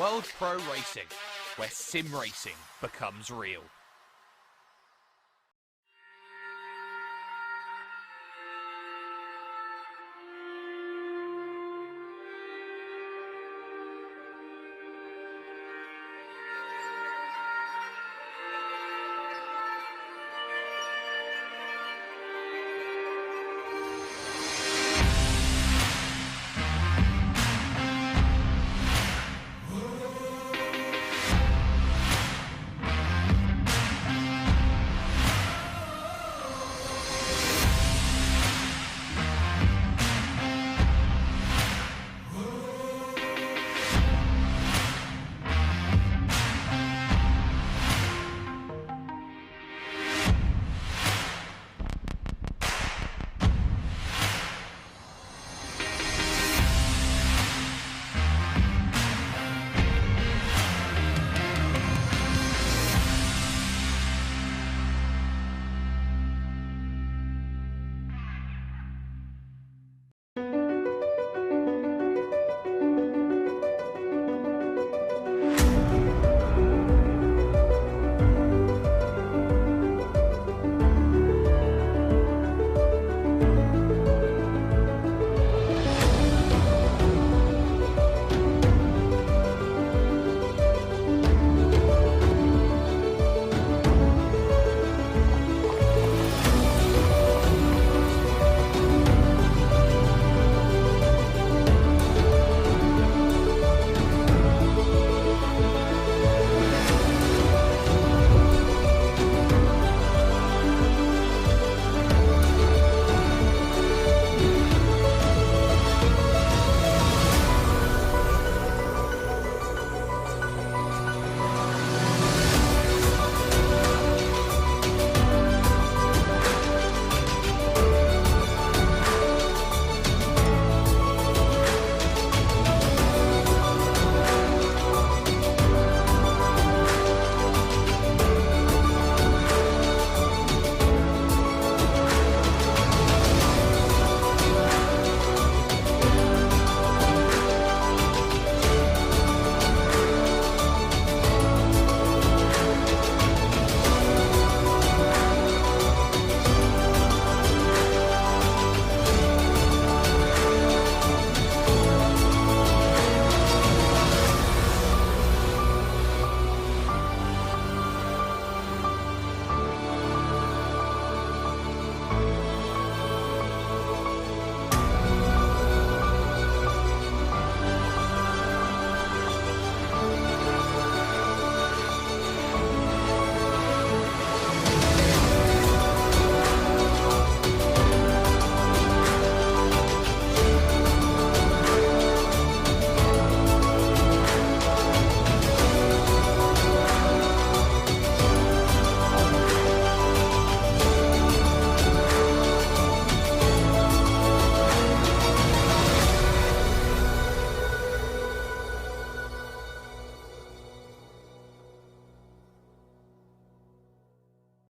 World Pro Racing, where sim racing becomes real.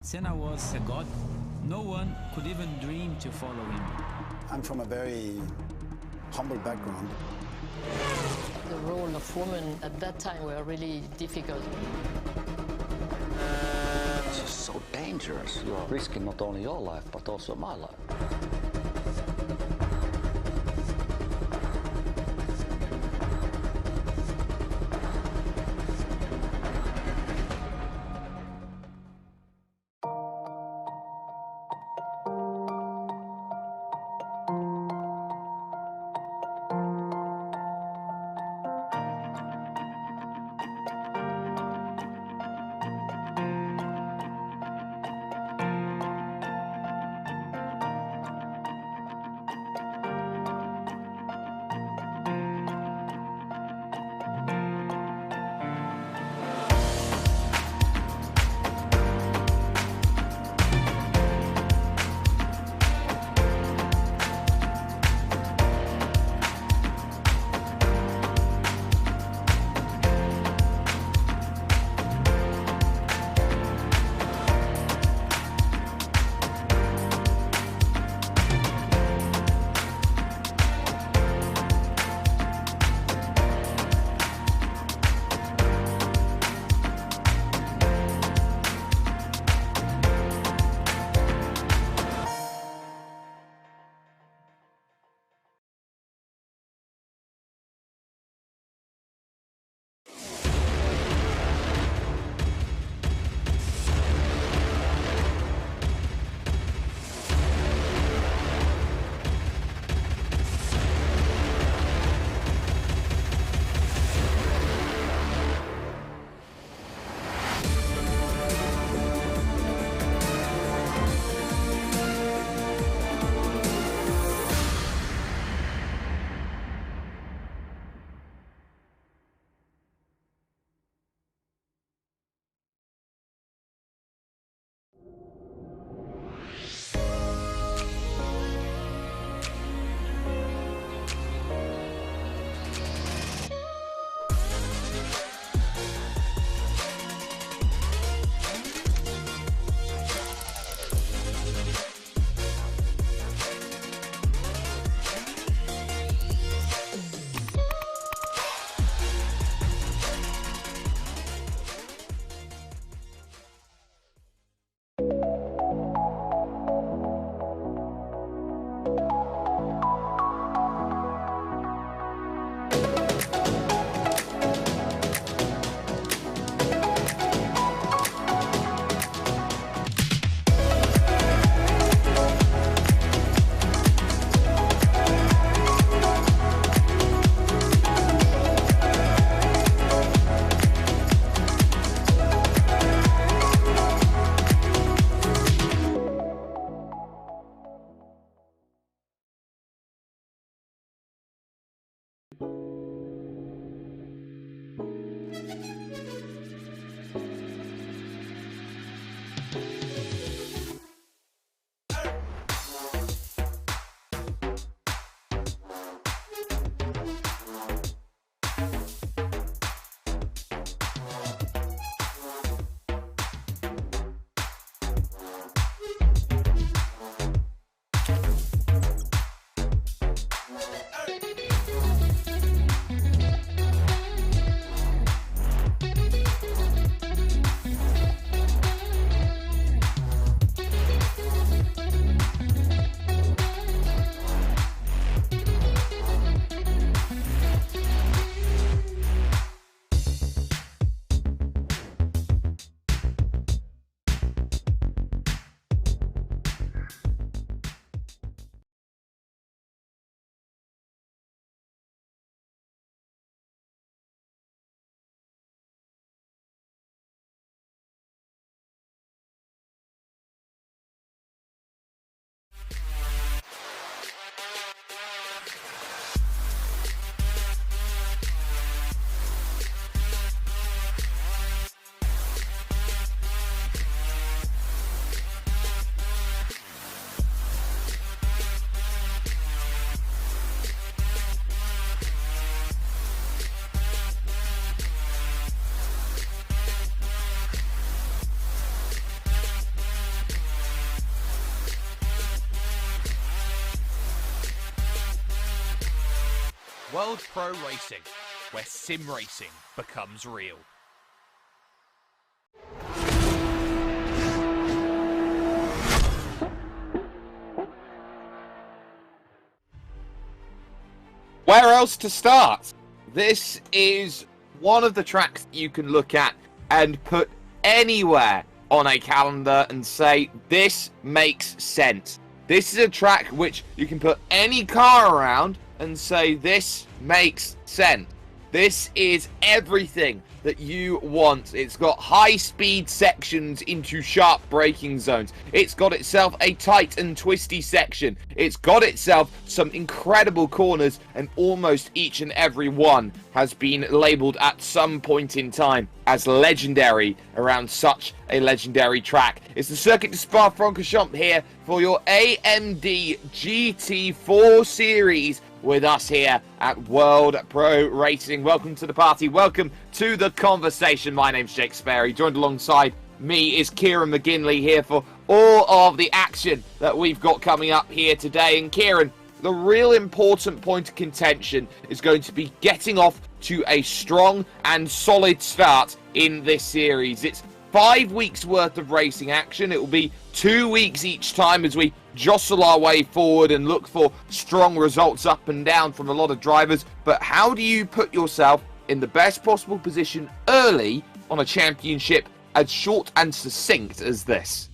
Senna was a god. No one could even dream to follow him. I'm from a very humble background. The role of women at that time were really difficult. It's just so dangerous. You are risking not only your life, but also my life. World Pro Racing, where sim racing becomes real. Where else to start? This is one of the tracks that you can look at and put anywhere on a calendar and say, this makes sense. This is a track which you can put any car around and say, this makes sense. This is everything that you want. It's got high-speed sections into sharp braking zones. It's got itself a tight and twisty section. It's got itself some incredible corners, and almost each and every one has been labelled at some point in time as legendary around such a legendary track. It's the Circuit de Spa-Francorchamps here for your AMD GT4 Series with us here at World Pro Racing. Welcome to the party. Welcome to the conversation. My name's Jake Sperry. Joined alongside me is Kieran McGinley here for all of the action that we've got coming up here today. And Kieran, the real important point of contention is going to be getting off to a strong and solid start in this series. It's 5 weeks worth of racing action. It will be 2 weeks each time as we jostle our way forward and look for strong results up and down from a lot of drivers. But how do you put yourself in the best possible position early on a championship as short and succinct as this?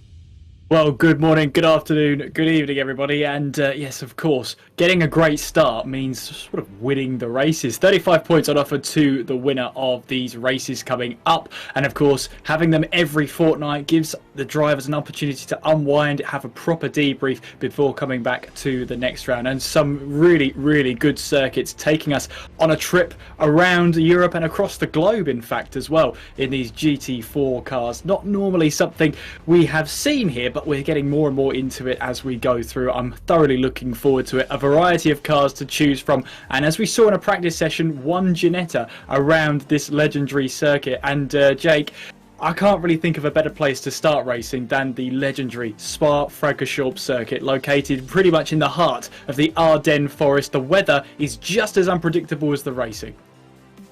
Well, good morning, good afternoon, good evening, everybody. And yes, of course, getting a great start means sort of winning the races. 35 points on offer to the winner of these races coming up. And of course, having them every fortnight gives the drivers an opportunity to unwind, have a proper debrief before coming back to the next round. And some really, really good circuits taking us on a trip around Europe and across the globe, in fact, as well, in these GT4 cars. Not normally something we have seen here, but we're getting more and more into it as we go through. I'm thoroughly looking forward to it. A variety of cars to choose from, and as we saw in a practice session, one Ginetta around this legendary circuit. And Jake, I can't really think of a better place to start racing than the legendary Spa-Francorchamps circuit, located pretty much in the heart of the Ardennes forest. The weather is just as unpredictable as the racing.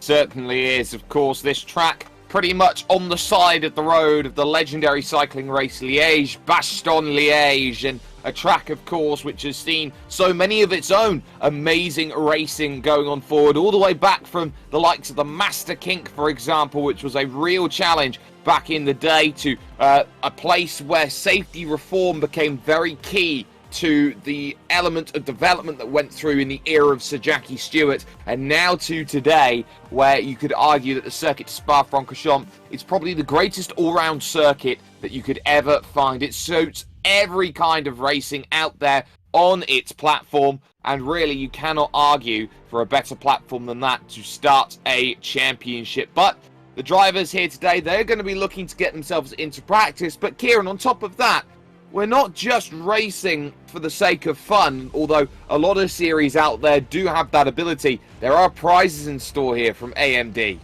Certainly is. Of course, this track pretty much on the side of the road of the legendary cycling race Liège, Bastogne-Liège, and a track, of course, which has seen so many of its own amazing racing going on forward, all the way back from the likes of the Master Kink, for example, which was a real challenge back in the day, to a place where safety reform became very key to the element of development that went through in the era of Sir Jackie Stewart, and now to today, where you could argue that the Circuit de Spa-Francorchamps is probably the greatest all-round circuit that you could ever find. It suits every kind of racing out there on its platform, and really you cannot argue for a better platform than that to start a championship. But the drivers here today, they're going to be looking to get themselves into practice. But Kieran, on top of that, we're not just racing for the sake of fun, although a lot of series out there do have that ability. There are prizes in store here from AMD.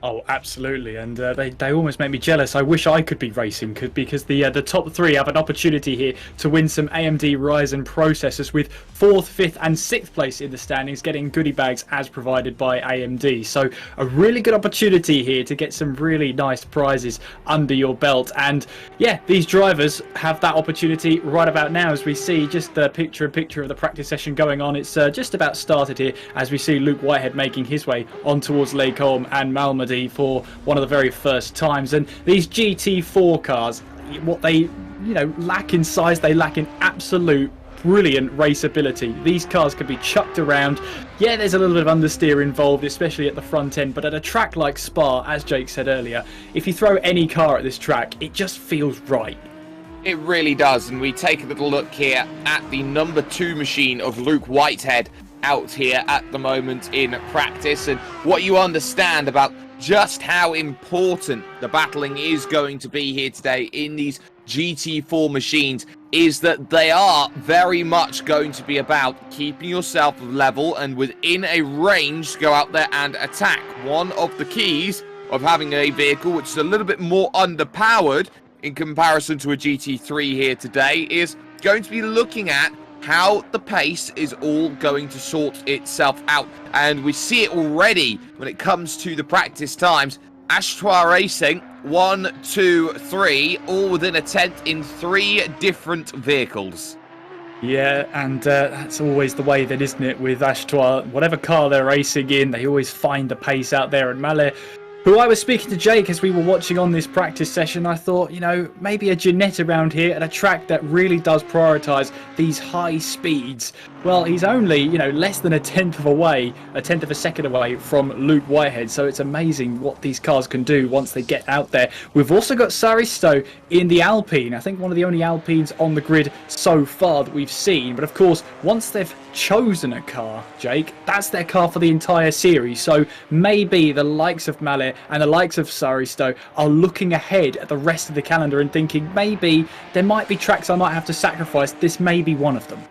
Oh, absolutely, and they almost make me jealous. I wish I could be racing, because the top three have an opportunity here to win some AMD Ryzen processors, with 4th, 5th and 6th place in the standings getting goodie bags as provided by AMD. So a really good opportunity here to get some really nice prizes under your belt. And yeah, these drivers have that opportunity right about now, as we see just the picture-in-picture of the practice session going on. It's just about started here, as we see Luke Whitehead making his way on towards Les Combes and Malmedy for one of the very first times. And these GT4 cars, what they lack in size, they lack in absolute brilliant raceability. These cars can be chucked around. Yeah, there's a little bit of understeer involved, especially at the front end, but at a track like Spa, as Jake said earlier, if you throw any car at this track, it just feels right. It really does. And we take a little look here at the number 2 machine of Luke Whitehead out here at the moment in practice, and what you understand about just how important the battling is going to be here today in these GT4 machines is that they are very much going to be about keeping yourself level and within a range to go out there and attack. One of the keys of having a vehicle which is a little bit more underpowered in comparison to a GT3 here today is going to be looking at how the pace is all going to sort itself out. And we see it already when it comes to the practice times. Ashtois Racing, 1, 2, 3, all within a tenth in 3 different vehicles. Yeah, and that's always the way then, isn't it, with Ashtois? Whatever car they're racing in, they always find the pace out there. And Mallet, who I was speaking to Jake as we were watching on this practice session, I thought, you know, maybe a Jeanette around here at a track that really does prioritise these high speeds. Well, he's only, you know, less than a tenth of a second away from Luke Whitehead. So it's amazing what these cars can do once they get out there. We've also got Saristo in the Alpine. I think one of the only Alpines on the grid so far that we've seen. But of course, once they've chosen a car, Jake, that's their car for the entire series. So maybe the likes of Mallet and the likes of Saristo are looking ahead at the rest of the calendar and thinking maybe there might be tracks I might have to sacrifice. This may be one of them.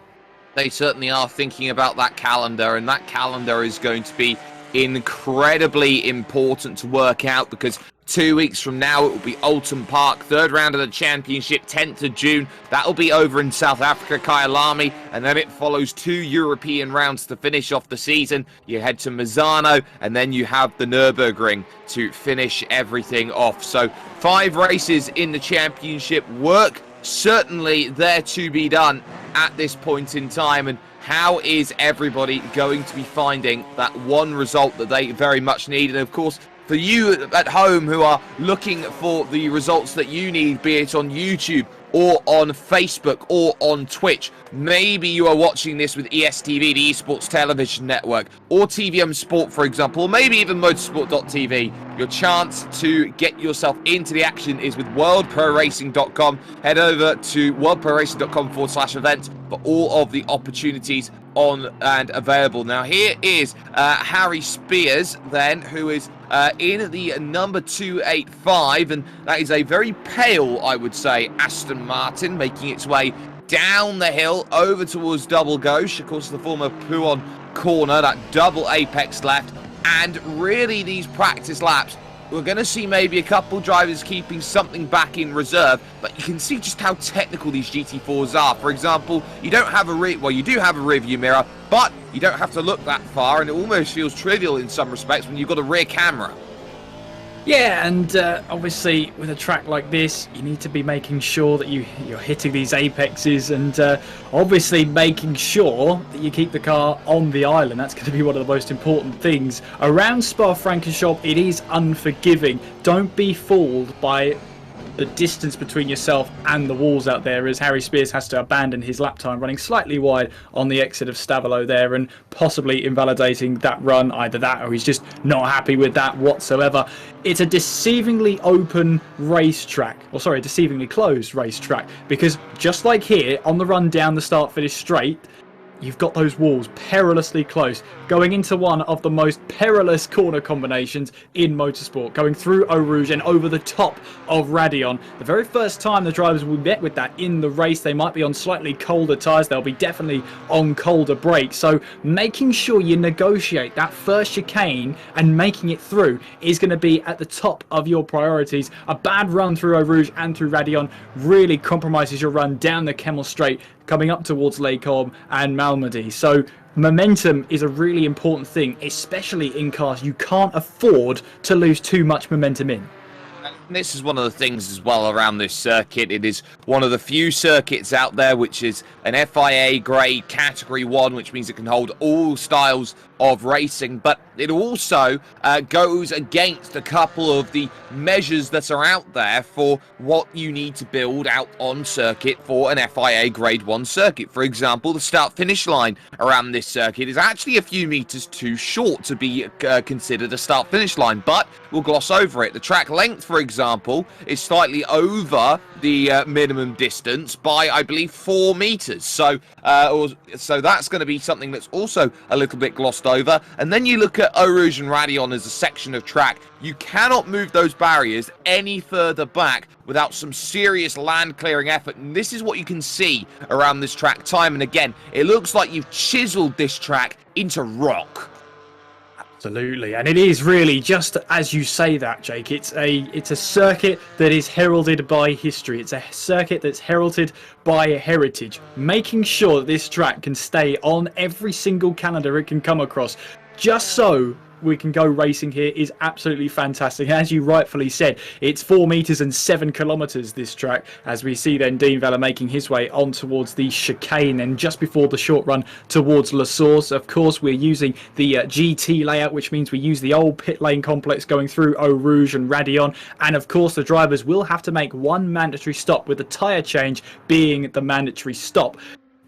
They certainly are thinking about that calendar, and that calendar is going to be incredibly important to work out, because 2 weeks from now it will be Oulton Park, third round of the championship, 10th of June. That'll be over in South Africa, Kyalami, and then it follows 2 European rounds to finish off the season. You head to Misano, and then you have the Nürburgring to finish everything off. So 5 races in the championship. Work certainly there to be done at this point in time, and how is everybody going to be finding that one result that they very much need? And of course, for you at home who are looking for the results that you need, be it on YouTube or on Facebook or on Twitch, maybe you are watching this with ESTV, the Esports Television Network, or TVM Sport, for example, or maybe even motorsport.tv. Your chance to get yourself into the action is with worldproracing.com. Head over to worldproracing.com/events for all of the opportunities on and available. Now, here is Harry Spears, then, who is in the number 285, and that is a very pale, I would say, Aston Martin, making its way down the hill over towards Double Gauche, of course, the former Pouhon corner, that double apex left. And really, these practice laps, we're going to see maybe a couple drivers keeping something back in reserve, but you can see just how technical these GT4s are. For example, you don't have you do have a rear view mirror, but you don't have to look that far, and it almost feels trivial in some respects when you've got a rear camera. Yeah, and obviously with a track like this, you need to be making sure that you're hitting these apexes, and obviously making sure that you keep the car on the island. That's going to be one of the most important things. Around Spa-Francorchamps, it is unforgiving. Don't be fooled by the distance between yourself and the walls out there, as Harry Spears has to abandon his lap time running slightly wide on the exit of Stavelot there, and possibly invalidating that run. Either that, or he's just not happy with that whatsoever. It's a deceivingly open racetrack, or sorry, a deceivingly closed racetrack, because just like here on the run down the start-finish straight, you've got those walls perilously close, going into one of the most perilous corner combinations in motorsport, going through Eau Rouge and over the top of Radion. The very first time the drivers will be met with that in the race, they might be on slightly colder tyres, they'll be definitely on colder brakes. So making sure you negotiate that first chicane and making it through is going to be at the top of your priorities. A bad run through Eau Rouge and through Radion really compromises your run down the Kemmel Straight, coming up towards Les Corbes and Malmedy. So momentum is a really important thing, especially in cars. You can't afford to lose too much momentum in. And this is one of the things as well around this circuit. It is one of the few circuits out there which is an FIA grade Category 1, which means it can hold all styles of racing, but it also goes against a couple of the measures that are out there for what you need to build out on circuit for an FIA grade 1 circuit. For example, the start-finish line around this circuit is actually a few meters too short to be considered a start-finish line, but we'll gloss over it. The track length, for example, is slightly over the minimum distance by, I believe, 4 meters. So that's going to be something that's also a little bit glossed over. And then you look at Eau Rouge and Radion as a section of track. You cannot move those barriers any further back without some serious land clearing effort. And this is what you can see around this track time and again. It looks like you've chiseled this track into rock. Absolutely, and it is really just as you say that, Jake. It's a circuit that is heralded by history. It's a circuit that's heralded by heritage, making sure that this track can stay on every single calendar it can come across, just so we can go racing here, is absolutely fantastic. As you rightfully said, it's 4 meters and 7 kilometers, this track, as we see then Dean Vella making his way on towards the chicane, and just before the short run towards La Source. Of course, we're using the GT layout, which means we use the old pit lane complex going through Eau Rouge and Radion, and of course the drivers will have to make one mandatory stop, with the tyre change being the mandatory stop.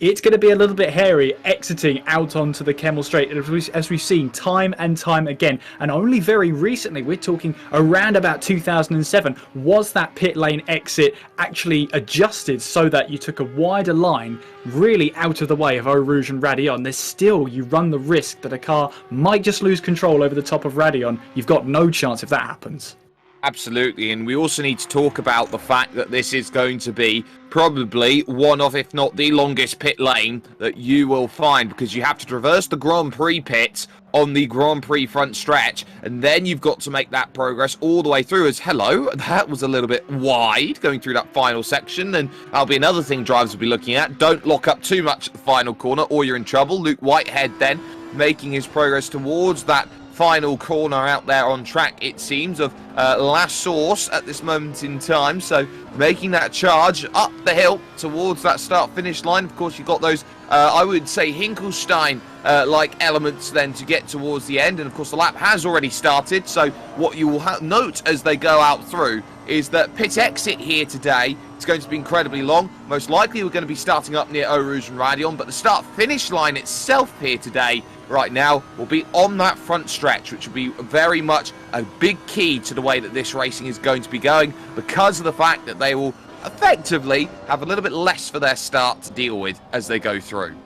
It's going to be a little bit hairy exiting out onto the Kemmel Straight, as we've seen time and time again. And only very recently, we're talking around about 2007, was that pit lane exit actually adjusted so that you took a wider line really out of the way of Eau Rouge and Radion. There's still, you run the risk that a car might just lose control over the top of Radion. You've got no chance if that happens. Absolutely, and we also need to talk about the fact that this is going to be probably one of, if not the longest pit lane that you will find, because you have to traverse the Grand Prix pits on the Grand Prix front stretch, and then you've got to make that progress all the way through. As hello, that was a little bit wide going through that final section, and that'll be another thing drivers will be looking at. Don't lock up too much at the final corner or you're in trouble. Luke Whitehead then making his progress towards that final corner out there on track, it seems, of La Source at this moment in time. So making that charge up the hill towards that start-finish line. Of course, you've got those, I would say, Hinkelstein-like elements then to get towards the end. And, of course, the lap has already started. So what you will note as they go out through is that pit exit here today is going to be incredibly long. Most likely we're going to be starting up near Eau Rouge and Radion, but the start-finish line itself here today, right now, will be on that front stretch, which will be very much a big key to the way that this racing is going to be going, because of the fact that they will effectively have a little bit less for their start to deal with as they go through.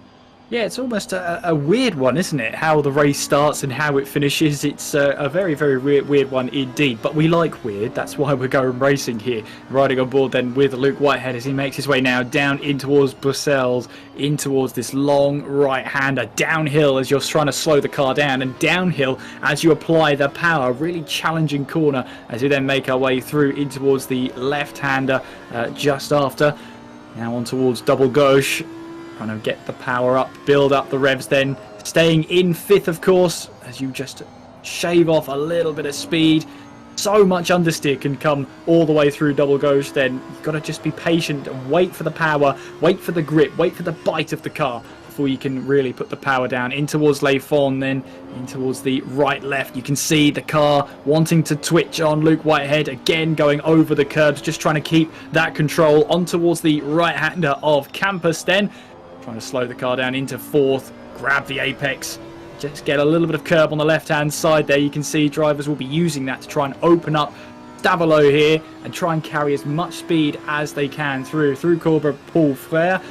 Yeah, it's almost a weird one, isn't it? How the race starts and how it finishes. It's a very, very weird one indeed. But we like weird. That's why we're going racing here. Riding on board then with Luke Whitehead as he makes his way now down in towards Brussels, in towards this long right-hander, downhill as you're trying to slow the car down, and downhill as you apply the power. Really challenging corner as we then make our way through in towards the left-hander just after. Now on towards Double Gauche. Trying to get the power up, build up the revs then. Staying in fifth, of course, as you just shave off a little bit of speed. So much understeer can come all the way through Double Gauche then. You've got to just be patient and wait for the power, wait for the grip, wait for the bite of the car before you can really put the power down. In towards Les Fonds then, in towards the right-left. You can see the car wanting to twitch on Luke Whitehead, again going over the curbs, just trying to keep that control. On towards the right-hander of Campus then. Trying to slow the car down into fourth, grab the apex, just get a little bit of curb on the left-hand side there. You can see drivers will be using that to try and open up Stavelot here and try and carry as much speed as they can through Corbra Paul Frere.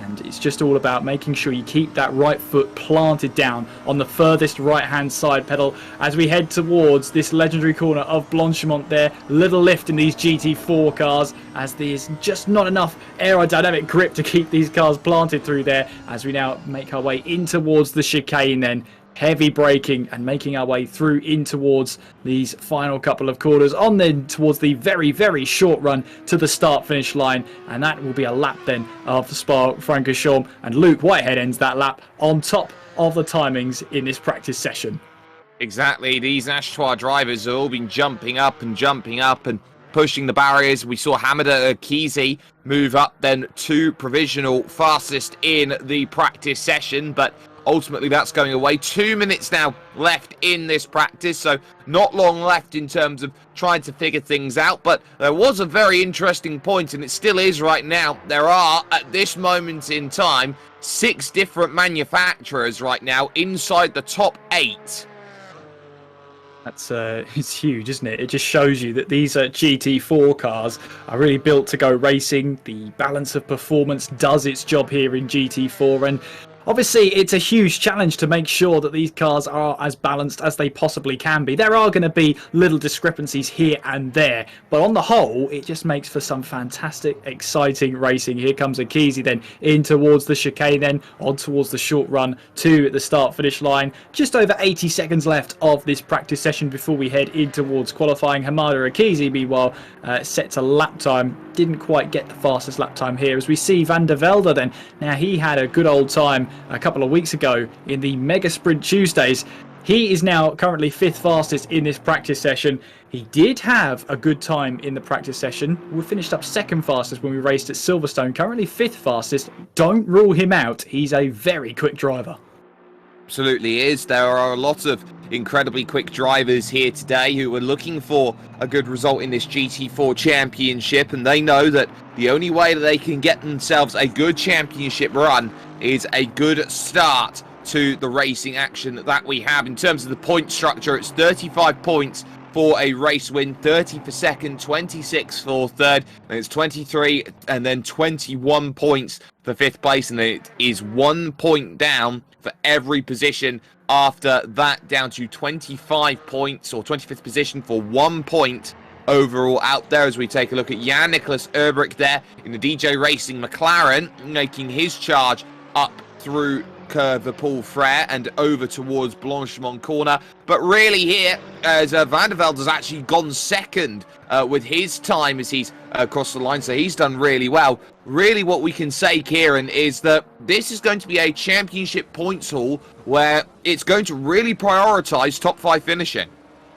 And it's just all about making sure you keep that right foot planted down on the furthest right-hand side pedal as we head towards this legendary corner of Blanchimont there. Little lift in these GT4 cars as there's just not enough aerodynamic grip to keep these cars planted through there as we now make our way in towards the chicane then. Heavy braking and making our way through in towards these final couple of corners, on then towards the very, very short run to the start-finish line, and that will be a lap then of Spa-Francorchamps, and Luke Whitehead ends that lap on top of the timings in this practice session. Exactly, these Ashtois drivers have all been jumping up and pushing the barriers. We saw Hamida Kizi move up then to provisional fastest in the practice session, but ultimately that's going away. 2 minutes now left in this practice, so not long left in terms of trying to figure things out, but there was a very interesting point, and it still is right now. There are, at this moment in time, 6 different manufacturers right now inside the top 8. That's it's huge, isn't it? It just shows you that these GT4 cars are really built to go racing. The balance of performance does its job here in GT4, and Obviously, it's a huge challenge to make sure that these cars are as balanced as they possibly can be. There are going to be little discrepancies here and there, but on the whole, it just makes for some fantastic, exciting racing. Here comes Akizi then in towards the chicane, then on towards the short run to the start-finish line. Just over 80 seconds left of this practice session before we head in towards qualifying. Hamada Akizi, meanwhile, sets a lap time. Didn't quite get the fastest lap time here, as we see Van der Velde then. Now, he had a good old time a couple of weeks ago in the Mega Sprint Tuesdays. He is now currently 5th fastest in this practice session. He did have a good time in the practice session. We finished up 2nd fastest when we raced at Silverstone. Currently 5th fastest. Don't rule him out. He's a very quick driver. Absolutely is. There are a lot of incredibly quick drivers here today who are looking for a good result in this GT4 championship, and they know that the only way that they can get themselves a good championship run is a good start to the racing action that we have. In terms of the point structure, it's 35 points for a race win, 30 for second, 26 for third, and it's 23 and then 21 points for 5th place, and it is 1 point down for every position after that, down to 25 points, or 25th position for 1 point overall out there. As we take a look at Jan-Nicolas Erbrich there in the DJ Racing McLaren, making his charge up through the Paul Frere and over towards Blanchimont corner. But really here, as Van der Velde has actually gone second with his time as he's crossed the line, so he's done really well. Really what we can say, Kieran, is that this is going to be a championship points haul where it's going to really prioritise top 5 finishing.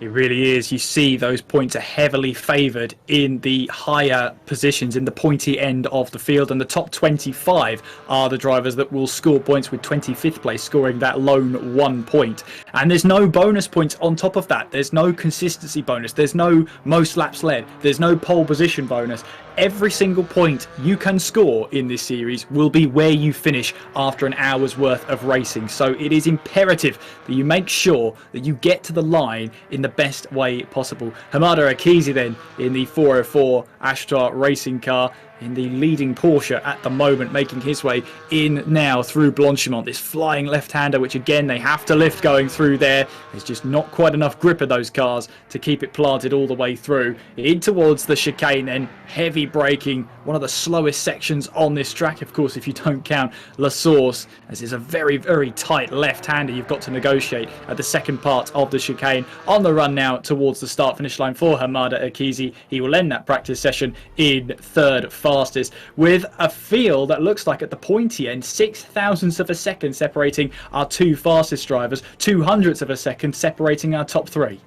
It really is. You see those points are heavily favoured in the higher positions, in the pointy end of the field, and the top 25 are the drivers that will score points, with 25th place scoring that lone 1 point. And there's no bonus points on top of that. There's no consistency bonus. There's no most laps led. There's no pole position bonus. Every single point you can score in this series will be where you finish after an hour's worth of racing. So it is imperative that you make sure that you get to the line in the best way possible. Hamada Akizi then in the 404 Ashtar racing car, in the leading Porsche at the moment, making his way in now through Blanchimont. This flying left-hander, which again they have to lift going through there. There's just not quite enough grip of those cars to keep it planted all the way through. In towards the chicane then, heavy braking, one of the slowest sections on this track, of course, if you don't count La Source, as it's a very, very tight left-hander you've got to negotiate at the second part of the chicane. On the run now towards the start-finish line for Hamada Akizi. He will end that practice session in 3rd fastest, with a field that looks like at the pointy end 6,000ths of a second separating our 2 fastest drivers, 200ths of a second separating our top 3.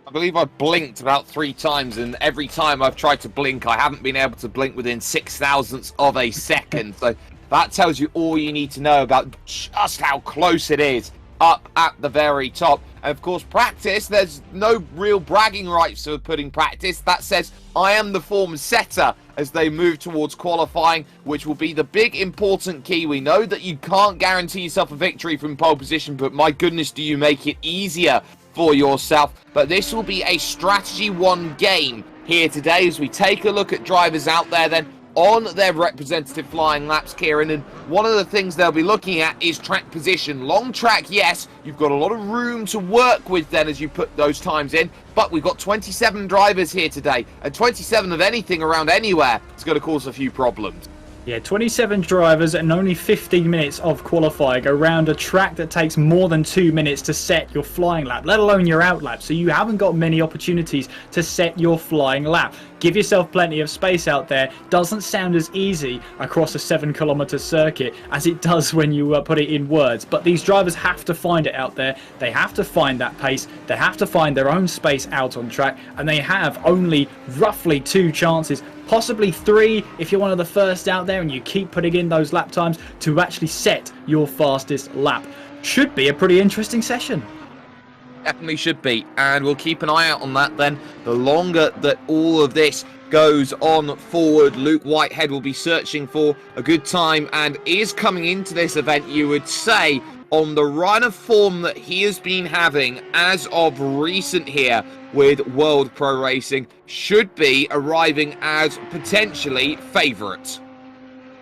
I believe I've blinked about 3 times, and every time I've tried to blink, I haven't been able to blink within 6,000ths of a second. So that tells you all you need to know about just how close it is up at the very top. And of course, practice, there's no real bragging rights for putting practice. That says I am the form setter as they move towards qualifying, which will be the big important key. We know that you can't guarantee yourself a victory from pole position, but my goodness, do you make it easier for yourself. But this will be a strategy 1 game here today as we take a look at drivers out there then on their representative flying laps, Kieran. And one of the things they'll be looking at is track position. Long track, yes, you've got a lot of room to work with then as you put those times in, but we've got 27 drivers here today, and 27 of anything around anywhere is going to cause a few problems. Yeah, 27 drivers and only 15 minutes of qualifying around a track that takes more than 2 minutes to set your flying lap, let alone your out lap. So you haven't got many opportunities to set your flying lap. Give yourself plenty of space out there. Doesn't sound as easy across a 7-kilometer circuit as it does when you put it in words. But these drivers have to find it out there. They have to find that pace. They have to find their own space out on track. And they have only roughly 2 chances, possibly 3 if you're one of the first out there and you keep putting in those lap times to actually set your fastest lap. Should be a pretty interesting session. Definitely should be, and we'll keep an eye out on that then. The longer that all of this goes on forward, Luke Whitehead will be searching for a good time and is coming into this event, you would say, on the run of form that he has been having as of recent here with World Pro Racing, should be arriving as potentially favourites.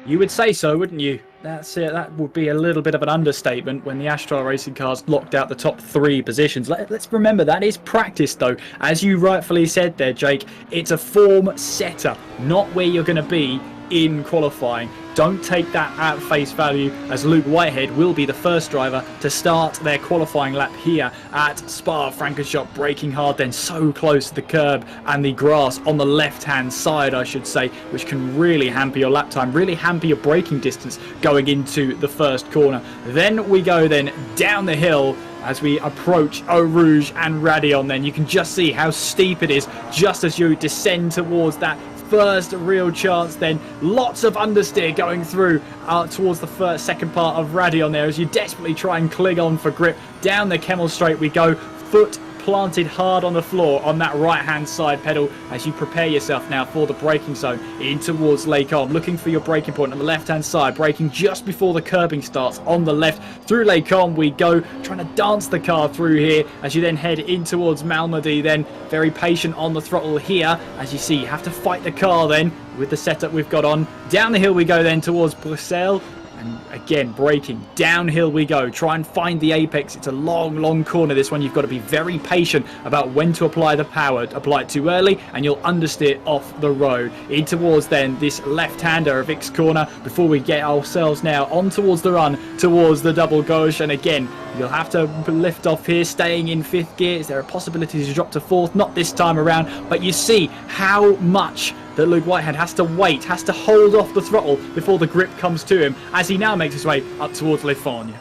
You would say so, wouldn't you? That's it. That would be a little bit of an understatement when the Astral Racing cars locked out the top 3 positions. Let's remember that is practice, though. As you rightfully said there, Jake, it's a form setter, not where you're going to be in qualifying. Don't take that at face value, as Luke Whitehead will be the first driver to start their qualifying lap here at Spa-Francorchamps, braking hard, then so close to the curb and the grass on the left-hand side, I should say, which can really hamper your lap time, really hamper your braking distance going into the first corner. Then we go then down the hill as we approach Eau Rouge and Radion. Then you can just see how steep it is just as you descend towards that first real chance. Then lots of understeer going through towards the second part of Radion there as you desperately try and cling on for grip. Down the Kemmel Straight we go, foot planted hard on the floor on that right hand side pedal as you prepare yourself now for the braking zone in towards Lake Arm, looking for your braking point on the left hand side, braking just before the curbing starts on the left. Through Lake Arm we go, trying to dance the car through here as you then head in towards Malmedy. Then very patient on the throttle here, as you see you have to fight the car then with the setup we've got on. Down the hill we go then towards Bruxelles. And again, braking. Downhill we go. Try and find the apex. It's a long corner, this one. You've got to be very patient about when to apply the power. Apply it too early and you'll understeer off the road. In towards then this left-hander of X corner before we get ourselves now on towards the run, towards the double gauche. And again, you'll have to lift off here, staying in 5th gear. Is there a possibility to drop to 4th? Not this time around, but you see how much that Luke Whitehead has to wait, has to hold off the throttle before the grip comes to him as he now makes his way up towards Lefania.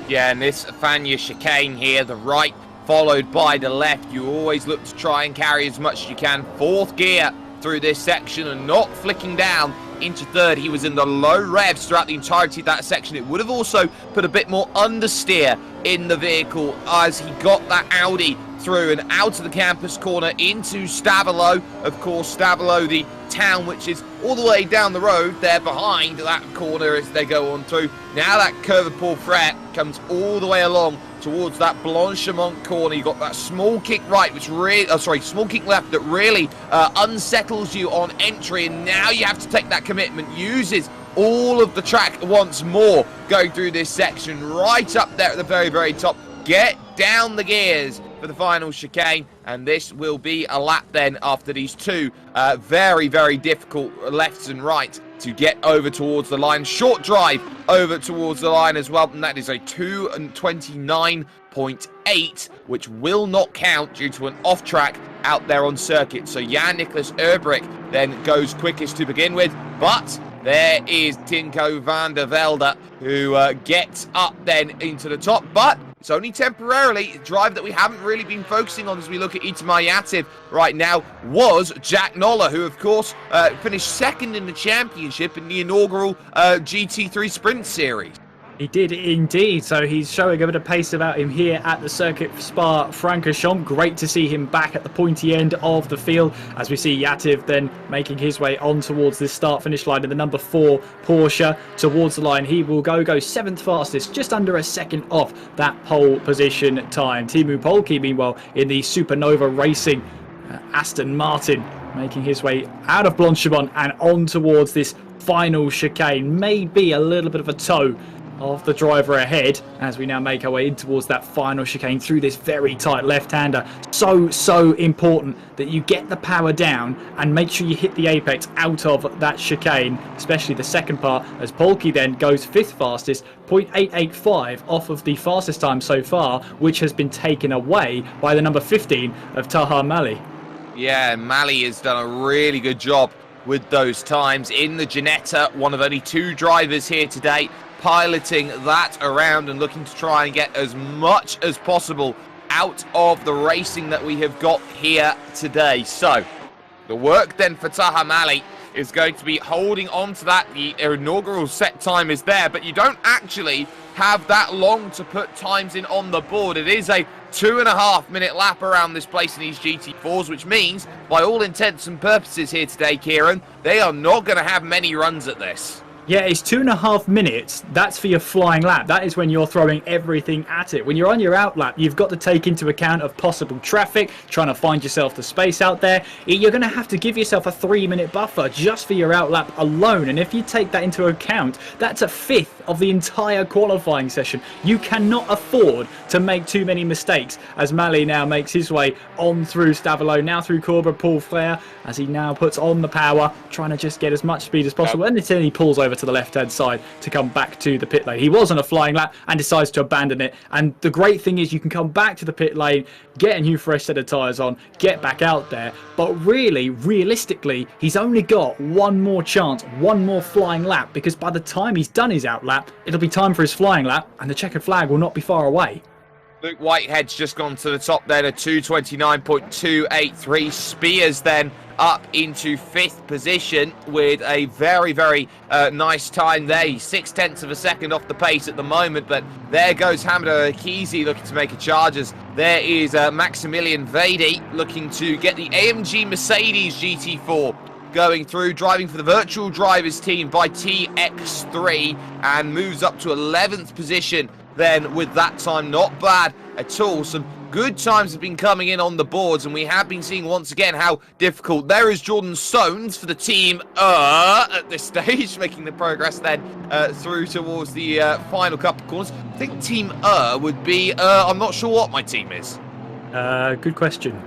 Yeah, and this Fania chicane here, the right followed by the left. You always look to try and carry as much as you can. 4th gear through this section and not flicking down into 3rd. He was in the low revs throughout the entirety of that section. It would have also put a bit more understeer in the vehicle as he got that Audi through and out of the campus corner into Stavelot. Of course, Stavelot, the town which is all the way down the road there behind that corner as they go on through. Now that curve of Paul Frere comes all the way along towards that Blanchimont corner. You got that small kick right, which really, small kick left that really unsettles you on entry, and now you have to take that commitment. Uses all of the track once more going through this section, right up there at the very top. Get down the gears for the final chicane, and this will be a lap then after these two very difficult lefts and rights to get over towards the line. Short drive over towards the line as well, and that is a 2:29.8, which will not count due to an off track out there on circuit. So Jan-Nicolas Erbrich then goes quickest to begin with, but there is Tinko van der Velde who gets up then into the top, but it's only temporarily. A drive that we haven't really been focusing on as we look at Itamar Yativ right now was Jack Noller, who of course finished 2nd in the championship in the inaugural GT3 Sprint Series. He did indeed, so he's showing a bit of pace about him here at the circuit for Spa-Francorchamps. Great to see him back at the pointy end of the field as we see Yativ then making his way on towards this start-finish line in the number 4 Porsche towards the line. He will go 7th fastest, just under a second off that pole position time. Teemu Polki, meanwhile, in the Supernova Racing Aston Martin, making his way out of Blanchimont and on towards this final chicane. Maybe a little bit of a toe of the driver ahead as we now make our way in towards that final chicane through this very tight left-hander. So important that you get the power down and make sure you hit the apex out of that chicane, especially the second part, as Polki then goes 5th fastest, 0.885 off of the fastest time so far, which has been taken away by the number 15 of Taha Mali. Yeah, Mali has done a really good job with those times in the Ginetta, one of only 2 drivers here today, piloting that around and looking to try and get as much as possible out of the racing that we have got here today. So the work then for Taha Mali is going to be holding on to that. The inaugural set time is there, but you don't actually have that long to put times in on the board. It is a 2.5-minute lap around this place in these GT4s, which means by all intents and purposes here today, Kieran, they are not going to have many runs at this. Yeah, it's 2.5 minutes. That's for your flying lap. That is when you're throwing everything at it. When you're on your out lap, you've got to take into account of possible traffic, trying to find yourself the space out there. You're going to have to give yourself a 3-minute buffer just for your out lap alone. And if you take that into account, that's a fifth of the entire qualifying session. You cannot afford to make too many mistakes as Mali now makes his way on through Stavolo, now through Corba, Paul Flair, as he now puts on the power, trying to just get as much speed as possible. And then he pulls over to the left-hand side to come back to the pit lane. He was on a flying lap and decides to abandon it. And the great thing is you can come back to the pit lane, get a new fresh set of tyres on, get back out there. But really, realistically, he's only got one more chance, one more flying lap, because by the time he's done his out lap, it'll be time for his flying lap and the checkered flag will not be far away. Luke Whitehead's just gone to the top there to 229.283. Spears then up into 5th position with a very, very nice time there. He's 0.6 of a second off the pace at the moment, but there goes Hamada Akizi looking to make a charges. There is Maximilian Vadi looking to get the AMG Mercedes GT4 going through, driving for the virtual drivers team by TX3, and moves up to 11th position then with that time. Not bad at all. Some good times have been coming in on the boards, and we have been seeing once again how difficult. There is Jordan Stones for the team at this stage, making the progress then through towards the final couple of corners. I think team would be, I'm not sure what my team is. Good question.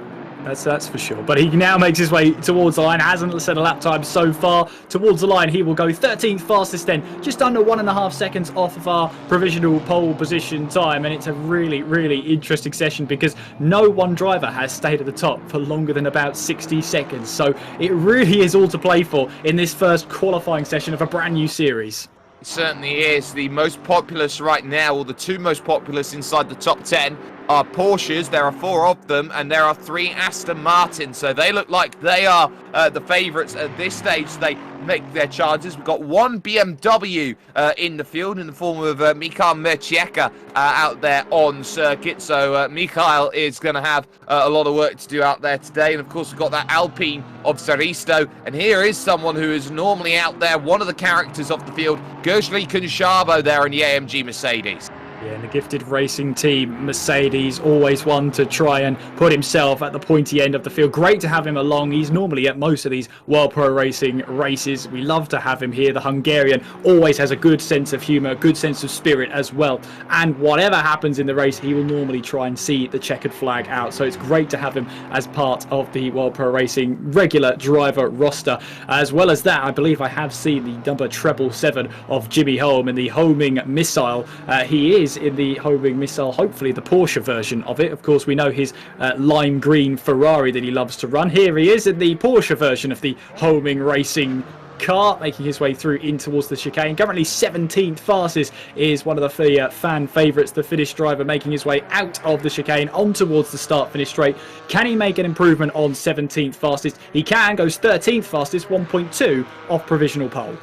That's for sure. But he now makes his way towards the line. Hasn't set a lap time so far. Towards the line, he will go 13th fastest then. Just under 1.5 seconds off of our provisional pole position time. And it's a really, really interesting session because no one driver has stayed at the top for longer than about 60 seconds. So it really is all to play for in this first qualifying session of a brand new series. It certainly is. The most populous right now, or the two most populous inside the top 10, are Porsches. There are 4 of them, and there are 3 Aston Martins. So they look like they are the favourites at this stage. They make their charges. We've got 1 BMW in the field in the form of Mikhail Merchieka out there on circuit. So Mikhail is going to have a lot of work to do out there today. And of course, we've got that Alpine of Saristo. And here is someone who is normally out there, one of the characters of the field, Gershli Kunshabo there in the AMG Mercedes. Yeah, and the gifted racing team, Mercedes, always one to try and put himself at the pointy end of the field. Great to have him along. He's normally at most of these World Pro Racing races. We love to have him here. The Hungarian always has a good sense of humour, a good sense of spirit as well. And whatever happens in the race, he will normally try and see the checkered flag out. So it's great to have him as part of the World Pro Racing regular driver roster. As well as that, I believe I have seen the number 777 of Jimmy Holm in the homing missile. He is in the homing missile, hopefully the Porsche version of it. Of course, we know his lime green Ferrari that he loves to run. Here he is in the Porsche version of the homing racing car, making his way through in towards the chicane. Currently 17th fastest is one of the fan favourites, the Finnish driver, making his way out of the chicane on towards the start-finish straight. Can he make an improvement on 17th fastest? He can, goes 13th fastest, 1.2 off provisional pole.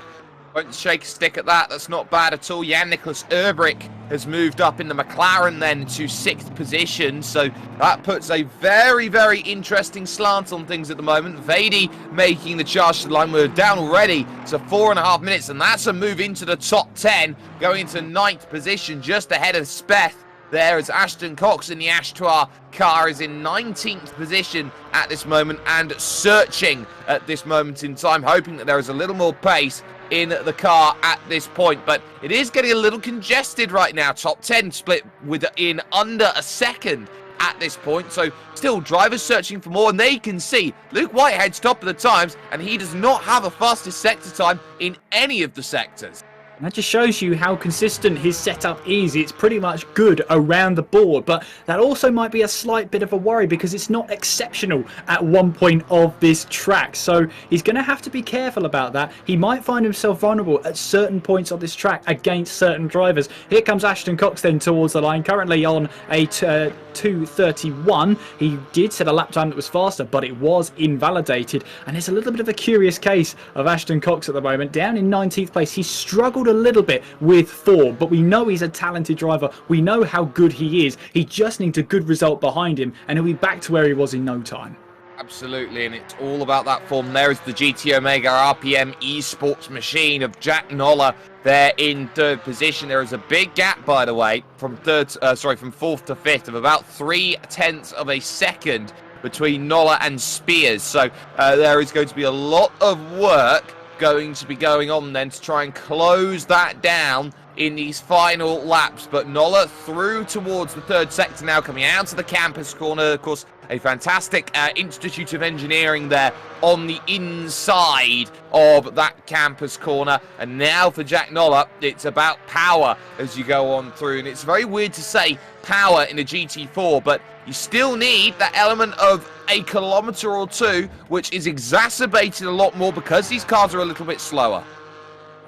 Won't shake a stick at that. That's not bad at all. Jan-Nicholas Erbrick has moved up in the McLaren then to 6th position. So that puts a very, very interesting slant on things at the moment. Vadi making the charge to the line. We're down already to 4.5 minutes, and that's a move into the top 10, going into 9th position, just ahead of Speth. There is Ashton Cox in the Ashtoir car, is in 19th position at this moment and searching at this moment in time, hoping that there is a little more pace in the car at this point. But it is getting a little congested right now. Top 10 split within under a second at this point. So still drivers searching for more, and they can see Luke Whitehead's top of the times, and he does not have a fastest sector time in any of the sectors. And that just shows you how consistent his setup is. It's pretty much good around the board, but that also might be a slight bit of a worry because it's not exceptional at one point of this track. So he's going to have to be careful about that. He might find himself vulnerable at certain points of this track against certain drivers. Here comes Ashton Cox then towards the line, currently on a 2:31. He did set a lap time that was faster, but it was invalidated. And it's a little bit of a curious case of Ashton Cox at the moment, down in 19th place. He struggled a little bit with form, but we know he's a talented driver. We know how good he is. He just needs a good result behind him, and he'll be back to where he was in no time. Absolutely, and it's all about that form. There is the GT Omega RPM esports machine of Jack Noller there in third position. There is a big gap, by the way, from fourth to fifth of about 0.3 of a second between Noller and Spears. So there is going to be a lot of work going to be going on then to try and close that down in these final laps. But Noller through towards the third sector now, coming out to the campus corner. Of course, a fantastic Institute of Engineering there on the inside of that campus corner. And now for Jack Noller, it's about power as you go on through. And it's very weird to say power in a GT4, but you still need that element of a kilometre or two, which is exacerbated a lot more because these cars are a little bit slower.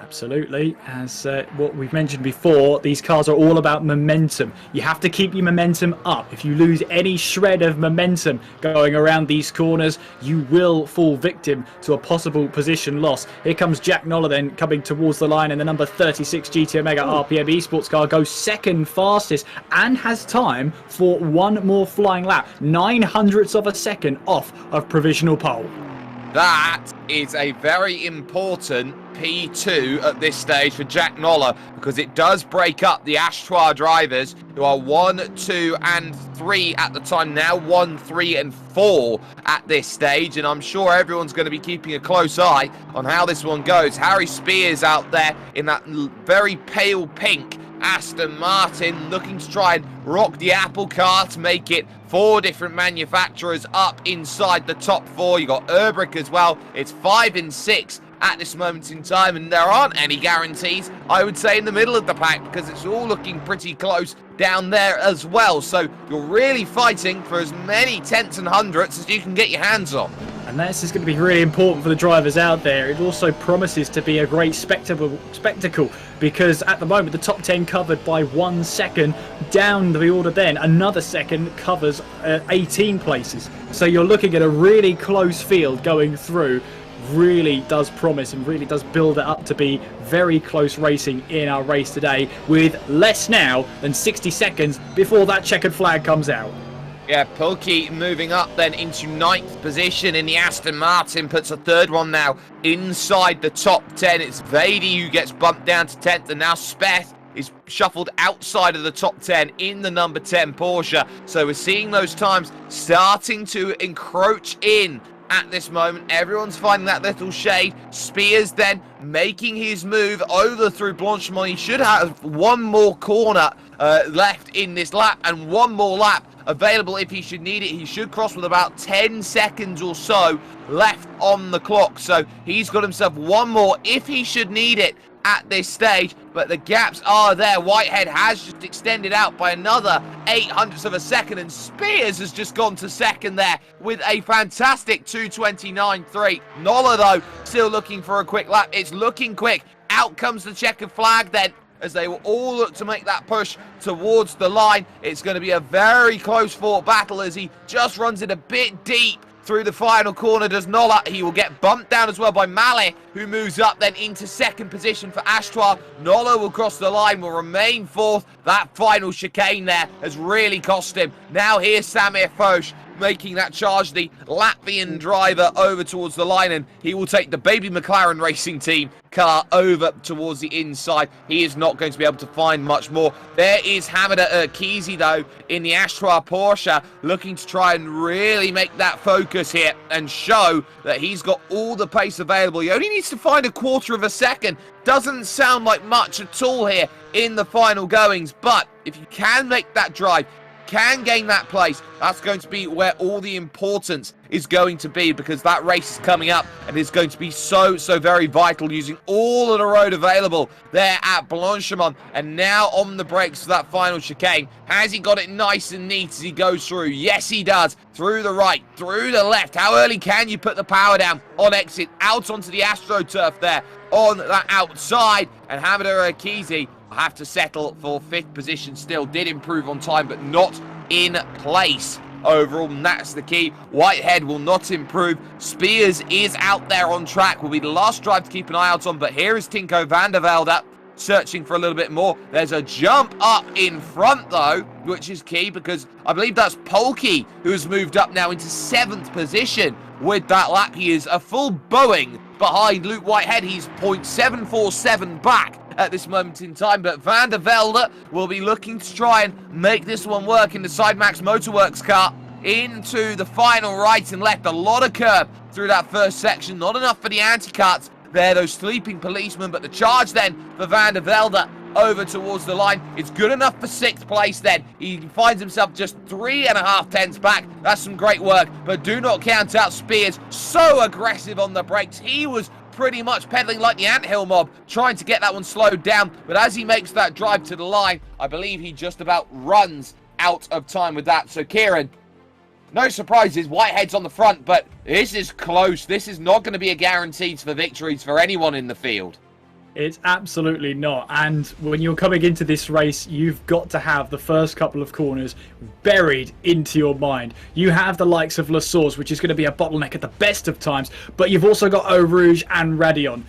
Absolutely. As what we've mentioned before, these cars are all about momentum. You have to keep your momentum up. If you lose any shred of momentum going around these corners, you will fall victim to a possible position loss. Here comes Jack Noller then coming towards the line, and the number 36 GT Omega RPM esports car goes second fastest and has time for one more flying lap. 0.09 of a second off of provisional pole. That is a very important P2 at this stage for Jack Noller, because it does break up the Ashtoire drivers, who are 1, 2 and 3 at the time, now 1, 3 and 4 at this stage, and I'm sure everyone's going to be keeping a close eye on how this one goes. Harry Spears out there in that very pale pink Aston Martin, looking to try and rock the apple cart to make it 4 different manufacturers up inside the top 4. You got Urbrick as well. It's 5 and 6 at this moment in time, and there aren't any guarantees, I would say, in the middle of the pack, because it's all looking pretty close down there as well. So you're really fighting for as many tenths and hundredths as you can get your hands on. And this is going to be really important for the drivers out there. It also promises to be a great spectacle, because at the moment the top 10 covered by 1 second. Down the order then, another second covers 18 places. So you're looking at a really close field going through. Really does promise and really does build it up to be very close racing in our race today, with less now than 60 seconds before that checkered flag comes out. Yeah, Pulkey moving up then into 9th position in the Aston Martin, puts a third one now inside the top 10. It's Vady who gets bumped down to 10th, and now Speth is shuffled outside of the top 10 in the number 10 Porsche. So we're seeing those times starting to encroach in at this moment. Everyone's finding that little shade. Spears then making his move over through Blanchimont. He should have one more corner left in this lap, and one more lap available if he should need it. He should cross with about 10 seconds or so left on the clock. So he's got himself one more if he should need it at this stage, but the gaps are there. Whitehead has just extended out by another 0.08 of a second, and Spears has just gone to second there with a fantastic 2:29.3. Noller, though, still looking for a quick lap. It's looking quick. Out comes the checkered flag then, as they will all look to make that push towards the line. It's going to be a very close fought battle as he just runs it a bit deep through the final corner, does Noller. He will get bumped down as well by Mallet, who moves up then into second position for Ashtoire. Noller will cross the line, will remain fourth. That final chicane there has really cost him. Now here's Samir Foch making that charge, the Latvian driver, over towards the line, and he will take the baby McLaren Racing Team car over towards the inside. He is not going to be able to find much more. There is Hamida Urquizi, though, in the Ashtoire Porsche, looking to try and really make that focus here and show that he's got all the pace available. He only needs to find a quarter of a second. Doesn't sound like much at all here in the final goings, but if you can make that drive, can gain that place, that's going to be where all the importance is going to be, because that race is coming up and is going to be so very vital, using all of the road available there at Blanchimont. And now on the brakes for that final chicane. Has he got it nice and neat as he goes through? Yes, he does. Through the right, through the left. How early can you put the power down on exit? Out onto the AstroTurf there on that outside. And Hamida Urquizi have to settle for 5th position still. Did improve on time, but not in place overall, and that's the key. Whitehead will not improve. Spears is out there on track, will be the last drive to keep an eye out on, but here is Tinko van der Velde searching for a little bit more. There's a jump up in front, though, which is key because I believe that's Polky who's moved up now into 7th position with that lap. He is a full Boeing behind Luke Whitehead. He's 0.747 back at this moment in time, but Van der Velde will be looking to try and make this one work in the Sidemax Motorworks car into the final right and left. A lot of curb through that first section, not enough for the anti-cuts there, those sleeping policemen, but the charge then for Van der Velde over towards the line. It's good enough for 6th place then. He finds himself just 3.5 tenths back. That's some great work, but do not count out Spears. So aggressive on the brakes. He was pretty much pedaling like the anthill mob, trying to get that one slowed down, but as he makes that drive to the line, I believe he just about runs out of time with that. So Kieran, no surprises, Whitehead's on the front, but this is close. This is not going to be a guarantee for victories for anyone in the field. It's absolutely not. And when you're coming into this race, you've got to have the first couple of corners buried into your mind. You have the likes of La Source, which is going to be a bottleneck at the best of times, but you've also got Eau Rouge and Radion.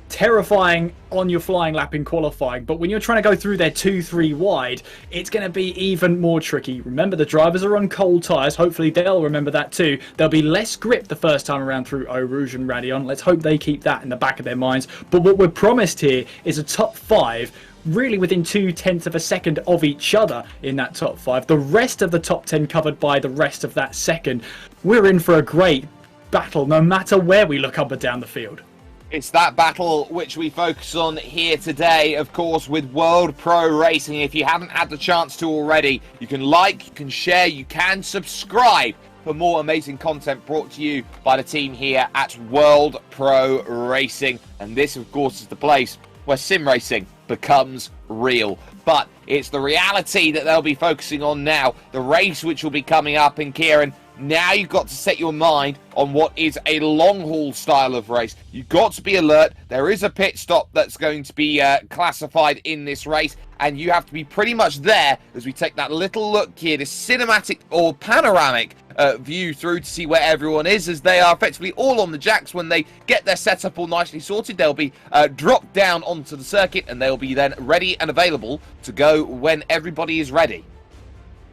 Terrifying on your flying lap in qualifying, but when you're trying to go through there 2-3 wide, it's going to be even more tricky. Remember, the drivers are on cold tyres. Hopefully they'll remember that too. There'll be less grip the first time around through Eau Rouge and Radion. Let's hope they keep that in the back of their minds. But what we're promised here is a top 5 really within 0.2 of a second of each other in that top 5. The rest of the top 10 covered by the rest of that second. We're in for a great battle no matter where we look up and down the field. It's that battle which we focus on here today, of course, with World Pro Racing. If you haven't had the chance to already, you can like, you can share, you can subscribe for more amazing content brought to you by the team here at World Pro Racing. And this, of course, is the place where sim racing becomes real. But it's the reality that they'll be focusing on now, the race which will be coming up. And Kieran, now you've got to set your mind on what is a long-haul style of race. You've got to be alert. There is a pit stop that's going to be classified in this race, and you have to be pretty much there as we take that little look here, this cinematic or panoramic view through to see where everyone is, as they are effectively all on the jacks. When they get their setup all nicely sorted, they'll be dropped down onto the circuit, and they'll be then ready and available to go when everybody is ready.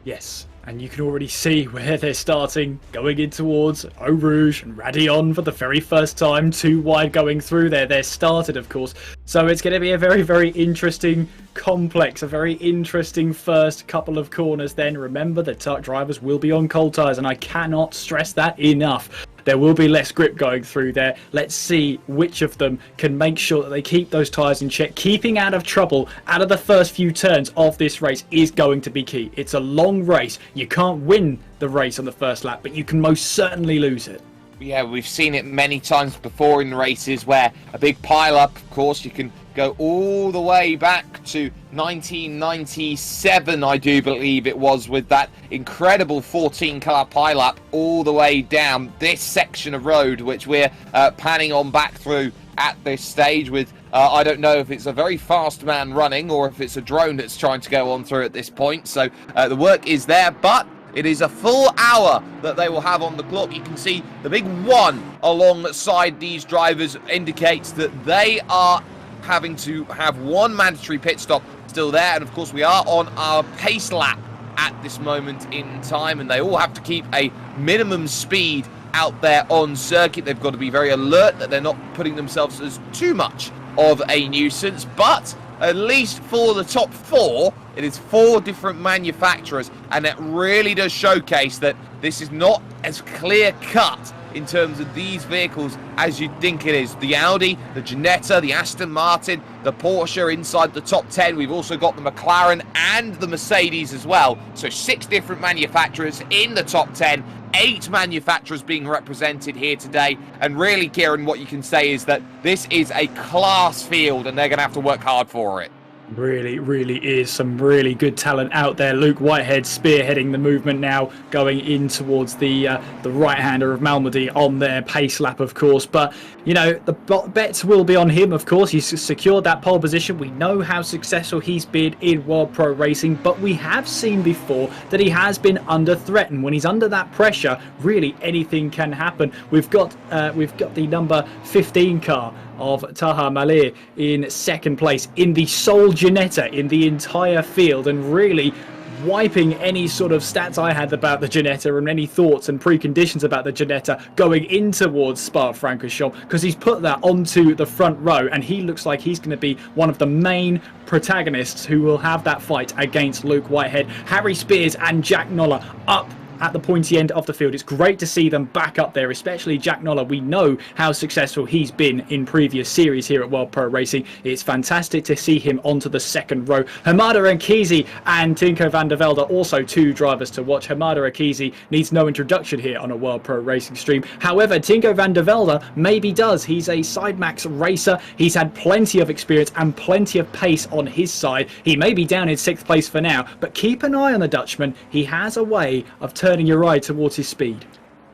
Yes. And you can already see where they're starting, going in towards Eau Rouge and Radion for the very first time. 2 wide going through there. They're started, of course. So it's going to be a very, very interesting complex, a very interesting first couple of corners then. Remember, the drivers will be on cold tyres, and I cannot stress that enough. There will be less grip going through there. Let's see which of them can make sure that they keep those tyres in check. Keeping out of trouble out of the first few turns of this race is going to be key. It's a long race. You can't win the race on the first lap, but you can most certainly lose it. Yeah, we've seen it many times before in races where a big pile-up, of course, you can go all the way back to 1997, I do believe it was, with that incredible 14-car pile-up all the way down this section of road, which we're panning on back through at this stage with, I don't know if it's a very fast man running or if it's a drone that's trying to go on through at this point. So the work is there, but it is a full hour that they will have on the clock. You can see the big 1 alongside these drivers indicates that they are having to have 1 mandatory pit stop still there. And of course, we are on our pace lap at this moment in time, and they all have to keep a minimum speed out there on circuit. They've got to be very alert that they're not putting themselves as too much of a nuisance, but at least for the top 4, it is 4 different manufacturers, and it really does showcase that this is not as clear cut in terms of these vehicles as you'd think it is. The Audi, the Ginetta, the Aston Martin, the Porsche inside the top 10. We've also got the McLaren and the Mercedes as well. So 6 different manufacturers in the top 10. 8 manufacturers being represented here today. And really, Kieran, what you can say is that this is a class field and they're going to have to work hard for it. Really, really is some really good talent out there. Luke Whitehead spearheading the movement now, going in towards the right-hander of Malmedy on their pace lap, of course. But, you know, the bets will be on him, of course. He's secured that pole position. We know how successful he's been in World Pro Racing, but we have seen before that he has been under threat. And when he's under that pressure, really anything can happen. We've got the number 15 car of Taha Malir in second place in the sole Ginetta in the entire field, and really wiping any sort of stats I had about the Ginetta and any thoughts and preconditions about the Ginetta going in towards Spa-Francorchamps, because he's put that onto the front row, and he looks like he's going to be one of the main protagonists who will have that fight against Luke Whitehead. Harry Spears and Jack Noller up at the pointy end of the field. It's great to see them back up there, especially Jack Noller. We know how successful he's been in previous series here at World Pro Racing. It's fantastic to see him onto the second row. Hamada Akizi and Tinko van der Velde, also two drivers to watch. Hamada Akizi needs no introduction here on a World Pro Racing stream. However, Tinko van der Velde maybe does. He's a Sidemax racer. He's had plenty of experience and plenty of pace on his side. He may be down in 6th place for now, but keep an eye on the Dutchman. He has a way of turning your eye towards his speed.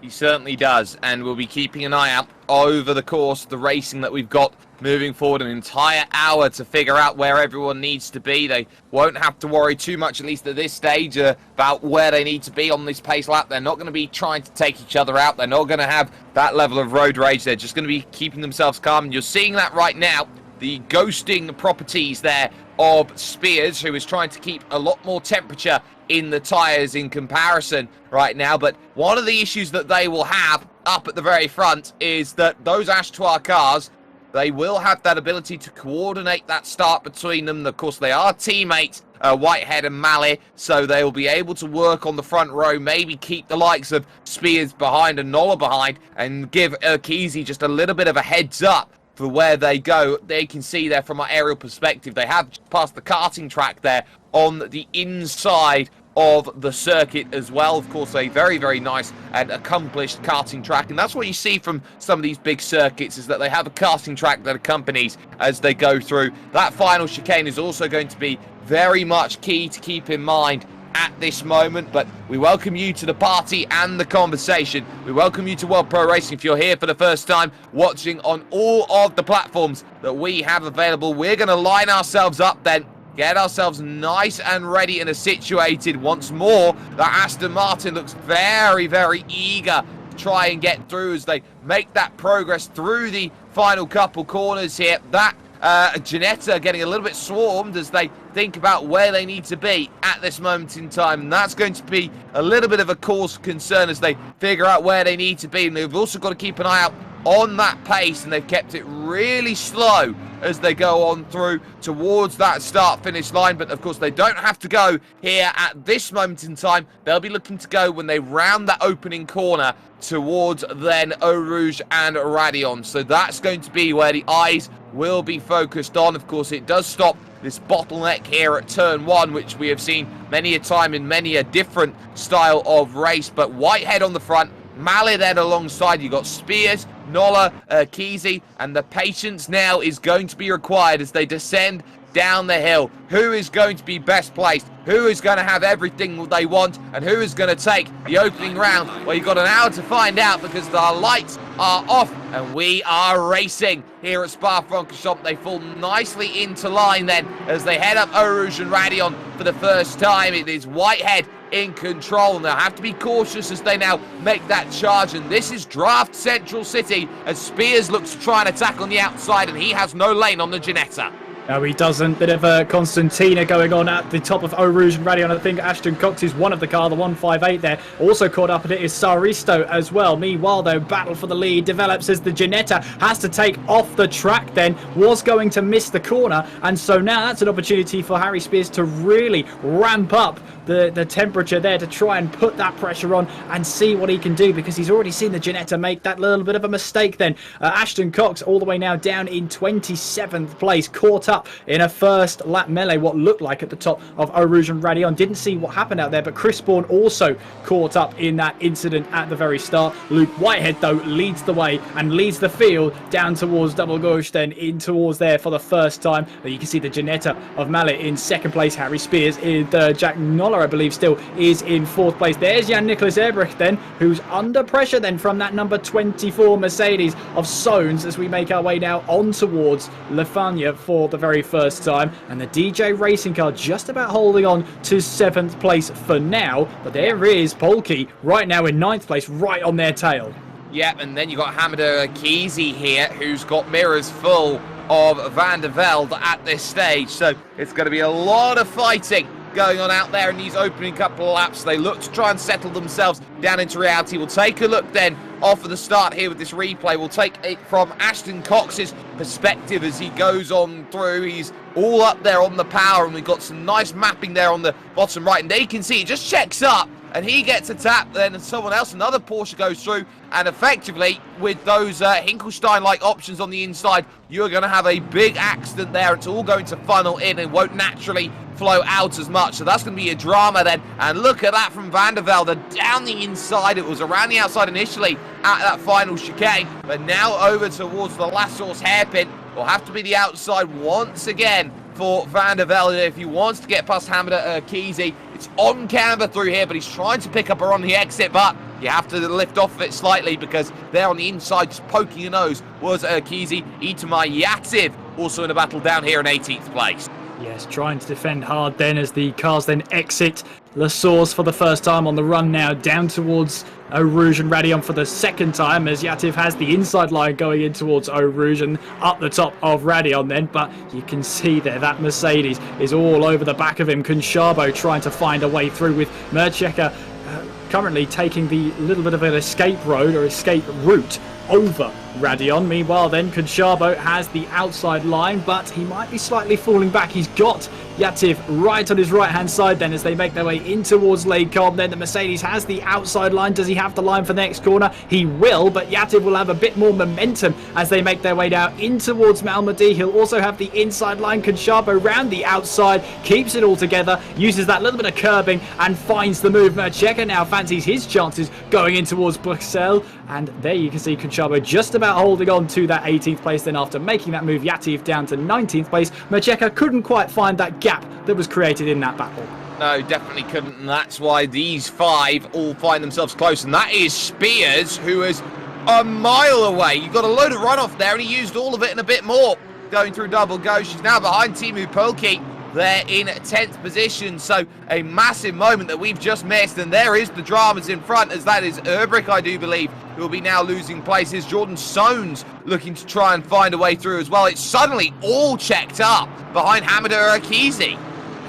He certainly does, and we'll be keeping an eye out over the course of the racing that we've got moving forward. An entire hour to figure out where everyone needs to be. They won't have to worry too much, at least at this stage, about where they need to be on this pace lap. They're not going to be trying to take each other out. They're not going to have that level of road rage. They're just going to be keeping themselves calm, and you're seeing that right now. The ghosting properties there of Spears, who is trying to keep a lot more temperature in the tyres in comparison right now. But one of the issues that they will have up at the very front is that those Ashtois cars, they will have that ability to coordinate that start between them. Of course, they are teammates, Whitehead and Malley, so they will be able to work on the front row, maybe keep the likes of Spears behind and Noller behind, and give Urquizy just a little bit of a heads up for where they go. They can see there from our aerial perspective, they have passed the karting track there on the inside of the circuit as well. Of course, a very, very nice and accomplished karting track, and that's what you see from some of these big circuits, is that they have a karting track that accompanies as they go through. That final chicane is also going to be very much key to keep in mind at this moment. But we welcome you to the party and the conversation. We welcome you to World Pro Racing. If you're here for the first time, watching on all of the platforms that we have available, we're going to line ourselves up then, get ourselves nice and ready and situated once more. That Aston Martin looks very, very eager to try and get through as they make that progress through the final couple corners here. That Ginetta getting a little bit swarmed as they think about where they need to be at this moment in time, and that's going to be a little bit of a cause for concern as they figure out where they need to be. And they've also got to keep an eye out on that pace, and they've kept it really slow as they go on through towards that start-finish line. But of course, they don't have to go here at this moment in time. They'll be looking to go when they round that opening corner towards then Eau Rouge and Radion. So that's going to be where the eyes will be focused on. Of course, it does stop this bottleneck here at turn 1, which we have seen many a time in many a different style of race. But Whitehead on the front, Malley then alongside. You got Spears, Noller, Kesey, and the patience now is going to be required as they descend down the hill. Who is going to be best placed? Who is going to have everything they want? And who is going to take the opening round? Well, you've got an hour to find out because the lights are off and we are racing here at Spa-Francorchamps. They fall nicely into line then as they head up Eau Rouge and Radion for the first time. It is Whitehead in control, and they'll have to be cautious as they now make that charge. And this is Draft Central City as Spears looks to try and attack on the outside, and he has no lane on the Ginetta. No, he doesn't. Bit of a Constantina going on at the top of Eau Rouge and Radion. I think Ashton Cox is one of the car, the 158 there. Also caught up in it is Saristo as well. Meanwhile, though, battle for the lead develops as the Ginetta has to take off the track then. Was going to miss the corner, and so now that's an opportunity for Harry Spears to really ramp up the temperature there to try and put that pressure on and see what he can do, because he's already seen the Ginetta make that little bit of a mistake then. Ashton Cox all the way now down in 27th place, caught up in a first lap melee, what looked like at the top of Eau Rouge and Radion. Didn't see what happened out there, but Chris Bourne also caught up in that incident at the very start. Luke Whitehead, though, leads the way and leads the field down towards Double Gauche, then in towards there for the first time. You can see the Ginetta of Mallet in second place, Harry Spears in third, Jack Noller, I believe, still is in fourth place. There's Jan-Nicolas Erbrecht then, who's under pressure then from that number 24 Mercedes of Sones as we make our way now on towards Le Fagnes for the very first time. And the DJ Racing car just about holding on to 7th place for now. But there is Polke right now in 9th place, right on their tail. Yep, and then you've got Hamada Keezy here, who's got mirrors full of Van der Velde at this stage. So it's going to be a lot of fighting going on out there in these opening couple of laps. They look to try and settle themselves down into reality. We'll take a look then off of the start here with this replay. We'll take it from Ashton Cox's perspective as he goes on through. He's all up there on the power, and we've got some nice mapping there on the bottom right. And there you can see it just checks up, and he gets a tap then, and someone else, another Porsche goes through, and effectively with those Hinkelstein-like options on the inside, you're going to have a big accident there. It's all going to funnel in and won't naturally flow out as much, so that's going to be a drama then. And look at that from Van der Velde down the inside. It was around the outside initially at that final chicane, but now over towards the Lassource hairpin. Will have to be the outside once again for Van der Velde if he wants to get past Hamada Keezy. It's on camber through here, but he's trying to pick up her on the exit, but you have to lift off of it slightly because there on the inside, just poking your nose, was Keezy. Itamar Yativ also in a battle down here in 18th place. Yes, trying to defend hard then as the cars then exit La Source for the first time on the run now, down towards Eau Rouge and Radion for the second time as Yativ has the inside line going in towards Eau Rouge and up the top of Radion then, but you can see there that Mercedes is all over the back of him. Conchabo trying to find a way through with Mercheka currently taking the little bit of an escape road or escape route over Radion. Meanwhile then Conchabo has the outside line, but he might be slightly falling back. He's got Yativ right on his right hand side then as they make their way in towards Les Combes. Then the Mercedes has the outside line. Does he have the line for the next corner? He will, but Yativ will have a bit more momentum as they make their way down in towards Malmedy. He'll also have the inside line. Conchabo round the outside, keeps it all together, uses that little bit of curbing and finds the move. Mercheka now fancies his chances going in towards Bruxelles, and there you can see Conchabo just about holding on to that 18th place. Then after making that move, Yativ down to 19th place. Mercheka couldn't quite find that gap that was created in that battle. No, definitely couldn't, and that's why these five all find themselves close, and that is Spears, who is a mile away. You've got a load of runoff there, and he used all of it and a bit more going through double go. She's now behind Timu Polki there in 10th position, so a massive moment that we've just missed, and there is the dramas in front, as that is Erbrick, I do believe, who will be now losing places. Jordan Soanes looking to try and find a way through as well. It's suddenly all checked up behind Hamada Keezy.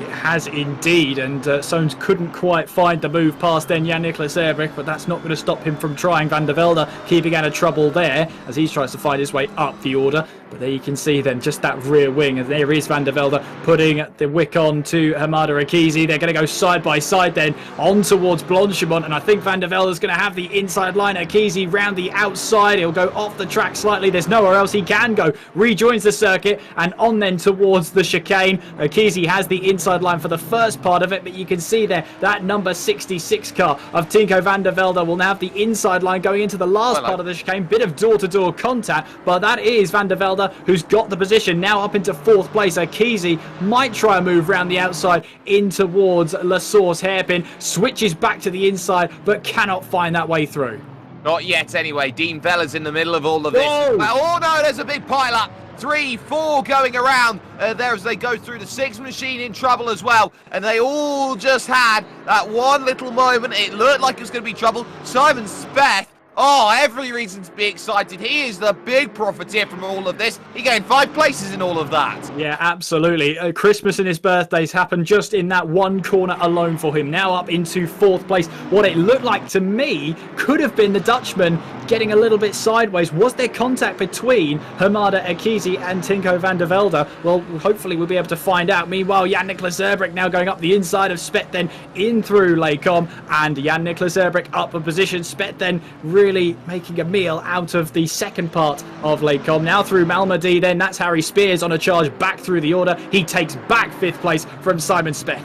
It has indeed, and Soanes couldn't quite find the move past then Jan-Nicolas Erbrick, but that's not going to stop him from trying. Van der Velde keeping out of trouble there as he tries to find his way up the order. But there you can see then just that rear wing, and there is Van der Velde putting the wick on to Hamada Keezy. They're going to go side by side then on towards Blanchimont, and I think Van der Velde is going to have the inside line. Keezy round the outside. He'll go off the track slightly. There's nowhere else he can go. Rejoins the circuit and on then towards the chicane. Keezy has the inside line for the first part of it, but you can see there that number 66 car of Tinko van der Velde will now have the inside line going into the last part of the chicane. Bit of door-to-door contact, but that is Van der Velde who's got the position now up into 4th place. Keezy might try a move round the outside in towards La Source hairpin, switches back to the inside but cannot find that way through. Not yet anyway. Dean Vella's in the middle of all of this. Whoa. Oh no, there's a big pile up. 3, 4 going around there as they go through. The 6 machine in trouble as well, and they all just had that one little moment. It looked like it was going to be trouble. Simon Speth, oh, every reason to be excited. He is the big profiteer from all of this. He gained 5 places in all of that. Yeah, absolutely. Christmas and his birthdays happened just in that one corner alone for him. Now up into 4th place. What it looked like to me could have been the Dutchman getting a little bit sideways. Was there contact between Hamada Keezy and Tinko van der Velde? Well, hopefully we'll be able to find out. Meanwhile, Jan-Nicolas Erbrick now going up the inside of Spet, then in through Les Combes, and Jan-Nicolas Erbrick up a position. Spet then really making a meal out of the second part of Les Combes. Now through Malmedy, then that's Harry Spears on a charge back through the order. He takes back 5th place from Simon Speth.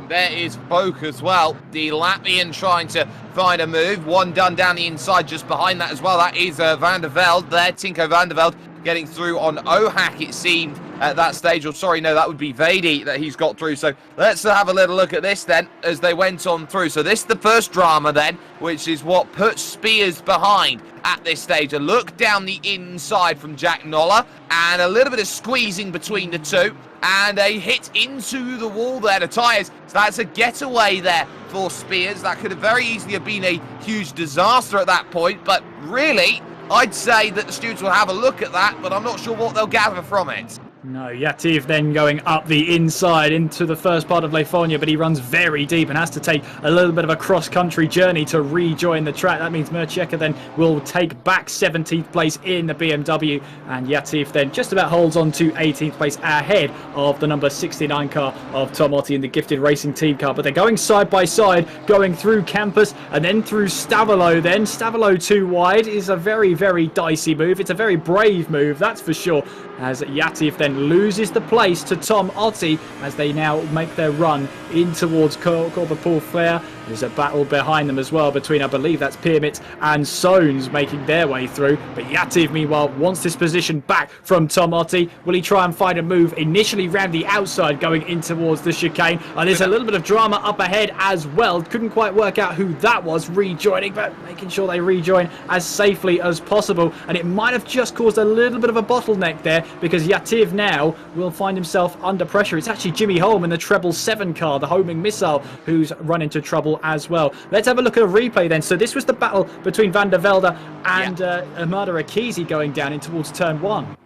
There is Folk as well. The Latvian trying to find a move. One done down the inside just behind that as well. That is Van der Velde there. Tinko van der Velde getting through on Ohak, it seemed, at that stage. Or sorry, no, that would be Vady that he's got through. So let's have a little look at this then as they went on through. So this is the first drama then, which is what puts Spears behind at this stage. A look down the inside from Jack Noller and a little bit of squeezing between the two. And a hit into the wall there, the tyres. So that's a getaway there for Spears. That could have very easily have been a huge disaster at that point. But really, I'd say that the students will have a look at that, but I'm not sure what they'll gather from it. No, Yativ then going up the inside into the first part of Leifonia, but he runs very deep and has to take a little bit of a cross-country journey to rejoin the track. That means Mirceka then will take back 17th place in the BMW, and Yativ then just about holds on to 18th place ahead of the number 69 car of Tom Otti in the Gifted Racing Team car. But they're going side by side, going through Campus and then through Stavolo then. Stavolo too wide is a very, very dicey move. It's a very brave move, that's for sure, as Yativ then loses the place to Tom Otti as they now make their run in towards Corbin Flair. There's a battle behind them as well between, I believe that's Pyramid and Sones making their way through. But Yativ, meanwhile, wants this position back from Tom Otti. Will he try and find a move initially round the outside going in towards the chicane? And there's a little bit of drama up ahead as well. Couldn't quite work out who that was rejoining, but making sure they rejoin as safely as possible. And it might have just caused a little bit of a bottleneck there because Yativ now will find himself under pressure. It's actually Jimmy Holm in the treble 7 car, the homing missile, who's run into trouble as well. Let's have a look at a replay then. So this was the battle between Van der Velde and Amada Akizi going down in towards turn 1.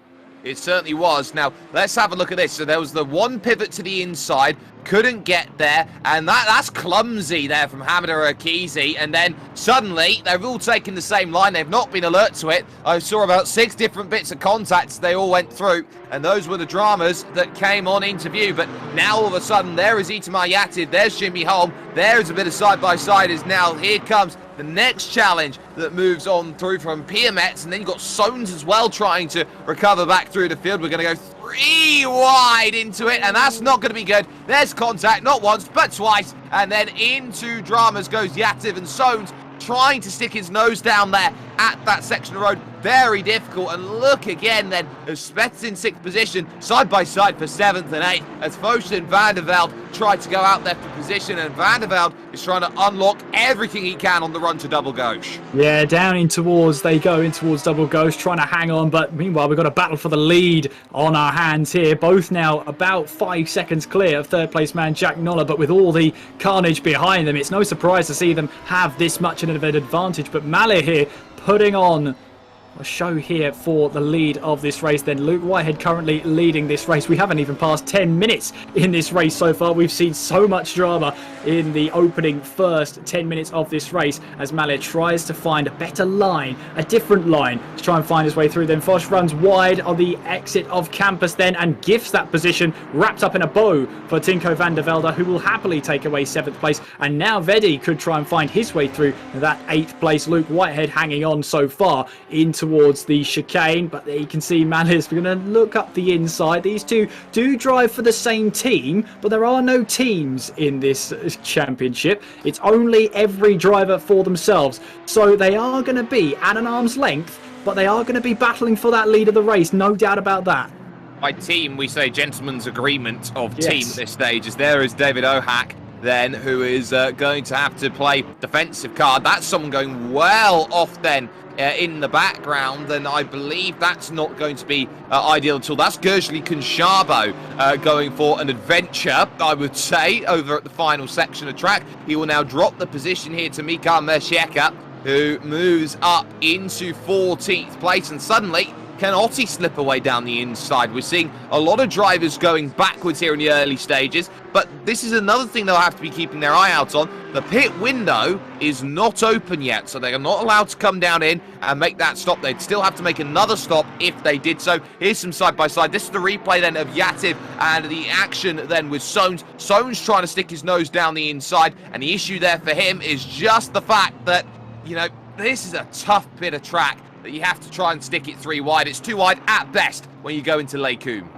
It certainly was. Now, let's have a look at this. So there was the one pivot to the inside, couldn't get there, and that's clumsy there from Hamida Akizi. And then suddenly, they've all taken the same line. They've not been alert to it. I saw about 6 different bits of contacts they all went through, and those were the dramas that came on into view. But now, all of a sudden, there is Itamar Yativ, there's Jimmy Holm, there's a bit of side-by-side is now. Here comes the next challenge that moves on through from Piermetz, and then you've got Sones as well trying to recover back through the field. We're going to go 3 wide into it, and that's not going to be good. There's contact, not once, but twice, and then into dramas goes Yativ, and Sones trying to stick his nose down there at that section of road. Very difficult, and look again then as Spets in 6th position, side by side for 7th and 8th, as Foch and Van der Velde try to go out there for position, and Van der Velde is trying to unlock everything he can on the run to Double Gauche. Yeah, down in towards, they go in towards Double Ghost, trying to hang on, but meanwhile we've got a battle for the lead on our hands here. Both now about 5 seconds clear of 3rd place man Jack Noller, but with all the carnage behind them, it's no surprise to see them have this much of an advantage. But Mallet here putting on a show here for the lead of this race. Then Luke Whitehead currently leading this race. We haven't even passed 10 minutes in this race so far. We've seen so much drama in the opening first 10 minutes of this race as Mallet tries to find a better line, a different line to try and find his way through. Then Foch runs wide on the exit of Campus then and gifts that position wrapped up in a bow for Tinko van der Velde, who will happily take away 7th place. And now Vedi could try and find his way through that 8th place. Luke Whitehead hanging on so far into towards the chicane, but there you can see Mallis. We're going to look up the inside. These two do drive for the same team, but there are no teams in this championship. It's only every driver for themselves. So they are going to be at an arm's length, but they are going to be battling for that lead of the race, no doubt about that. By team, we say gentleman's agreement of team at this stage, as there is David Ohak then, who is going to have to play defensive card. That's someone going well off then in the background, and I believe that's not going to be ideal at all. That's Gershly Konshabo going for an adventure, I would say, over at the final section of track. He will now drop the position here to Mika Mirceka, who moves up into 14th place, and suddenly can Otti slip away down the inside? We're seeing a lot of drivers going backwards here in the early stages, but this is another thing they'll have to be keeping their eye out on. The pit window is not open yet, so they are not allowed to come down in and make that stop. They'd still have to make another stop if they did so. Here's some side-by-side. This is the replay then of Yativ and the action then with Sones. Sones trying to stick his nose down the inside, and the issue there for him is just the fact that, you know, this is a tough bit of track that you have to try and stick it 3 wide. It's 2 wide at best when you go into Leikum.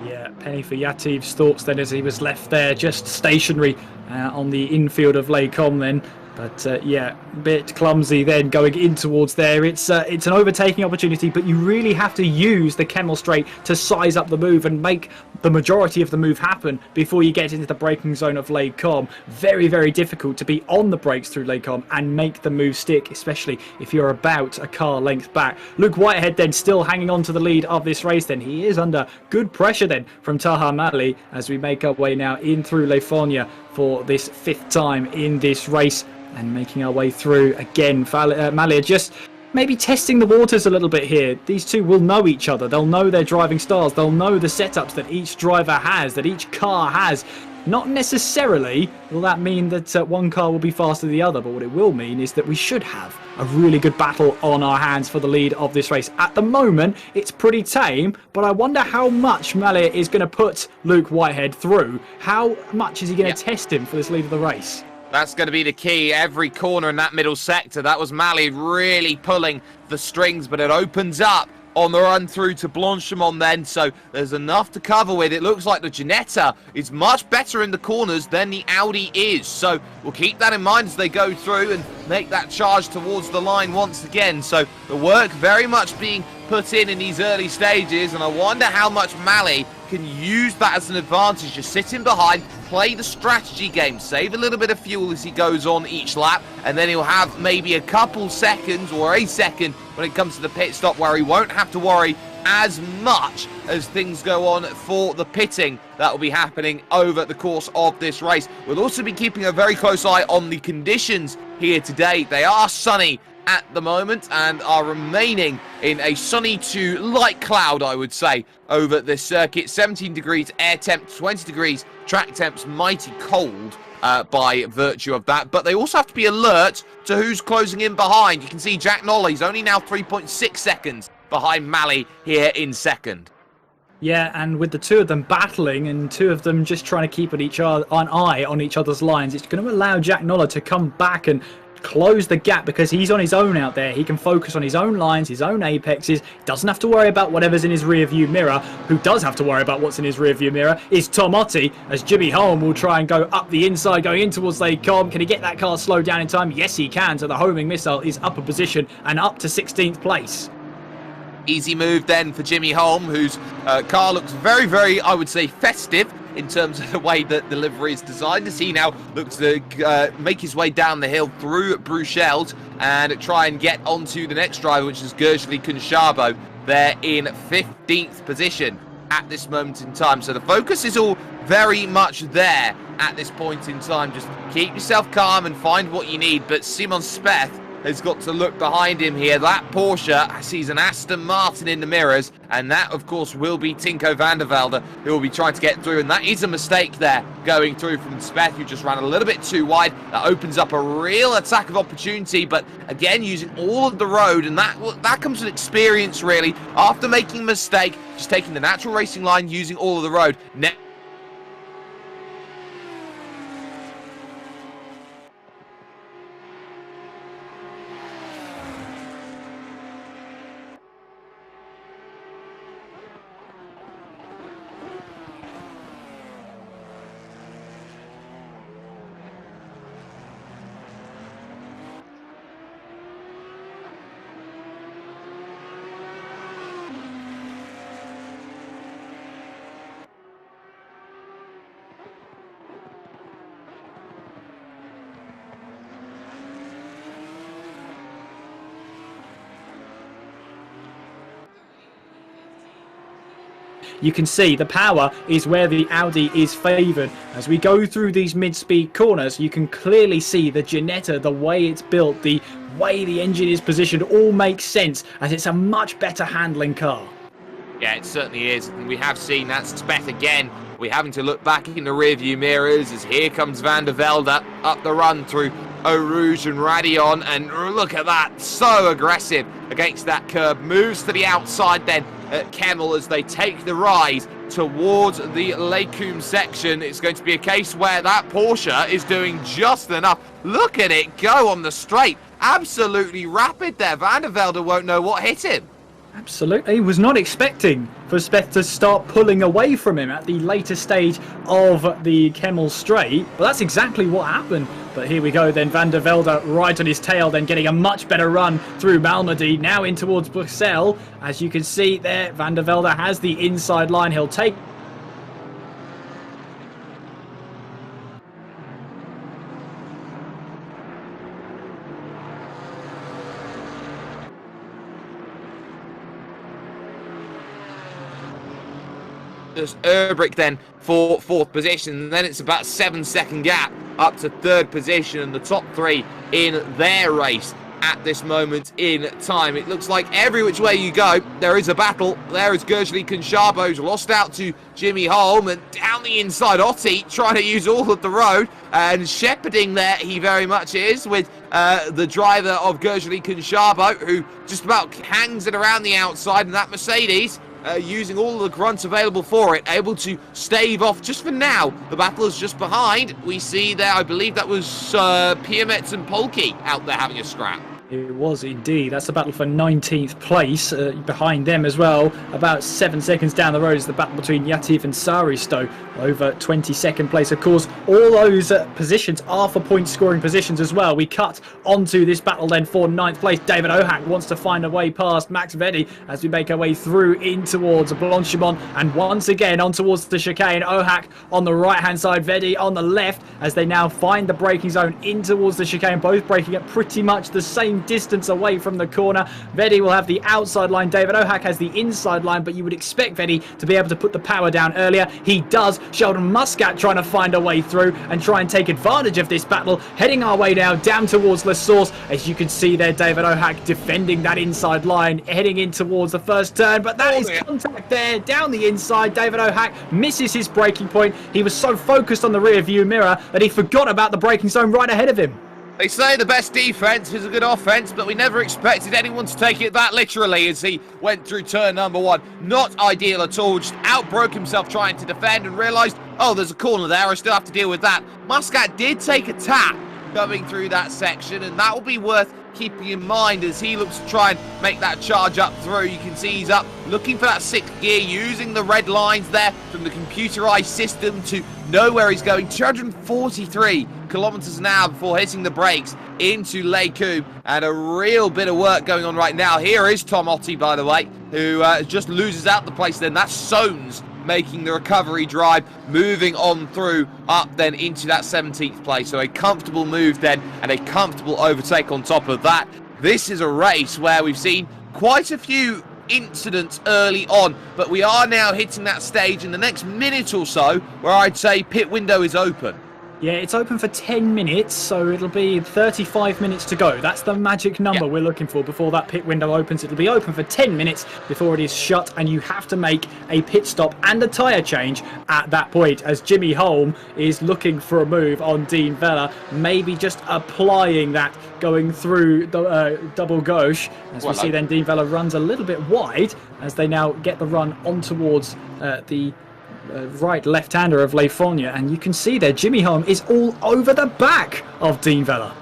Yeah, penny for Yativ's thoughts then as he was left there just stationary on the infield of Leikum then. But yeah, a bit clumsy then going in towards there. It's an overtaking opportunity, but you really have to use the Kemmel straight to size up the move and make the majority of the move happen before you get into the braking zone of Les Combes. Very, very difficult to be on the brakes through Les Combes and make the move stick, especially if you're about a car length back. Luke Whitehead then still hanging on to the lead of this race then. He is under good pressure then from Taha Mali as we make our way now in through Les Fognes for this 5th time in this race. And making our way through again, Malia just maybe testing the waters a little bit here. These two will know each other. They'll know their driving styles. They'll know the setups that each driver has, that each car has. Not necessarily will that mean that one car will be faster than the other, but what it will mean is that we should have a really good battle on our hands for the lead of this race. At the moment, it's pretty tame, but I wonder how much Malia is going to put Luke Whitehead through. How much is he going to test him for this lead of the race? That's going to be the key. Every corner in that middle sector, that was Mali really pulling the strings, but it opens up on the run through to Blanchimont then, so there's enough to cover with. It looks like the Ginetta is much better in the corners than the Audi is, so we'll keep that in mind as they go through and make that charge towards the line once again. So the work very much being put in these early stages, and I wonder how much Mali can use that as an advantage, just sitting behind, play the strategy game, save a little bit of fuel as he goes on each lap, and then he'll have maybe a couple seconds or a second when it comes to the pit stop where he won't have to worry as much as things go on for the pitting that will be happening over the course of this race. We'll also be keeping a very close eye on the conditions here today. They are sunny at the moment and are remaining in a sunny to light cloud, I would say, over this circuit. 17 degrees air temp, 20 degrees track temps, mighty cold by virtue of that. But they also have to be alert to who's closing in behind. You can see Jack Nolly's only now 3.6 seconds behind Mali here in second. Yeah, and with the two of them battling and two of them just trying to keep an eye on each other's lines, it's going to allow Jack Nolla to come back and close the gap because he's on his own out there. He can focus on his own lines, his own apexes, doesn't have to worry about whatever's in his rear view mirror. Who does have to worry about what's in his rear view mirror is Tom Ottey, as Jimmy Holm will try and go up the inside, going in towards Les Combes. Can he get that car slowed down in time? Yes, he can. So the homing missile is up a position and up to 16th place. Easy move then for Jimmy Holm, whose car looks very, very, I would say, festive in terms of the way that the livery is designed, as he now looks to make his way down the hill through Bruchelt and try and get onto the next driver, which is Gershly Kunshabo. They're in 15th position at this moment in time. So the focus is all very much there at this point in time. Just keep yourself calm and find what you need. But Simon Speth has got to look behind him here. That Porsche sees an Aston Martin in the mirrors, and that, of course, will be Tinko van der Velde, who will be trying to get through, and that is a mistake there, going through from Speth, who just ran a little bit too wide. That opens up a real attack of opportunity, but again, using all of the road, and that comes with experience, really. After making a mistake, just taking the natural racing line, using all of the road. You can see the power is where the Audi is favoured. As we go through these mid-speed corners, you can clearly see the Ginetta, the way it's built, the way the engine is positioned, all makes sense as it's a much better handling car. Yeah, it certainly is. And we have seen that Speth again. We're having to look back in the rearview mirrors as here comes Van der Velde up the run through Eau Rouge and Radion. And look at that, so aggressive against that curb. Moves to the outside then at Kemmel as they take the ride towards the Les Combes section. It's going to be a case where that Porsche is doing just enough. Look at it go on the straight. Absolutely rapid there. Van der Velde won't know what hit him. Absolutely. He was not expecting for Speth to start pulling away from him at the later stage of the Kemmel Straight, but that's exactly what happened. But here we go then, Van der Velde right on his tail, then getting a much better run through Malmedy, now in towards Bruxelles. As you can see there, Van der Velde has the inside line. He'll take Urbrick then for 4th position, and then it's about 7-second gap up to 3rd position, and the top 3 in their race at this moment in time. It looks like every which way you go, there is a battle. There is Gershly Conchabo, who's lost out to Jimmy Holm, and down the inside, Otti trying to use all of the road, and shepherding there he very much is with the driver of Gershly Conchabo, who just about hangs it around the outside, and that Mercedes using all of the grunts available for it, able to stave off, just for now, the battle is just behind. We see there, I believe that was Piametz and Polke out there having a scrap. It was indeed. That's the battle for 19th place. Behind them as well, about 7 seconds down the road, is the battle between Yatif and Saristo over 22nd place. Of course, all those positions are for point scoring positions as well. We cut onto this battle then for 9th place. David Ohak wants to find a way past Max Veddy as we make our way through in towards Blanchimont, and once again on towards the chicane. Ohak on the right hand side, Veddy on the left, as they now find the braking zone in towards the chicane, both braking at pretty much the same distance away from the corner. Veddy will have the outside line, David Ohak has the inside line, but you would expect Veddy to be able to put the power down earlier. He does. Sheldon Muscat trying to find a way through and try and take advantage of this battle, heading our way now down towards La Source. As you can see there, David Ohak defending that inside line, heading in towards the first turn, but that is contact there down the inside. David Ohak misses his braking point. He was so focused on the rear view mirror that he forgot about the braking zone right ahead of him. They say the best defence is a good offence, but we never expected anyone to take it that literally as he went through turn number 1. Not ideal at all, just outbroke himself trying to defend and realised, oh, there's a corner there, I still have to deal with that. Muscat did take a tap coming through that section, and that will be worth keeping in mind as he looks to try and make that charge up through. You can see he's up looking for that 6th gear, using the red lines there from the computerized system to know where he's going. 243 kilometers an hour before hitting the brakes into Les Combes, and a real bit of work going on right now. Here is Tom Otti, by the way, who just loses out the place then. That's Soames making the recovery drive, moving on through up then into that 17th place. So a comfortable move then, and a comfortable overtake on top of that. This is a race where we've seen quite a few incidents early on, but we are now hitting that stage in the next minute or so where I'd say pit window is open. Yeah, it's open for 10 minutes, so it'll be 35 minutes to go. That's the magic number we're looking for before that pit window opens. It'll be open for 10 minutes before it is shut, and you have to make a pit stop and a tyre change at that point, as Jimmy Holm is looking for a move on Dean Vella, maybe just applying that going through the double gauche. As we see then, Dean Vella runs a little bit wide as they now get the run on towards the right left-hander of Le Fournier, and you can see there Jimmy Holm is all over the back of Dean Vella.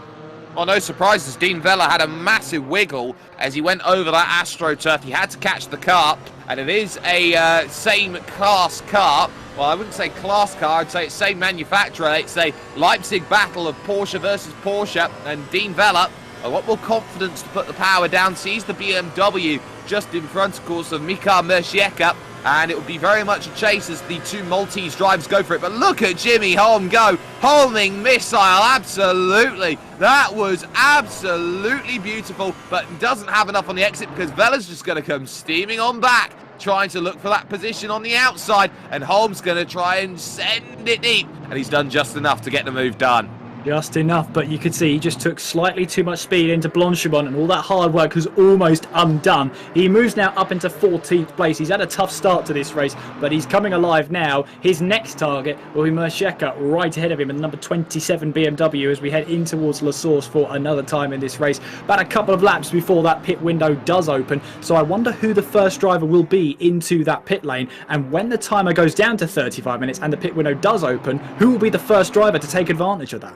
Oh, no surprises. Dean Vella had a massive wiggle as he went over that AstroTurf. He had to catch the car, and it is a same class car. Well, I wouldn't say class car, I'd say it's same manufacturer. It's a Leipzig battle of Porsche versus Porsche, and Dean Vella, a lot more confidence to put the power down, sees the BMW just in front, of course, of Mika Mercieka, and it would be very much a chase as the two Maltese drivers go for it. But look at Jimmy Holm go. Homing missile, absolutely. That was absolutely beautiful, but doesn't have enough on the exit because Vella's just going to come steaming on back, trying to look for that position on the outside, and Holm's going to try and send it deep, and he's done just enough to get the move done. Just enough, but you could see he just took slightly too much speed into Blanchimont, and all that hard work was almost undone. He moves now up into 14th place. He's had a tough start to this race, but he's coming alive now. His next target will be Mercieka right ahead of him in the number 27 BMW as we head in towards La Source for another time in this race. About a couple of laps before that pit window does open, so I wonder who the first driver will be into that pit lane, and when the timer goes down to 35 minutes and the pit window does open, who will be the first driver to take advantage of that?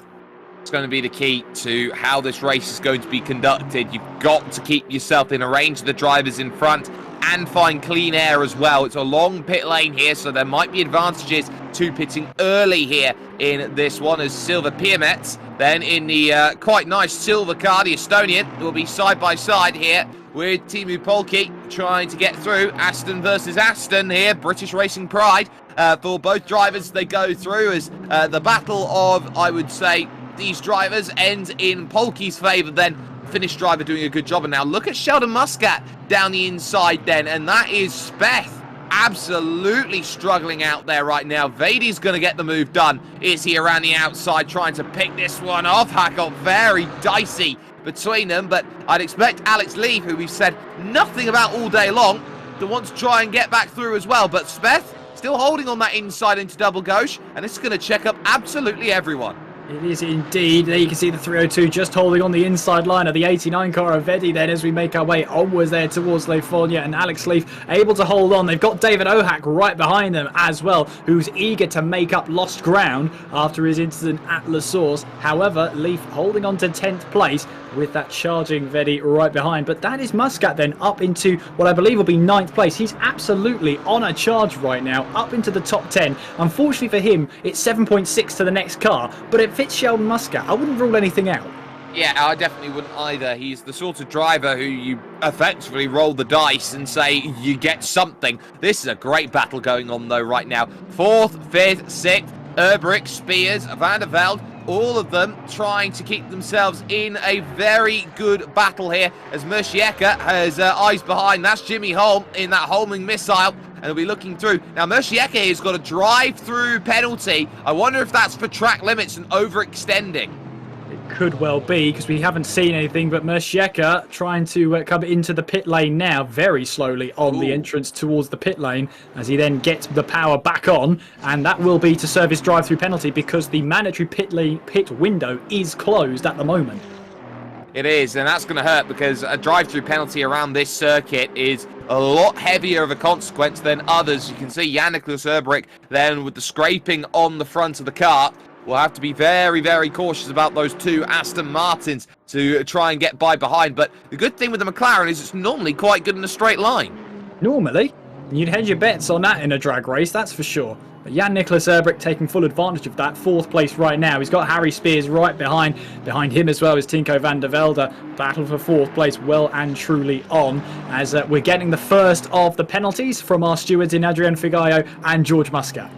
It's going to be the key to how this race is going to be conducted. You've got to keep yourself in a range of the drivers in front. and find clean air as well. It's a long pit lane here, so there might be advantages to pitting early here in this one, as Silver Piemets then in the quite nice silver car, the Estonian, will be side by side here with Timu Polki trying to get through. Aston versus Aston here, British Racing Pride for both drivers. They go through as the battle of, I would say, these drivers ends in Polki's favour, then Finnish driver doing a good job. And now look at Sheldon Muscat down the inside then, and that is Speth absolutely struggling out there right now. Vadi's going to get the move done. Is he around the outside trying to pick this one off? That got very dicey between them, but I'd expect Alex Leaf, who we've said nothing about all day long, to want to try and get back through as well. But Speth still holding on that inside into double gauche, and this is going to check up absolutely everyone. It is indeed. There you can see the 302 just holding on the inside line of the 89 car of Vedi then as we make our way onwards there towards Lefonia, and Alex Leaf able to hold on. They've got David Ohak right behind them as well, who's eager to make up lost ground after his incident at La Source. However, Leaf holding on to 10th place with that charging Vedi right behind. But that is Muscat then up into what I believe will be 9th place. He's absolutely on a charge right now, up into the top 10. Unfortunately for him, it's 7.6 to the next car, but it fits Sheldon Muscat. I wouldn't rule anything out. Yeah, I definitely wouldn't either. He's the sort of driver who you effectively roll the dice and say you get something. This is a great battle going on though right now. 4th, 5th, 6th, Erbrick, Spears, Van der Velde, all of them trying to keep themselves in a very good battle here, as Mercieka has eyes behind. That's Jimmy Holm in that homing missile, and he'll be looking through. Now, Mercieka has got a drive-through penalty. I wonder if that's for track limits and overextending. It could well be, because we haven't seen anything, but Mercieka trying to come into the pit lane now, very slowly on the entrance towards the pit lane, as he then gets the power back on, and that will be to serve his drive-through penalty, because the mandatory pit window is closed at the moment. It is, and that's going to hurt, because a drive-through penalty around this circuit is a lot heavier of a consequence than others. You can see Jan-Nicolas Erbrick then with the scraping on the front of the car. We'll have to be very, very cautious about those two Aston Martins to try and get by behind. But the good thing with the McLaren is it's normally quite good in a straight line. Normally? You'd hedge your bets on that in a drag race, that's for sure. But Jan-Nicolas Erbrick taking full advantage of that. 4th place right now. He's got Harry Spears right behind. Behind him as well is Tinko van der Velde. Battle for 4th place well and truly on, as we're getting the first of the penalties from our stewards in Adrian Figallo and George Muscat.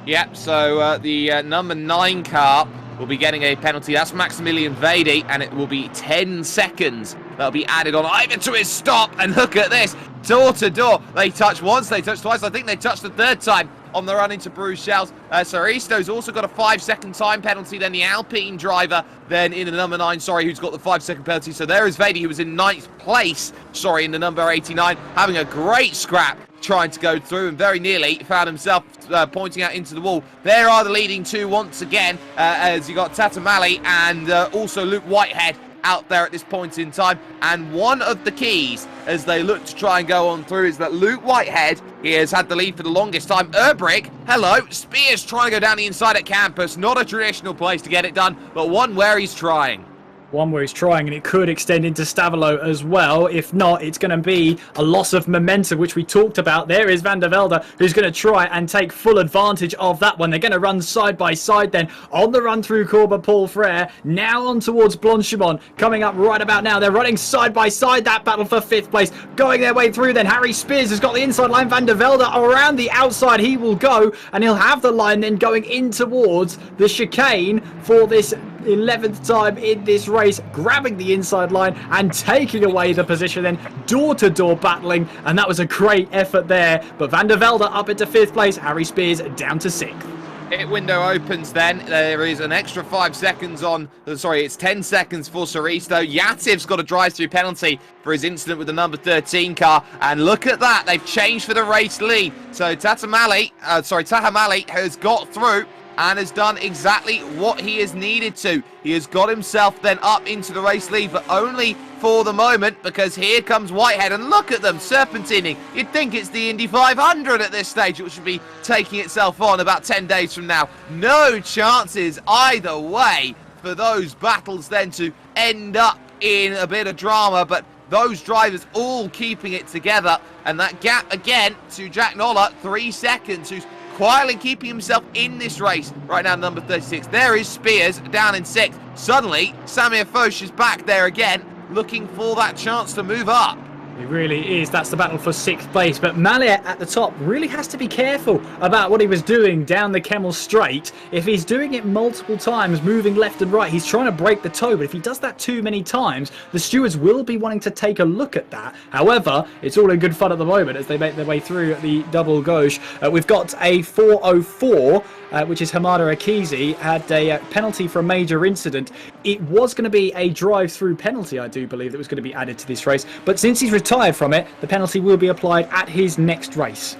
Yep, so the number 9 car will be getting a penalty. That's Maximilian Vedi, and it will be 10 seconds that'll be added on either to his stop. And look at this, door to door. They touch once, they touch twice. I think they touched the 3rd time on the run into Bruxelles. Saristo's also got a 5-second time penalty. Then the Alpine driver, then in the number 9, who's got the 5-second penalty. So there is Vedi, who was in 9th place, in the number 89, having a great scrap, trying to go through, and very nearly found himself pointing out into the wall. There are the leading two once again, as you got Tatamali and also Luke Whitehead out there at this point in time. And one of the keys as they look to try and go on through is that Luke Whitehead, he has had the lead for the longest time. Erbrick, hello, Spears trying to go down the inside at campus. Not a traditional place to get it done, but one where he's trying. One where he's trying, and it could extend into Stavolo as well. If not, it's going to be a loss of momentum, which we talked about. There is Van der Velde, who's going to try and take full advantage of that one. They're going to run side by side then on the run through Corba Paul Frere. Now on towards Blanchimont, coming up right about now. They're running side by side, that battle for 5th place. Going their way through then, Harry Spears has got the inside line. Van der Velde around the outside, he will go, and he'll have the line then going in towards the chicane for this 11th time in this race, grabbing the inside line and taking away the position, then door-to-door battling, and that was a great effort there. But Van der Velde up into 5th place, Harry Spears down to 6th. Pit window opens then. There is an extra 5 seconds on, it's 10 seconds for Saristo. Yativ's got a drive-through penalty for his incident with the number 13 car, and look at that, they've changed for the race lead. So Tahamali has got through and has done exactly what he has needed to. He has got himself then up into the race lead, but only for the moment, because here comes Whitehead, and look at them serpentining. You'd think it's the Indy 500 at this stage, which should be taking itself on about 10 days from now. No chances either way for those battles then to end up in a bit of drama, but those drivers all keeping it together. And that gap again to Jack Noller, 3 seconds, who's quietly keeping himself in this race right now, number 36. There is Spears down in 6th. Suddenly, Samir Foch is back there again, looking for that chance to move up. It really is. That's the battle for 6th place. But Mallet at the top really has to be careful about what he was doing down the Kemmel Straight. If he's doing it multiple times, moving left and right, he's trying to break the toe. But if he does that too many times, the stewards will be wanting to take a look at that. However, it's all in good fun at the moment as they make their way through the double gauche. We've got a 4:04. Which is Hamada Akizi, had a penalty for a major incident. It was going to be a drive-through penalty, I do believe, that was going to be added to this race. But since he's retired from it, the penalty will be applied at his next race.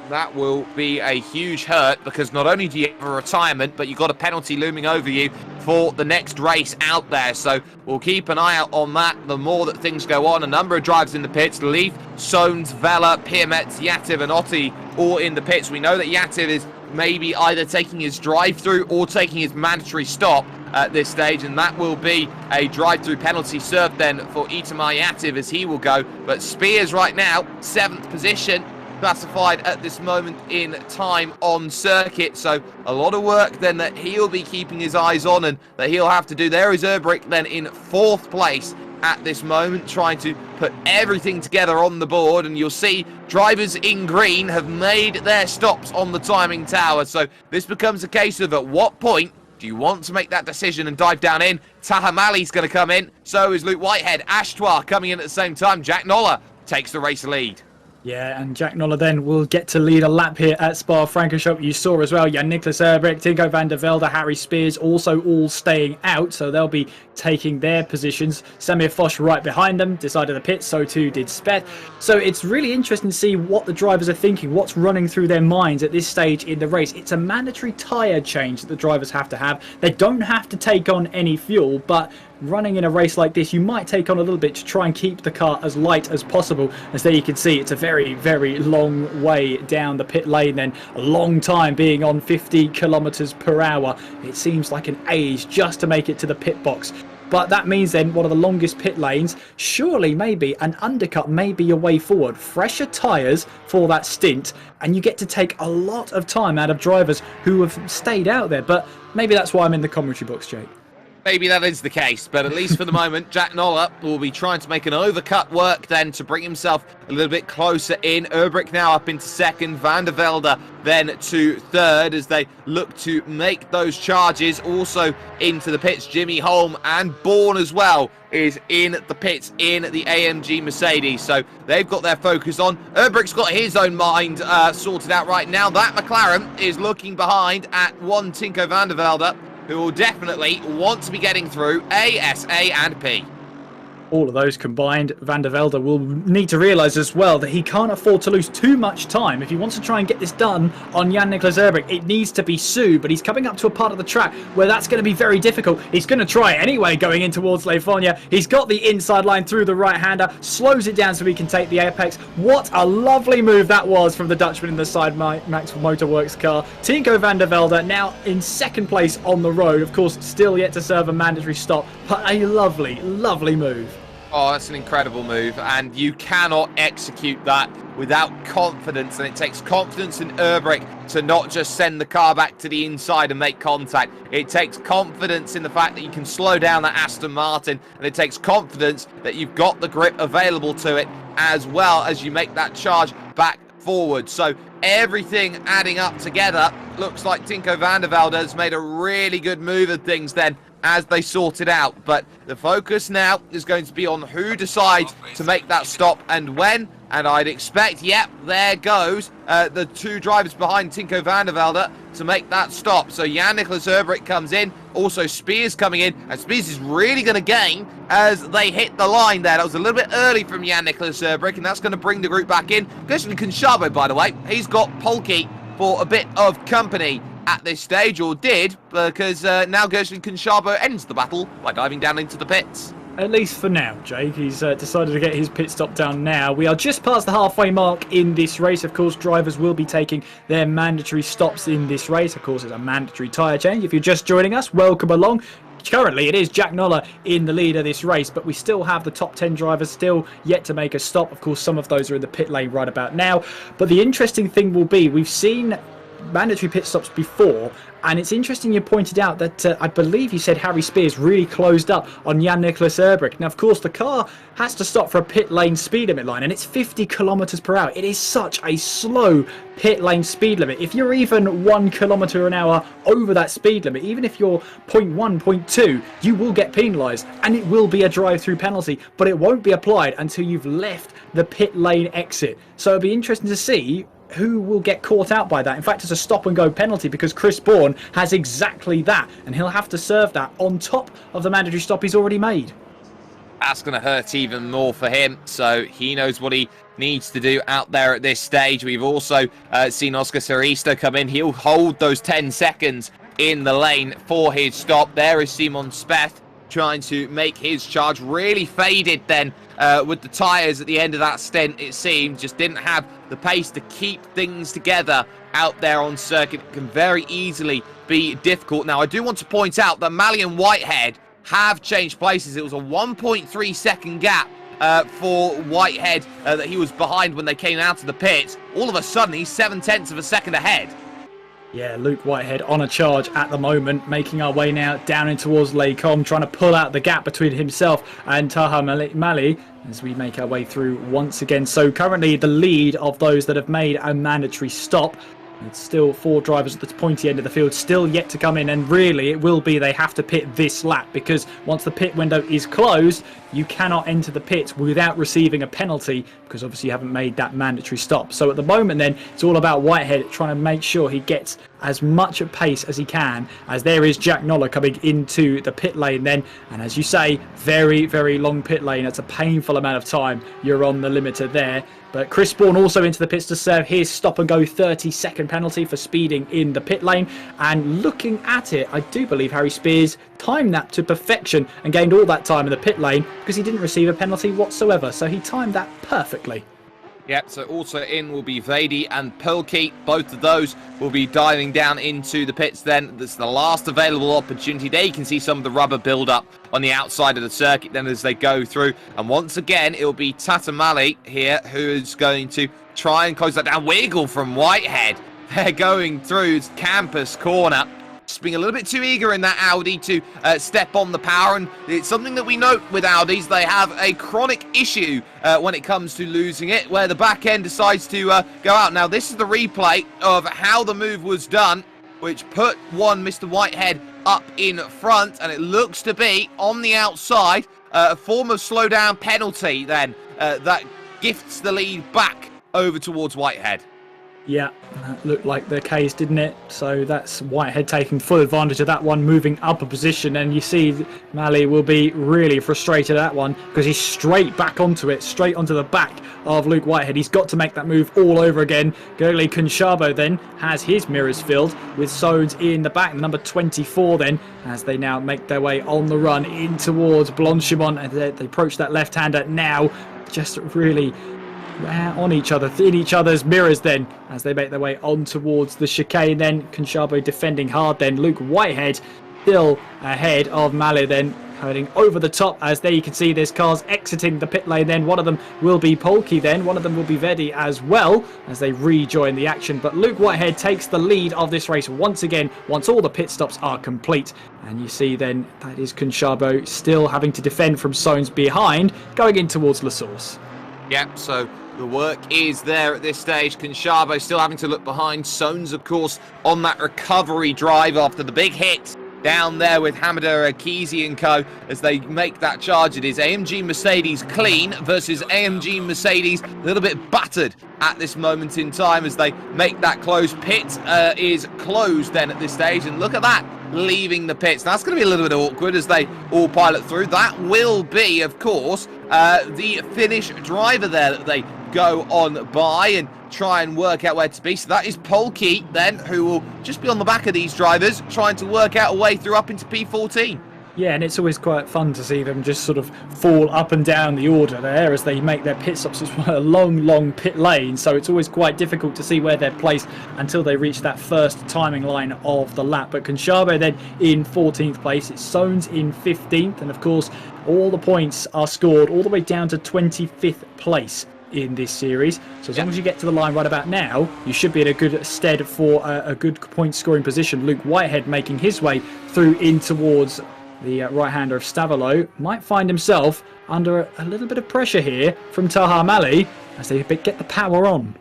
That will be a huge hurt, because not only do you have a retirement, but you've got a penalty looming over you for the next race out there. So we'll keep an eye out on that the more that things go on. A number of drivers in the pits: Leaf, Sones, Vela, Piermetz, Yativ and Otti all in the pits. We know that Yativ is maybe either taking his drive-through or taking his mandatory stop at this stage, and that will be a drive-through penalty served then for Itamar Yativ as he will go. But Spears right now, 7th position, classified at this moment in time on circuit. So a lot of work then that he'll be keeping his eyes on and that he'll have to do. There is Erbrick then in 4th place at this moment, trying to put everything together on the board. And you'll see drivers in green have made their stops on the timing tower. So this becomes a case of at what point do you want to make that decision and dive down in? Taha Mali's going to come in. So is Luke Whitehead. Ashtoir coming in at the same time. Jack Noller takes the race lead. Yeah, and Jack Noller then will get to lead a lap here at Spa-Francorchamps. You saw as well, Jan-Nicolas Erbrick, Tinko van der Velde, Harry Spears also all staying out, so they'll be taking their positions. Samir Foch right behind them, decided to pit, so too did Speth. So it's really interesting to see what the drivers are thinking, what's running through their minds at this stage in the race. It's a mandatory tyre change that the drivers have to have. They don't have to take on any fuel, but running in a race like this, you might take on a little bit to try and keep the car as light as possible. As there you can see, it's a very, very long way down the pit lane, then a long time being on 50 kilometers per hour. It seems like an age just to make it to the pit box. But that means then one of the longest pit lanes. Surely maybe an undercut may be your way forward. Fresher tyres for that stint, and you get to take a lot of time out of drivers who have stayed out there. But maybe that's why I'm in the commentary box, Jake. Maybe that is the case, but at least for the moment, Jack Noller will be trying to make an overcut work then to bring himself a little bit closer in. Erbrick now up into 2nd, Van der Velde then to 3rd as they look to make those charges. Also into the pits, Jimmy Holm and Bourne as well is in the pits in the AMG Mercedes. So they've got their focus on. Erbrick's got his own mind sorted out right now. That McLaren is looking behind at one Tinko van der Velde, who will definitely want to be getting through A, S, A and P. All of those combined, Van der Velde will need to realise as well that he can't afford to lose too much time. If he wants to try and get this done on Jan-Nicolas Erbrick, it needs to be soon, but he's coming up to a part of the track where that's going to be very difficult. He's going to try anyway going in towards Leifonia. He's got the inside line through the right-hander, slows it down so he can take the apex. What a lovely move that was from the Dutchman in the side Max Motorworks car. Tinko van der Velde now in 2nd place on the road. Of course, still yet to serve a mandatory stop, but a lovely, lovely move. Oh, that's an incredible move, and you cannot execute that without confidence, and it takes confidence in Erbrick to not just send the car back to the inside and make contact. It takes confidence in the fact that you can slow down that Aston Martin, and it takes confidence that you've got the grip available to it as well as you make that charge back forward. So everything adding up together, looks like Tinko van der Velde has made a really good move of things then as they sort it out. But the focus now is going to be on who decides to make that stop and when. And I'd expect, yep, there goes the 2 drivers behind Tinko van der Velde to make that stop. So Jan-Nicolas Erbrick comes in, also Spears coming in, and Spears is really going to gain as they hit the line there. That was a little bit early from Jan-Nicolas Erbrick, and that's going to bring the group back in. Gershon Conchabo, by the way, he's got Polke for a bit of company at this stage, or did, because now Gershon Conchabo ends the battle by diving down into the pits. At least for now, Jake. He's decided to get his pit stop down now. We are just past the halfway mark in this race. Of course, drivers will be taking their mandatory stops in this race. Of course, it's a mandatory tyre change. If you're just joining us, welcome along. currently it is Jack Noller in the lead of this race, but we still have the top 10 drivers still yet to make a stop. Of course, some of those are in the pit lane right about now. But the interesting thing will be, we've seen mandatory pit stops before, and it's interesting you pointed out that I believe you said Harry Spears really closed up on Jan-Nicolas Erbrich. Now, of course, the car has to stop for a pit lane speed limit line, and it's 50 kilometers per hour. It is such a slow pit lane speed limit. If you're even 1 kilometer an hour over that speed limit, even if you're 0.1, 0.2, you will get penalised, and it will be a drive-through penalty, but it won't be applied until you've left the pit lane exit. So it'll be interesting to see who will get caught out by that. In fact, it's a stop and go penalty because Chris Bourne has exactly that, and he'll have to serve that on top of the mandatory stop he's already made. That's going to hurt even more for him, so he knows what he needs to do out there at this stage. We've also seen Oscar Saristo come in. He'll hold those 10 seconds in the lane for his stop. There is Simon Speth trying to make his charge. Really faded then with the tyres at the end of that stint, it seemed. Just didn't have the pace to keep things together out there on circuit. It can very easily be difficult. Now, I do want to point out that Malley and Whitehead have changed places. It was a 1.3 second gap for Whitehead that he was behind when they came out of the pits. All of a sudden, he's 7/10 of a second ahead. Yeah, Luke Whitehead on a charge at the moment, making our way now down in towards Les Combes, trying to pull out the gap between himself and Taha Mali as we make our way through once again. So currently the lead of those that have made a mandatory stop. It's still 4 drivers at the pointy end of the field, still yet to come in, and really it will be they have to pit this lap, because once the pit window is closed, you cannot enter the pits without receiving a penalty, because obviously you haven't made that mandatory stop. So at the moment then, it's all about Whitehead trying to make sure he gets as much at pace as he can, as there is Jack Noller coming into the pit lane then, and as you say, very, very long pit lane. It's a painful amount of time you're on the limiter there. But Chris Bourne also into the pits to serve his stop and go 30-second penalty for speeding in the pit lane. And looking at it, I do believe Harry Spears timed that to perfection and gained all that time in the pit lane because he didn't receive a penalty whatsoever. So he timed that perfectly. Yep, so also in will be Vady and Pulke. Both of those will be diving down into the pits then. That's the last available opportunity. There you can see some of the rubber build up on the outside of the circuit then as they go through. And once again, it'll be Tata Mali here who is going to try and close that down. Wiggle from Whitehead. They're going through Campus Corner. Just being a little bit too eager in that Audi to step on the power, and it's something that we note with Audis. They have a chronic issue when it comes to losing it, where the back end decides to go out. Now, this is the replay of how the move was done, which put one Mr. Whitehead up in front, and it looks to be on the outside, a form of slowdown penalty then that gifts the lead back over towards Whitehead. Yeah, that looked like the case, didn't it? So that's Whitehead taking full advantage of that one, moving up a position. And you see Mali will be really frustrated at that one because he's straight back onto it, straight onto the back of Luke Whitehead. He's got to make that move all over again. Gurley Kunshabo then has his mirrors filled with Sones in the back. Number 24 then, as they now make their way on the run in towards Blanchimont. And they approach that left-hander now, just really on each other, in each other's mirrors then, as they make their way on towards the chicane then. Kunshabo defending hard then. Luke Whitehead still ahead of Mali then, heading over the top, as there you can see there's cars exiting the pit lane then. One of them will be Polke then, one of them will be Vedi as well, as they rejoin the action. But Luke Whitehead takes the lead of this race once again, once all the pit stops are complete. And you see then that is Kunshabo still having to defend from Sones behind, going in towards La Source. Yep, so the work is there at this stage. Kunshabo still having to look behind. Sones, of course, on that recovery drive after the big hit down there with Hamida Akizi and co. As they make that charge, it is AMG Mercedes clean versus AMG Mercedes a little bit battered at this moment in time as they make that close. Pit is closed then at this stage, and look at that, leaving the pits. That's going to be a little bit awkward as they all pilot through. That will be, of course, the Finnish driver there that they go on by and try and work out where to be. So that is Polke then, who will just be on the back of these drivers, trying to work out a way through up into P14. Yeah, and it's always quite fun to see them just sort of fall up and down the order there as they make their pit stops. It's a long pit lane, so it's always quite difficult to see where they're placed until they reach that first timing line of the lap. But Conchavo then in 14th place, it's Sones in 15th, and of course all the points are scored all the way down to 25th place in this series. So as long as you get to the line right about now, you should be in a good stead for a good point scoring position. Luke Whitehead making his way through in towards the right-hander of Stavolo, might find himself under a little bit of pressure here from Taha Mali as they get the power on.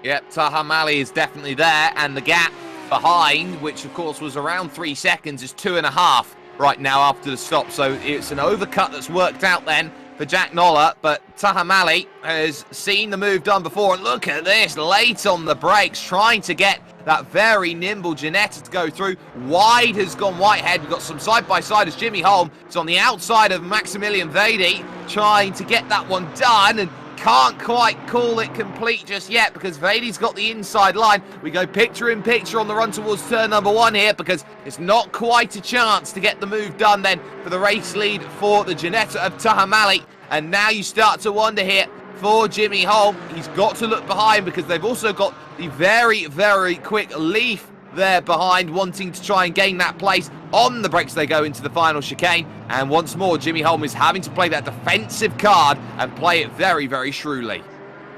Yep, Taha Mali is definitely there, and the gap behind, which of course was around 3 seconds, is 2.5 right now after the stop. So it's an overcut that's worked out then for Jack Noller, but Taha Mali has seen the move done before, and look at this, late on the brakes, trying to get that very nimble Ginetta to go through. Wide has gone Whitehead. We've got some side-by-side as Jimmy Holm is on the outside of Maximilian Vedi, trying to get that one done, and can't quite call it complete just yet because Vedi's got the inside line. We go picture in picture on the run towards turn number 1 here because it's not quite a chance to get the move done then for the race lead for the Ginetta of Taha Mali. And now you start to wonder here for Jimmy Holm. He's got to look behind because they've also got the very quick Leaf there behind, wanting to try and gain that place on the brakes. They go into the final chicane, and once more Jimmy Holm is having to play that defensive card and play it very shrewdly.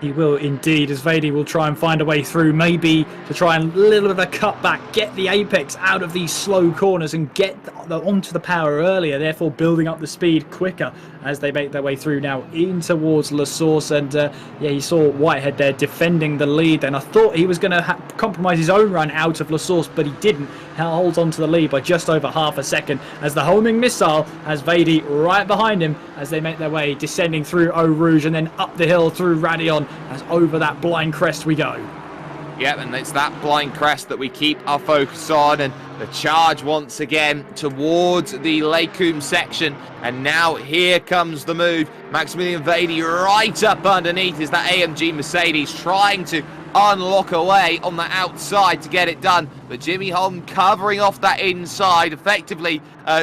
He will indeed, as Vedi will try and find a way through, maybe to try and a little bit of a cutback, get the apex out of these slow corners and get onto the power earlier, therefore building up the speed quicker as they make their way through now in towards La Source. And yeah, you saw Whitehead there defending the lead, and I thought he was going to compromise his own run out of La Source, but he didn't. He holds on to the lead by just over half a second as the homing missile has Vedi right behind him as they make their way descending through Eau Rouge and then up the hill through Radion as over that blind crest we go. Yep, and it's that blind crest that we keep our focus on, and the charge once again towards the Lacoum section. And now here comes the move. Maximilian Vedi right up underneath is that AMG Mercedes trying to unlock away on the outside to get it done, but Jimmy Holm covering off that inside, effectively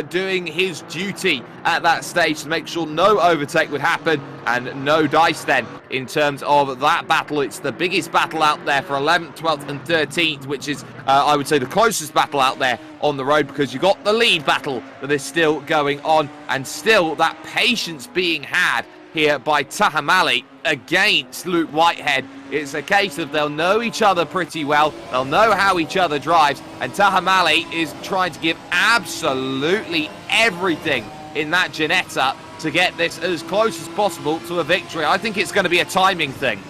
doing his duty at that stage to make sure no overtake would happen and no dice then in terms of that battle. It's the biggest battle out there for 11th, 12th and 13th, which is I would say the closest battle out there on the road, because you've got the lead battle that is still going on, and still that patience being had here by Taha Mali against Luke Whitehead. It's a case of they'll know each other pretty well, they'll know how each other drives, and Taha Mali is trying to give absolutely everything in that Ginetta to get this as close as possible to a victory. I think it's going to be a timing thing.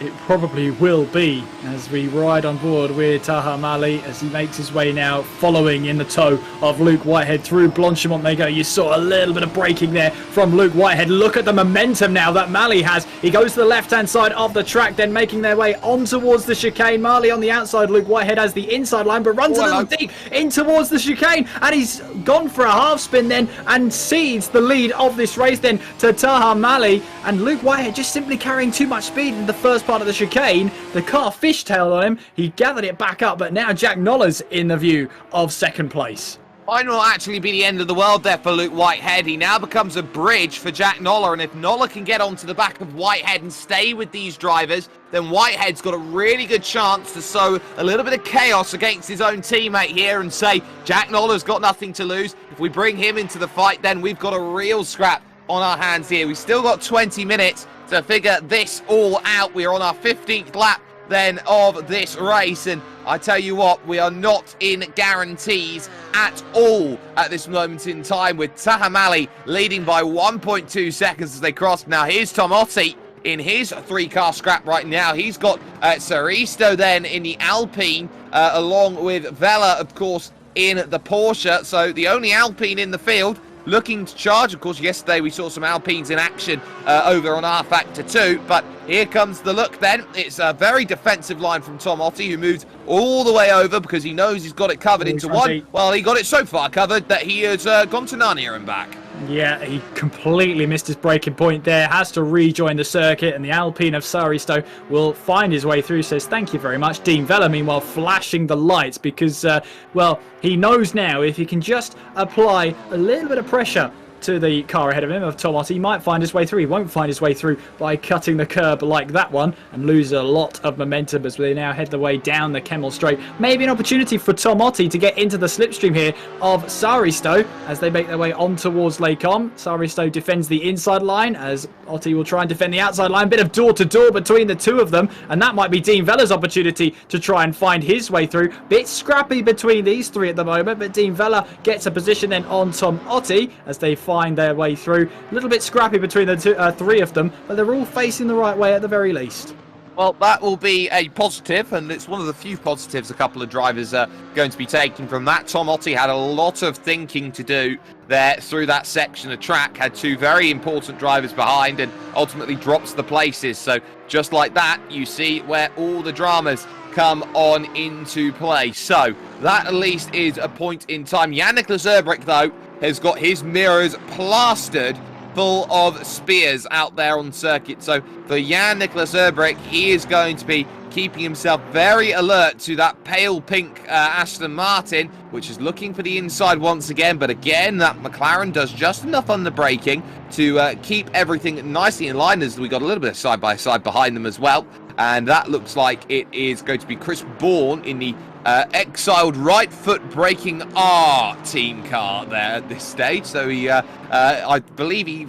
It probably will be as we ride on board with Taha Mali as he makes his way now, following in the tow of Luke Whitehead through Blanchimont. They go. You saw a little bit of braking there from Luke Whitehead. Look at the momentum now that Mali has. He goes to the left-hand side of the track, then making their way on towards the chicane. Mali on the outside. Luke Whitehead has the inside line, but runs a little deep in towards the chicane, and he's gone for a half spin then and cedes the lead of this race then to Taha Mali. And Luke Whitehead just simply carrying too much speed in the first part of the chicane. The car fishtailed on him. He gathered it back up, but now Jack Noller's in the view of second place. Might not actually be the end of the world there for Luke Whitehead. He now becomes a bridge for Jack Noller, and if Noller can get onto the back of Whitehead and stay with these drivers, then Whitehead's got a really good chance to sow a little bit of chaos against his own teammate here and say, Jack Noller's got nothing to lose. If we bring him into the fight, then we've got a real scrap on our hands here. We've still got 20 minutes to figure this all out. We're on our 15th lap then of this race, and I tell you what, we are not in guarantees at all at this moment in time, with Taha Mali leading by 1.2 seconds as they cross. Now here's Tomotti in his 3-car scrap right now. He's got Saristo then in the Alpine, along with Vela, of course, in the Porsche. So the only Alpine in the field looking to charge. Of course, yesterday we saw some Alpines in action over on R Factor 2, but here comes the look then. It's a very defensive line from Tomotti, who moved all the way over because he knows he's got it covered into one. Well, he got it so far covered that he has gone to Narnia and back. Yeah, he completely missed his breaking point there. Has to rejoin the circuit, and the Alpine of Saristo will find his way through. Says thank you very much. Dean Vella, meanwhile, flashing the lights because, well, he knows now if he can just apply a little bit of pressure to the car ahead of him, of Tom Otte, he might find his way through. He won't find his way through by cutting the curb like that one and lose a lot of momentum as they now head the way down the Kemmel Straight. Maybe an opportunity for Tom Otte to get into the slipstream here of Saristo as they make their way on towards Lacombe. Saristo defends the inside line as Otte will try and defend the outside line. Bit of door-to-door between the two of them, and that might be Dean Vella's opportunity to try and find his way through. Bit scrappy between these three at the moment, but Dean Vella gets a position then on Tom Otte as they find their way through. A little bit scrappy between the three of them, but they're all facing the right way at the very least. Well, that will be a positive, and it's one of the few positives a couple of drivers are going to be taking from that. Tom Otte had a lot of thinking to do there through that section of track, had two very important drivers behind, and ultimately drops the places. So just like that, you see where all the dramas come on into play. So that at least is a point in time. Jan-Nicolas Erbrich, though, has got his mirrors plastered full of spears out there on circuit. So for Jan-Nicolas Erbrich, he is going to be keeping himself very alert to that pale pink Aston Martin, which is looking for the inside once again. But again, that McLaren does just enough on the braking to keep everything nicely in line, as we got a little bit of side-by-side behind them as well. And that looks like it is going to be Chris Bourne in the exiled right foot braking R team car there at this stage. So he, I believe he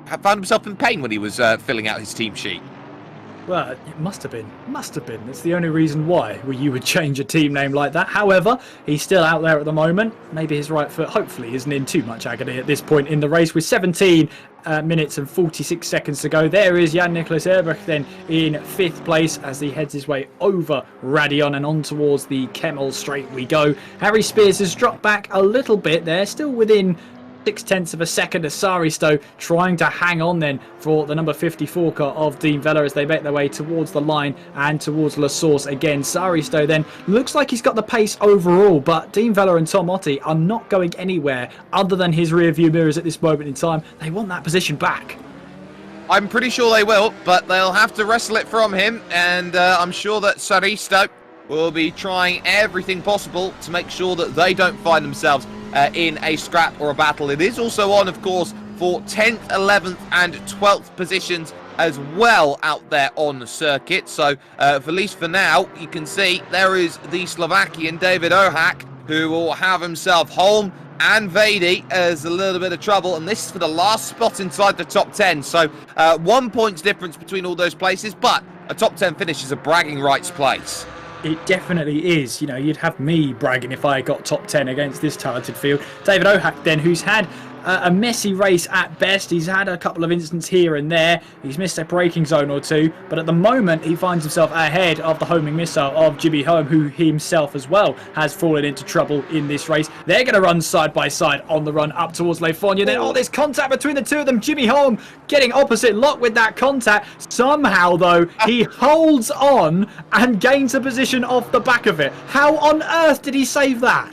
found himself in pain when he was filling out his team sheet. Well, it must have been. Must have been. That's the only reason why you would change a team name like that. However, he's still out there at the moment. Maybe his right foot, hopefully, isn't in too much agony at this point in the race. With 17 minutes and 46 seconds to go. There is Jan-Nicolas Erbrich then in 5th place as he heads his way over Radion and on towards the Kemmel Straight we go. Harry Spears has dropped back a little bit there, still within 0.6 of a second as Saristo trying to hang on then for the number 54 car of Dean Vella as they make their way towards the line and towards La Source again. Saristo then looks like he's got the pace overall, but Dean Vella and Tom Otte are not going anywhere other than his rear view mirrors at this moment in time. They want that position back. I'm pretty sure they will, but they'll have to wrestle it from him, and I'm sure that Saristo will be trying everything possible to make sure that they don't find themselves in a scrap or a battle. It is also on, of course, for 10th, 11th and 12th positions as well out there on the circuit. So at least for now, you can see there is the Slovakian David Ohak, who will have himself Holm and Vady as a little bit of trouble, and this is for the last spot inside the top 10. So 1 point difference between all those places, but a top 10 finish is a bragging rights place. It definitely is. You know, you'd have me bragging if I got top 10 against this talented field. David Ohak then, who's had a messy race at best. He's had a couple of incidents here and there. He's missed a braking zone or two, but at the moment he finds himself ahead of the homing missile of Jimmy Holm, who himself as well has fallen into trouble in this race. They're going to run side by side on the run up towards Le Fournier. Then, oh, there's contact between the two of them. Jimmy Holm getting opposite lock with that contact. Somehow, though, he holds on and gains a position off the back of it. How on earth did he save that?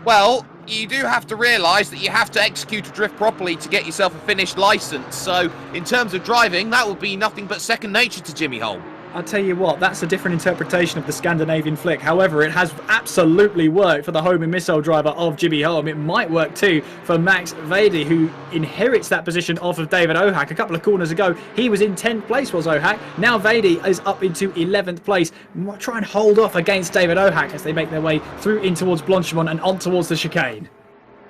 Well, you do have to realise that you have to execute a drift properly to get yourself a finished licence. So, in terms of driving, that would be nothing but second nature to Jimmy Holm. I'll tell you what, that's a different interpretation of the Scandinavian flick. However, it has absolutely worked for the homing missile driver of Jimmy Holm. It might work too for Max Vady, who inherits that position off of David Ohak. A couple of corners ago, he was in 10th place, was Ohak. Now Vady is up into 11th place. Try and hold off against David Ohak as they make their way through in towards Blanchimont and on towards the chicane.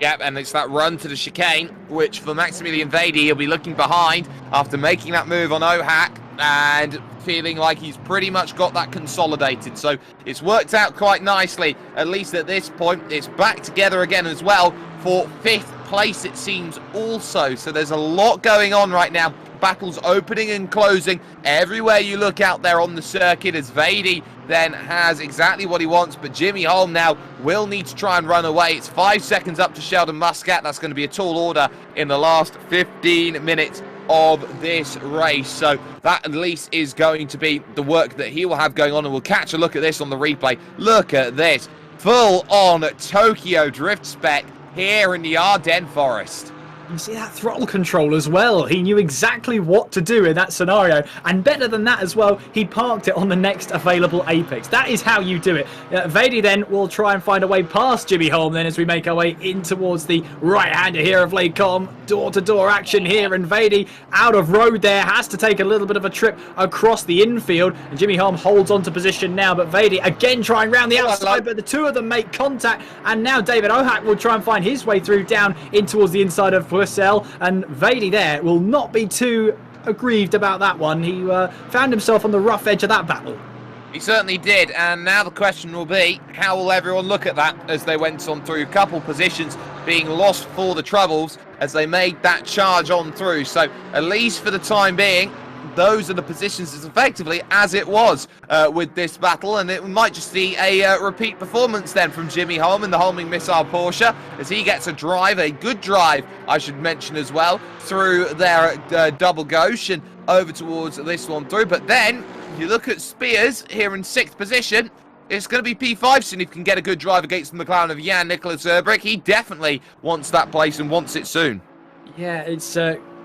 Yep, and it's that run to the chicane, which for Maximilian Vady, he'll be looking behind after making that move on Ohak and feeling like he's pretty much got that consolidated. So it's worked out quite nicely, at least at this point. It's back together again as well for 5th place, it seems, also. So there's a lot going on right now. Battles opening and closing everywhere you look out there on the circuit, as Vady then has exactly what he wants, but Jimmy Holm now will need to try and run away. It's 5 seconds up to Sheldon Muscat. That's going to be a tall order in the last 15 minutes of this race. So that at least is going to be the work that he will have going on, and we'll catch a look at this on the replay. Look at this, full on Tokyo drift spec here in the Ardennes Forest. You see that throttle control as well. He knew exactly what to do in that scenario. And better than that as well, he parked it on the next available apex. That is how you do it. Vady then will try and find a way past Jimmy Holm then as we make our way in towards the right-hander here of Lecom. Door-to-door action here, and Vady out of road there, has to take a little bit of a trip across the infield. And Jimmy Holm holds on to position now, but Vady again trying round the outside, but the two of them make contact. And now David Ohak will try and find his way through down in towards the inside of Bussell, and Vady there will not be too aggrieved about that one. He found himself on the rough edge of that battle. He certainly did, and now the question will be, how will everyone look at that as they went on through? A couple positions being lost for the Troubles as they made that charge on through. So at least for the time being, those are the positions as effectively as it was with this battle, and it might just see a repeat performance then from Jimmy Holm in the Holming Missile Porsche as he gets a drive, a good drive I should mention as well, through their double Gauche over towards this one through. But then you look at Spears here in 6th position. It's going to be P5 soon if he can get a good drive against the McLaren of Jan-Nicolas Erbrich. He definitely wants that place and wants it soon. Yeah, it's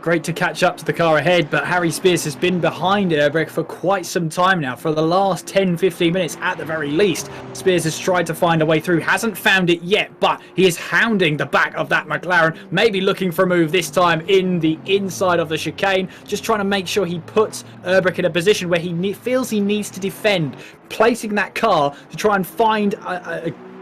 great to catch up to the car ahead, but Harry Spears has been behind Erbrich for quite some time now, for the last 10-15 minutes at the very least. Spears has tried to find a way through, hasn't found it yet, but he is hounding the back of that McLaren, maybe looking for a move this time in the inside of the chicane, just trying to make sure he puts Erbrich in a position where he feels he needs to defend, placing that car to try and find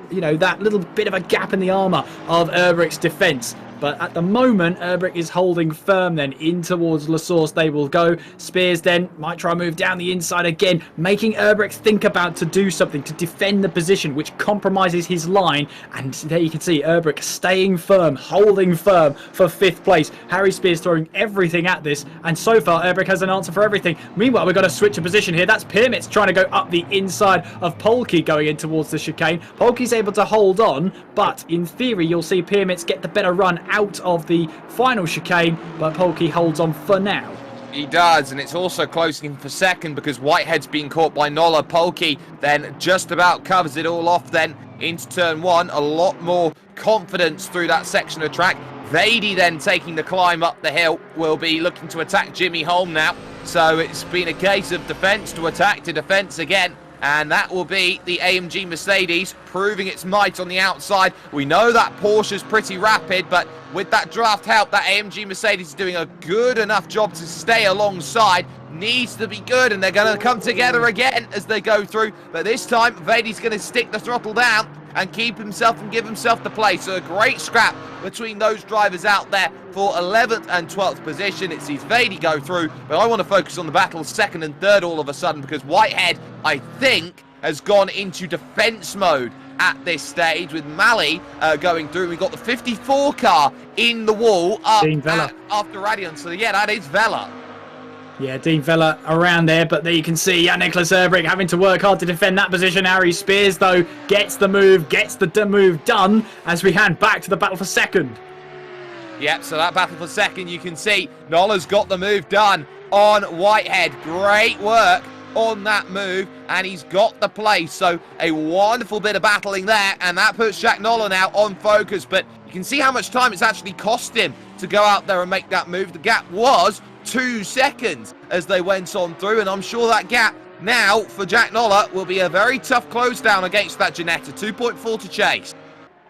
you know, that little bit of a gap in the armour of Erbrich's defence. But at the moment, Erbrich is holding firm then in towards La Source. They will go. Spears then might try and move down the inside again, making Erbrich think about to do something to defend the position, which compromises his line. And there you can see Erbrich staying firm, holding firm for 5th place. Harry Spears throwing everything at this, and so far Erbrich has an answer for everything. Meanwhile, we've got to switch a position here. That's Pirmitz trying to go up the inside of Polke going in towards the chicane. Polke's able to hold on, but in theory you'll see Pirmitz get the better run out of the final chicane, but Polke holds on for now. He does, and it's also closing for 2nd because Whitehead's been caught by Nola. Polke then just about covers it all off then into turn 1. A lot more confidence through that section of track. Vady then taking the climb up the hill will be looking to attack Jimmy Holm now. So it's been a case of defence to attack to defence again. And that will be the AMG Mercedes proving its might on the outside. We know that Porsche's pretty rapid, but with that draft help, that AMG Mercedes is doing a good enough job to stay alongside. Needs to be good, and they're going to come together again as they go through. But this time, Vady's going to stick the throttle down and keep himself and give himself the place. So a great scrap between those drivers out there for 11th and 12th position. It sees Vady go through, but I want to focus on the battles 2nd and 3rd all of a sudden, because Whitehead, I think, has gone into defence mode at this stage with Mali going through. We've got the 54 car in the wall up after Radion. So yeah, that is Vela. Yeah, Dean Vella around there, but there you can see Jan-Nicolas Erbrich having to work hard to defend that position. Harry Spears, though, gets the move done as we hand back to the battle for 2nd. Yep, so that battle for 2nd, you can see Nola's got the move done on Whitehead. Great work on that move, and he's got the place. So a wonderful bit of battling there, and that puts Jack Nola now on focus. But you can see how much time it's actually cost him to go out there and make that move. The gap was 2 seconds as they went on through, and I'm sure that gap now for Jack Nola will be a very tough close down against that Ginetta. 2.4 to chase.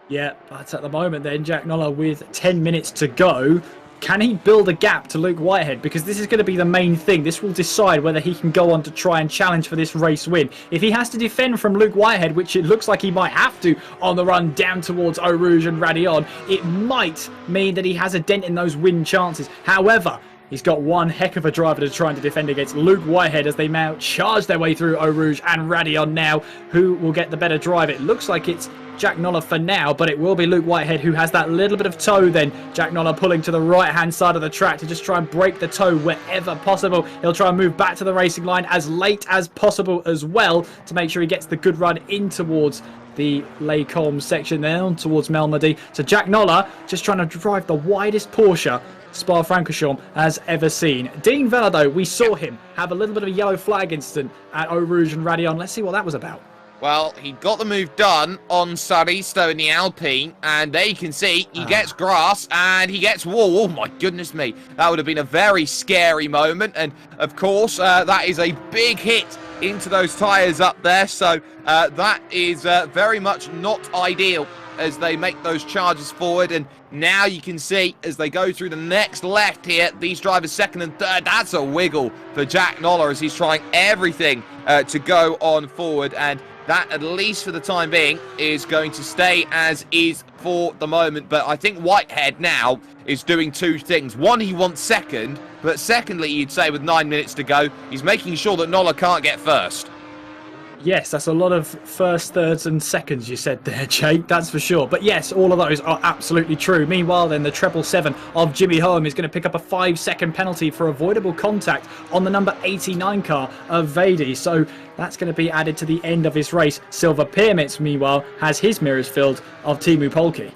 Yeah, but at the moment then, Jack Nola with 10 minutes to go. Can he build a gap to Luke Whitehead? Because this is going to be the main thing. This will decide whether he can go on to try and challenge for this race win. If he has to defend from Luke Whitehead, which it looks like he might have to on the run down towards Eau Rouge and Radion, it might mean that he has a dent in those win chances. However, he's got one heck of a driver to try and defend against Luke Whitehead as they now charge their way through Eau Rouge and Radion now. Who will get the better drive? It looks like it's Jack Nola for now, but it will be Luke Whitehead who has that little bit of toe then. Jack Nola pulling to the right-hand side of the track to just try and break the toe wherever possible. He'll try and move back to the racing line as late as possible as well to make sure he gets the good run in towards the Lecom section there, on towards Melmedy. So Jack Nola just trying to drive the widest Porsche Spa-Francorchamps has ever seen. Dean Vella, though, we saw him have a little bit of a yellow flag incident at Eau Rouge and Radion. Let's see what that was about. Well, he got the move done on Saristo in the Alpine, and there you can see he gets grass and he gets wall. Oh my goodness me, that would have been a very scary moment, and of course that is a big hit into those tyres up there, so that is very much not ideal as they make those charges forward. And now you can see as they go through the next left here, these drivers second and third, that's a wiggle for Jack Noller as he's trying everything to go on forward, and that, at least for the time being, is going to stay as is for the moment. But I think Whitehead now is doing two things. One, he wants second, but secondly, you'd say with 9 minutes to go, he's making sure that Noller can't get first. Yes, that's a lot of first, thirds and seconds you said there, Jake, that's for sure. But yes, all of those are absolutely true. Meanwhile, then, the 777 of Jimmy Holm is going to pick up a 5-second penalty for avoidable contact on the number 89 car of Vady. So that's going to be added to the end of his race. Silver Pyramids, meanwhile, has his mirrors filled of Teemu Pulkki.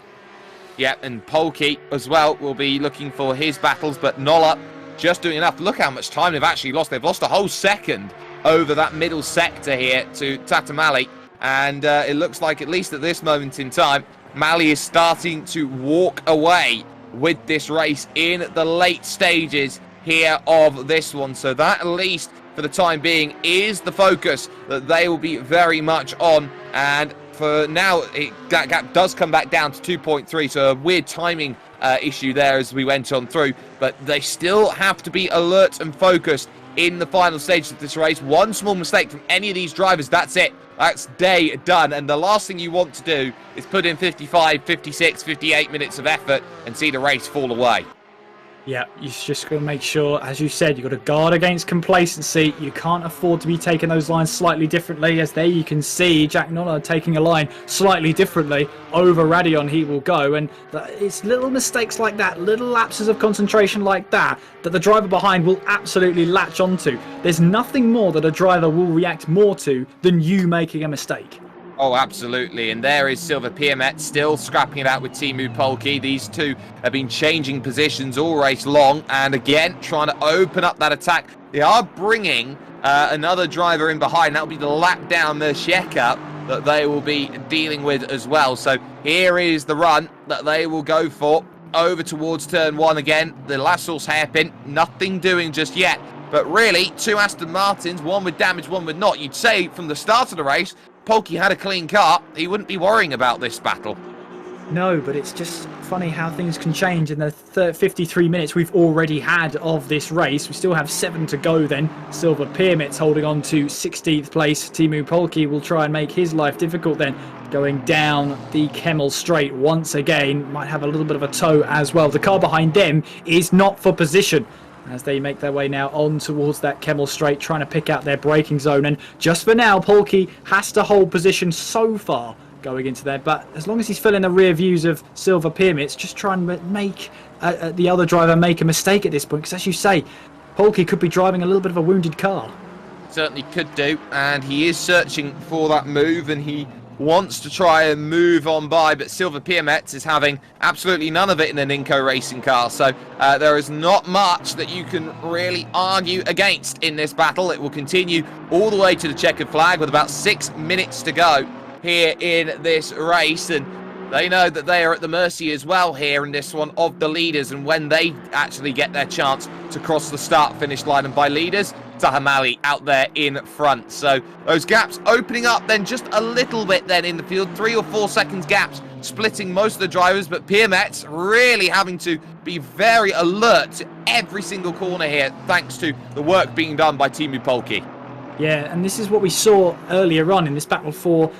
Yeah, and Pulkki as well will be looking for his battles, but Noller just doing enough. Look how much time they've actually lost. They've lost a whole second over that middle sector here to Tatamali, and it looks like, at least at this moment in time, Mali is starting to walk away with this race in the late stages here of this one. So that, at least for the time being, is the focus that they will be very much on. And for now, that gap does come back down to 2.3, so a weird timing issue there as we went on through, but they still have to be alert and focused in the final stages of this race. One small mistake from any of these drivers, that's it. That's day done. And the last thing you want to do is put in 55, 56, 58 minutes of effort and see the race fall away. Yeah, you just got to make sure, as you said, you've got to guard against complacency. You can't afford to be taking those lines slightly differently, as there you can see Jack Noller taking a line slightly differently. Over Radion he will go, and it's little mistakes like that, little lapses of concentration like that, that the driver behind will absolutely latch onto. There's nothing more that a driver will react more to than you making a mistake. Oh, absolutely. And there is Silver Pyramids still scrapping it out with Teemu Pulkki. These two have been changing positions all race long, and again, trying to open up that attack. They are bringing another driver in behind. That'll be the lap down Mercieka that they will be dealing with as well. So here is the run that they will go for over towards turn one again. The Lassal's hairpin, nothing doing just yet. But really, two Aston Martins, one with damage, one with not. You'd say from the start of the race, Pulkki had a clean car, he wouldn't be worrying about this battle. No, but it's just funny how things can change in the 53 minutes we've already had of this race. We still have 7 to go then. Silver Pyramids holding on to 16th place. Teemu Pulkki will try and make his life difficult then, going down the Kemmel Straight once again. Might have a little bit of a tow as well. The car behind them is not for position as they make their way now on towards that Kemmel Straight, trying to pick out their braking zone. And just for now, Pulkki has to hold position so far going into there, but as long as he's filling the rear views of Silver Pyramids, just try and make the other driver make a mistake at this point, because as you say, Pulkki could be driving a little bit of a wounded car. Certainly could do, and he is searching for that move, and he wants to try and move on by, but Silver Pyramids is having absolutely none of it in an Inco racing car, so there is not much that you can really argue against in this battle. It will continue all the way to the checkered flag with about 6 minutes to go here in this race, and they know that they are at the mercy as well here in this one of the leaders, and when they actually get their chance to cross the start-finish line, and by leaders, Tahamali out there in front. So those gaps opening up then just a little bit then in the field, 3 or 4 seconds gaps splitting most of the drivers, but Pyramids really having to be very alert to every single corner here thanks to the work being done by Teemu Pulkki. Yeah, and this is what we saw earlier on in this battle for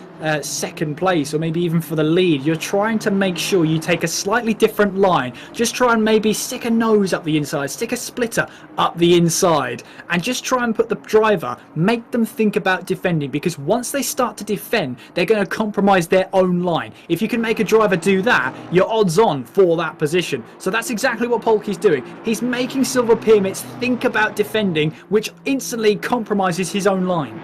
second place, or maybe even for the lead. You're trying to make sure you take a slightly different line. Just try and maybe stick a nose up the inside, stick a splitter up the inside, and just try and put the driver, make them think about defending, because once they start to defend, they're going to compromise their own line. If you can make a driver do that, you're odds on for that position. So that's exactly what Pulkki's doing. He's making Silver Pyramids think about defending, which instantly compromises his own line.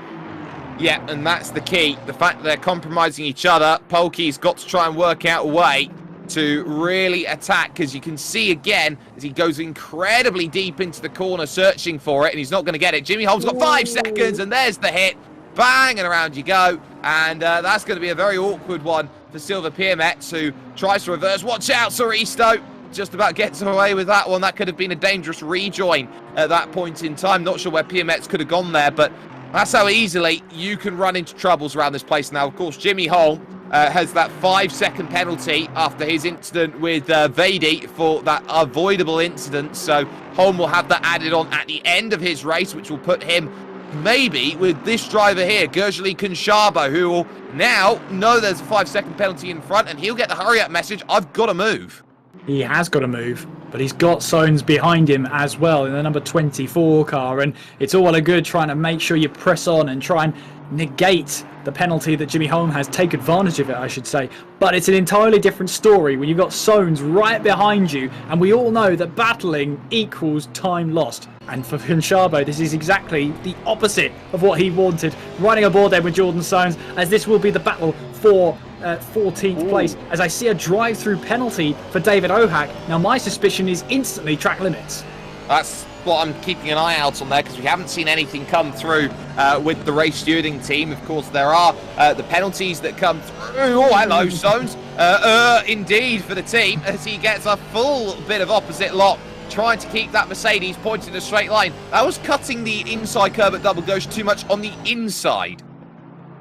Yeah, and that's the key. The fact that they're compromising each other. Pulkki's got to try and work out a way to really attack, because you can see again as he goes incredibly deep into the corner searching for it, and he's not going to get it. Jimmy Holm's got 5 seconds, and there's the hit. Bang, and around you go. And that's going to be a very awkward one for Silver Piermetz, who tries to reverse. Watch out, Soristo! Just about gets away with that one. That could have been a dangerous rejoin at that point in time. Not sure where Piermetz could have gone there, but that's how easily you can run into troubles around this place. Now, of course, Jimmy Holm has that 5-second penalty after his incident with Vady for that avoidable incident. So Holm will have that added on at the end of his race, which will put him maybe with this driver here, Gershali Kunshabo, who will now know there's a 5-second penalty in front, and he'll get the hurry-up message, I've got to move. He has got to move, but he's got Soanes behind him as well in the number 24 car, and it's all well and good trying to make sure you press on and try and negate the penalty that Jimmy Holm has, take advantage of it, I should say. But it's an entirely different story when you've got Soanes right behind you, and we all know that battling equals time lost. And for Kunshabo, this is exactly the opposite of what he wanted. Running aboard there with Jordan Soanes, as this will be the battle for 14th place, as I see a drive-through penalty for David Ohak. Now, my suspicion is instantly track limits. That's what I'm keeping an eye out on there, because we haven't seen anything come through with the race stewarding team. Of course, there are the penalties that come through. Oh, hello, Soanes. Indeed, for the team, as he gets a full bit of opposite lock, trying to keep that Mercedes pointed in a straight line. That was cutting the inside curb at double gauge too much on the inside.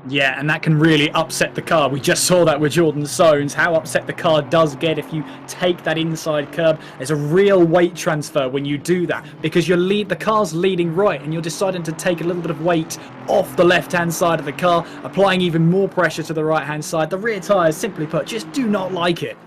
Yeah, and that can really upset the car. We just saw that with Jordan Soanes, how upset the car does get if you take that inside curb. There's a real weight transfer when you do that, because the car's leading right and you're deciding to take a little bit of weight off the left-hand side of the car, applying even more pressure to the right-hand side. The rear tyres, simply put, just do not like it.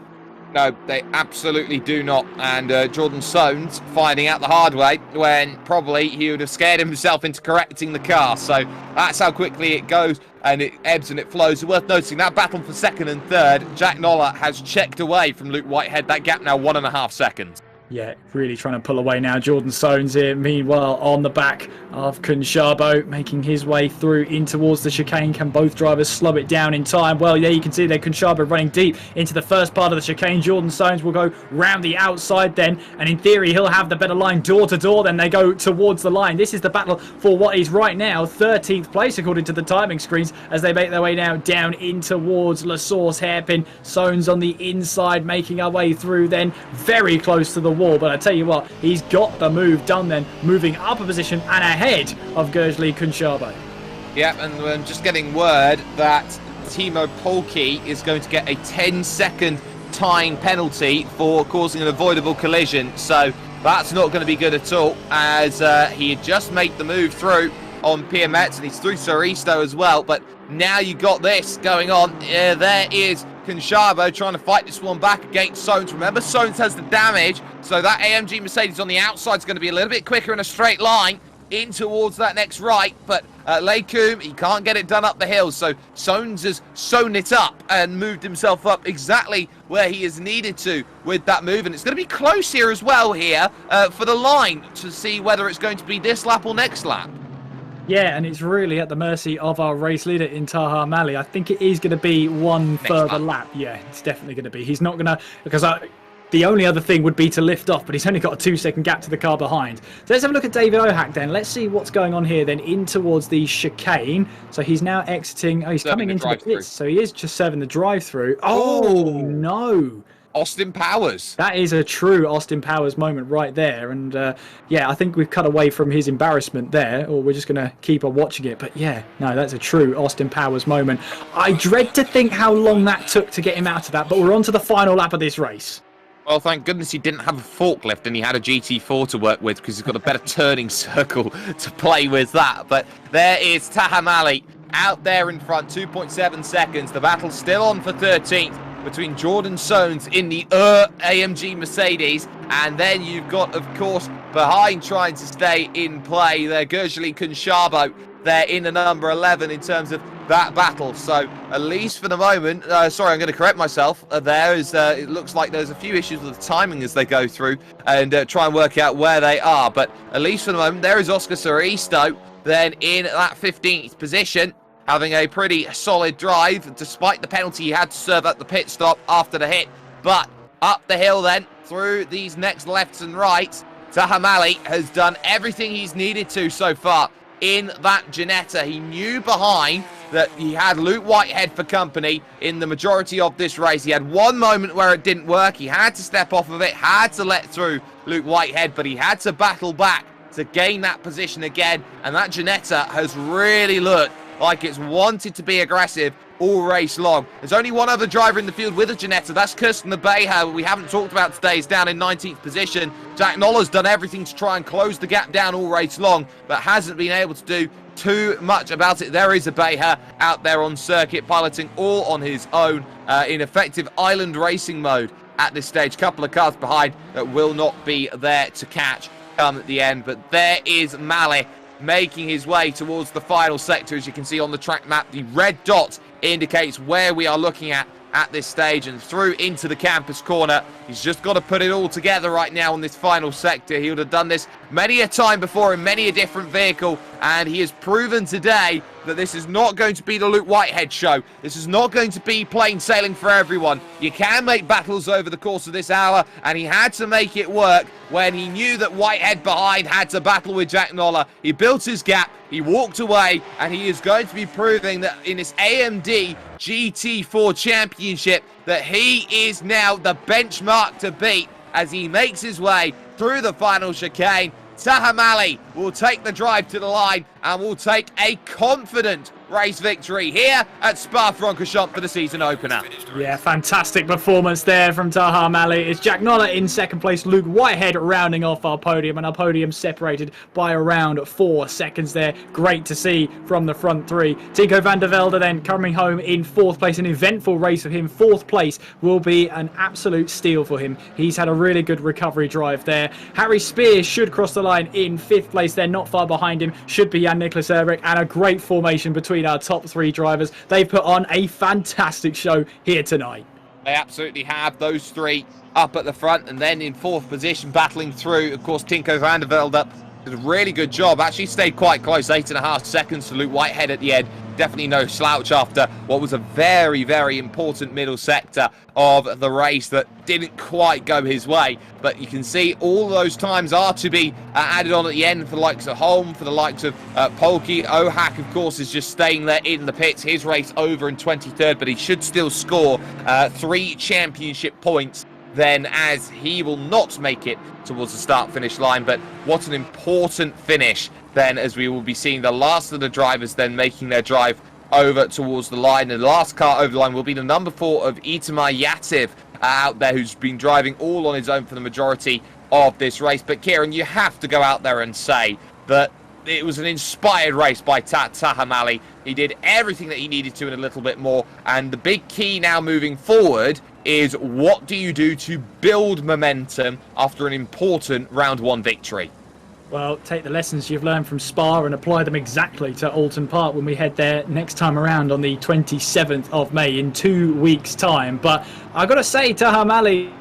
No, they absolutely do not. And Jordan Soanes finding out the hard way when probably he would have scared himself into correcting the car. So that's how quickly it goes, and it ebbs and it flows. Worth noticing that battle for second and third, Jack Noller has checked away from Luke Whitehead. That gap now 1.5 seconds. Yeah, really trying to pull away now. Jordan Soanes here, meanwhile, on the back of Kunshabo, making his way through in towards the chicane. Can both drivers slow it down in time? Well, yeah, you can see there Kunshabo running deep into the first part of the chicane. Jordan Soanes will go round the outside then, and in theory, he'll have the better line door to door. Then they go towards the line. This is the battle for what is right now 13th place, according to the timing screens, as they make their way now down in towards La Source hairpin. Soanes on the inside, making our way through then, very close to the wall, but I tell you what, he's got the move done then, moving up a position and ahead of Gershali Kunshabo. Yep, and I'm just getting word that Timo Polke is going to get a 10-second tying penalty for causing an avoidable collision, so that's not going to be good at all, as he had just made the move through on Piermetz, and he's through Soristo as well, but now you got this going on. There is Kunshabo trying to fight this one back against Soanes. Remember, Soanes has the damage, so that AMG Mercedes on the outside is going to be a little bit quicker in a straight line in towards that next right, but Lecombe, he can't get it done up the hill, so Soanes has sewn it up and moved himself up exactly where he is needed to with that move, and it's going to be close here as well here for the line to see whether it's going to be this lap or next lap. Yeah, and it's really at the mercy of our race leader in Taha Mali. I think it is going to be one further lap. Yeah, it's definitely going to be. He's not going to, because the only other thing would be to lift off, but he's only got a 2-second gap to the car behind. So let's have a look at David Ohak then. Let's see what's going on here then in towards the chicane. So he's now exiting. Oh, he's coming into the pits. So he is just serving the drive-through. Oh, no. Austin Powers. That is a true Austin Powers moment right there. And yeah, I think we've cut away from his embarrassment there, or we're just going to keep on watching it. But yeah, no, that's a true Austin Powers moment. I dread to think how long that took to get him out of that, but we're on to the final lap of this race. Well, thank goodness he didn't have a forklift and he had a GT4 to work with, because he's got a better turning circle to play with that. But there is Taha Mali out there in front, 2.7 seconds. The battle's still on for 13th. Between Jordan Soanes in the AMG Mercedes, and then you've got, of course, behind trying to stay in play there, Gershali Kunshabo there in the number 11 in terms of that battle. So at least for the moment, sorry, I'm going to correct myself. It looks like there's a few issues with the timing as they go through and try and work out where they are. But at least for the moment, there is Oscar Soristo then in that 15th position, having a pretty solid drive, despite the penalty he had to serve at the pit stop after the hit. But up the hill then, through these next lefts and rights, Taha Mali has done everything he's needed to so far in that Ginetta. He knew behind that he had Luke Whitehead for company in the majority of this race. He had one moment where it didn't work. He had to step off of it, had to let through Luke Whitehead, but he had to battle back to gain that position again. And that Ginetta has really looked like it's wanted to be aggressive all race long. There's only one other driver in the field with a Ginetta. That's Kirsten Beha, we haven't talked about today. He's down in 19th position. Jack Noller's done everything to try and close the gap down all race long, but hasn't been able to do too much about it. There is a Beha out there on circuit, piloting all on his own in effective island racing mode at this stage. Couple of cars behind that will not be there to catch come at the end, but there is Malley making his way towards the final sector. As you can see on the track map, the red dot indicates where we are looking at this stage, and through into the campus corner. He's just got to put it all together right now on this final sector. He would have done this many a time before in many a different vehicle, and he has proven today that this is not going to be the Luke Whitehead show. This is not going to be plain sailing for everyone. You can make battles over the course of this hour, and he had to make it work when he knew that Whitehead behind had to battle with Jack Noller. He built his gap, he walked away, and he is going to be proving that in this AMD GT4 Championship that he is now the benchmark to beat as he makes his way through the final chicane. Taha Malley will take the drive to the line and will take a confident race victory here at Spa-Francorchamps for the season opener. Yeah, fantastic performance there from Taha Malley. It's Jack Noller in second place, Luke Whitehead rounding off our podium, and our podium separated by around 4 seconds there. Great to see from the front three. Tico van der Velde then coming home in 4th place. An eventful race for him. 4th place will be an absolute steal for him. He's had a really good recovery drive there. Harry Spears should cross the line in 5th place. They're not far behind him. Should be Jan-Niklas Erbrich, and a great formation between our top 3 drivers. They've put on a fantastic show here tonight. They absolutely have. Those 3 up at the front, and then in 4th position battling through, of course, Tinko van der Velde did a really good job. Actually stayed quite close, 8.5 seconds to Luke Whitehead at the end. Definitely no slouch after what was a very, very important middle sector of the race that didn't quite go his way. But you can see all those times are to be added on at the end for the likes of Holm, for the likes of Polke. Ohak, of course, is just staying there in the pits. His race over in 23rd, but he should still score 3 championship points then, as he will not make it towards the start-finish line. But what an important finish then, as we will be seeing the last of the drivers then making their drive over towards the line. And the last car over the line will be the number 4 of Itamar Yativ out there, who's been driving all on his own for the majority of this race. But Kieran, you have to go out there and say that it was an inspired race by Taha Malley. He did everything that he needed to and a little bit more. And the big key now moving forward is, what do you do to build momentum after an important round 1 victory? Well, take the lessons you've learned from Spa and apply them exactly to Alton Park when we head there next time around on the 27th of May in 2 weeks' time. But I've got to say, Taha Malley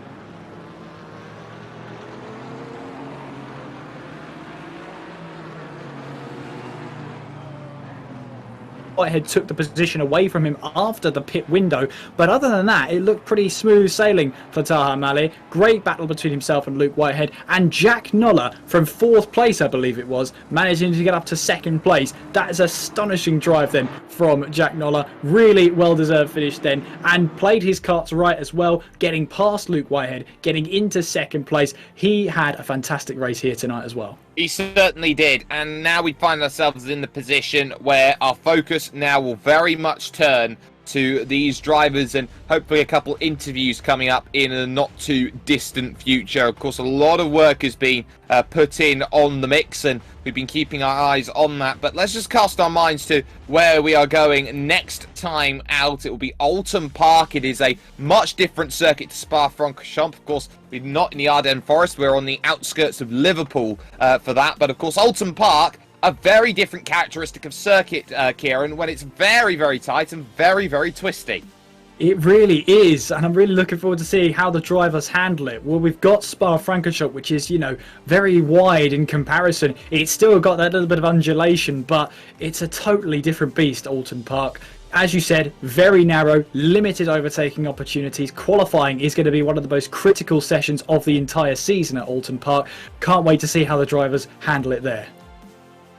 Whitehead took the position away from him after the pit window, but other than that, it looked pretty smooth sailing for Taha Malley. Great battle between himself and Luke Whitehead, and Jack Noller from 4th place, I believe it was, managing to get up to 2nd place. That is an astonishing drive then from Jack Noller. Really well-deserved finish then, and played his cards right as well, getting past Luke Whitehead, getting into 2nd place. He had a fantastic race here tonight as well. He certainly did, and now we find ourselves in the position where our focus now will very much turn to these drivers, and hopefully a couple interviews coming up in a not too distant future. Of course, a lot of work has been put in on the mix, and we've been keeping our eyes on that. But let's just cast our minds to where we are going next time out. It will be Alton Park. It is a much different circuit to Spa-Francorchamps. Of course, we're not in the Ardennes Forest. We're on the outskirts of Liverpool for that. But of course, Alton Park, a very different characteristic of circuit, Kieran, when it's very, very tight and very, very twisty. It really is, and I'm really looking forward to seeing how the drivers handle it. Well, we've got Spa-Francorchamps, which is, you know, very wide in comparison. It's still got that little bit of undulation, but it's a totally different beast, Alton Park. As you said, very narrow, limited overtaking opportunities. Qualifying is going to be one of the most critical sessions of the entire season at Alton Park. Can't wait to see how the drivers handle it there.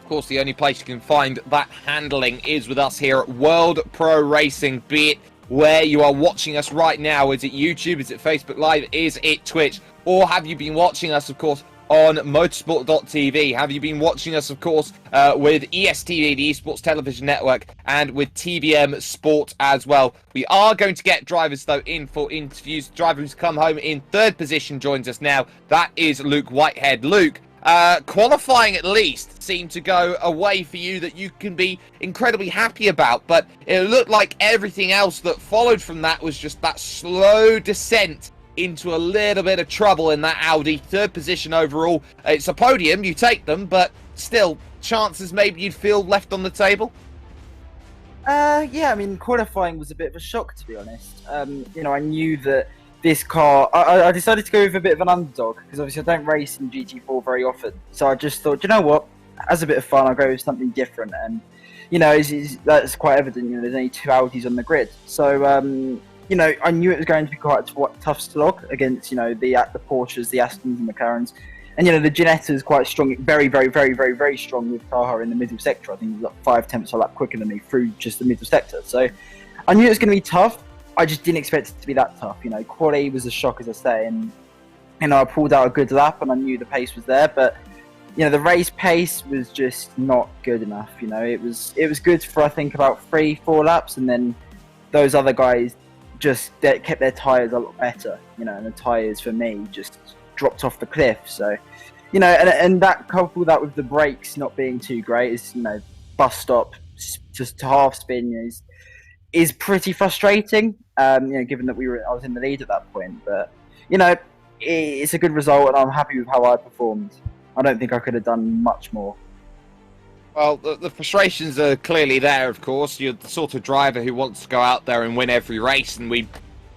Of course, the only place you can find that handling is with us here at World Pro Racing, be it where you are watching us right now. Is it YouTube? Is it Facebook Live? Is it Twitch? Or have you been watching us, of course, on motorsport.tv? Have you been watching us, of course, with ESTV, the Esports Television Network, and with TVM Sport as well? We are going to get drivers, though, in for interviews. The driver who's come home in third position joins us now. That is Luke Whitehead. Luke, qualifying at least seemed to go a way for you that you can be incredibly happy about, but it looked like everything else that followed from that was just that slow descent into a little bit of trouble in that Audi. Third position overall. It's a podium, you take them, but still, chances maybe you'd feel left on the table? Yeah, I mean, qualifying was a bit of a shock, to be honest. You know, I knew that this car... I decided to go with a bit of an underdog, because obviously I don't race in GT4 very often. So I just thought, you know what, as a bit of fun, I'll go with something different. And, you know, that's quite evident. You know, there's only 2 Audis on the grid. So, you know, I knew it was going to be quite a tough slog against, you know, the Porsches, the Astons and the McLarens. And, you know, the Ginetta is quite strong, very, very, very, very, very strong with Taha in the middle sector. I think he was like 5 tenths a lap quicker than me through just the middle sector. So I knew it was going to be tough. I just didn't expect it to be that tough. You know, quali was a shock, as I say. And, you know, I pulled out a good lap and I knew the pace was there. But, you know, the race pace was just not good enough. You know, it was good for, I think, about 3-4 laps. And then those other guys just kept their tyres a lot better, you know, and the tyres for me just dropped off the cliff. So, you know, and that coupled that with the brakes not being too great, is, you know, bus stop just to half spin is pretty frustrating. You know, given that I was in the lead at that point, but you know, it's a good result, and I'm happy with how I performed. I don't think I could have done much more. Well, the frustrations are clearly there, of course. You're the sort of driver who wants to go out there and win every race, and we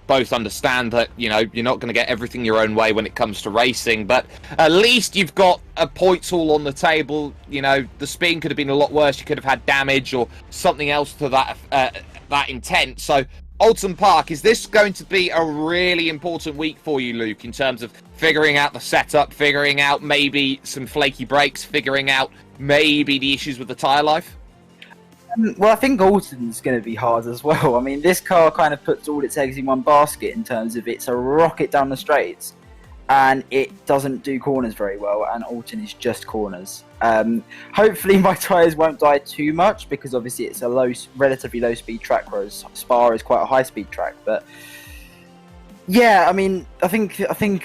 both understand that, you know, you're not going to get everything your own way when it comes to racing, but at least you've got a points haul on the table. You know, the spin could have been a lot worse. You could have had damage or something else to that intent. So, Oulton Park, is this going to be a really important week for you, Luke, in terms of figuring out the setup, figuring out maybe some flaky brakes, figuring out maybe the issues with the tyre life? Well, I think Oulton's going to be hard as well. I mean, this car kind of puts all its eggs in one basket in terms of it's a rocket down the straights, and it doesn't do corners very well, and Oulton is just corners. Hopefully my tyres won't die too much, because obviously it's a relatively low-speed track, whereas Spa is quite a high-speed track. But yeah, I mean, I think Oulton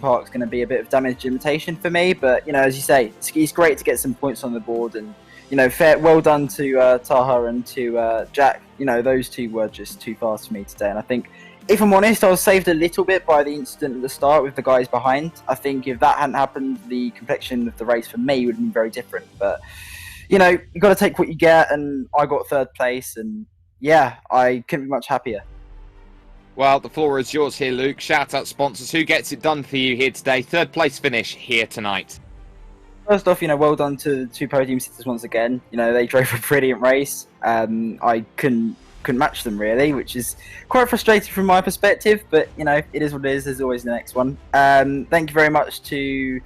Park's going to be a bit of damage limitation for me. But you know, as you say, it's great to get some points on the board, and you know, well done to Taha and to Jack. You know, those two were just too fast for me today, and I think, if I'm honest, I was saved a little bit by the incident at the start with the guys behind. I think if that hadn't happened, the complexion of the race for me would have been very different. But, you know, you've got to take what you get, and I got third place, and yeah, I couldn't be much happier. Well, the floor is yours here, Luke. Shout out sponsors. Who gets it done for you here today? Third place finish here tonight. First off, you know, well done to the 2 podium sitters once again. You know, they drove a brilliant race. I couldn't match them really, which is quite frustrating from my perspective, but you know, it is what it is. There's always the next one. Thank you very much to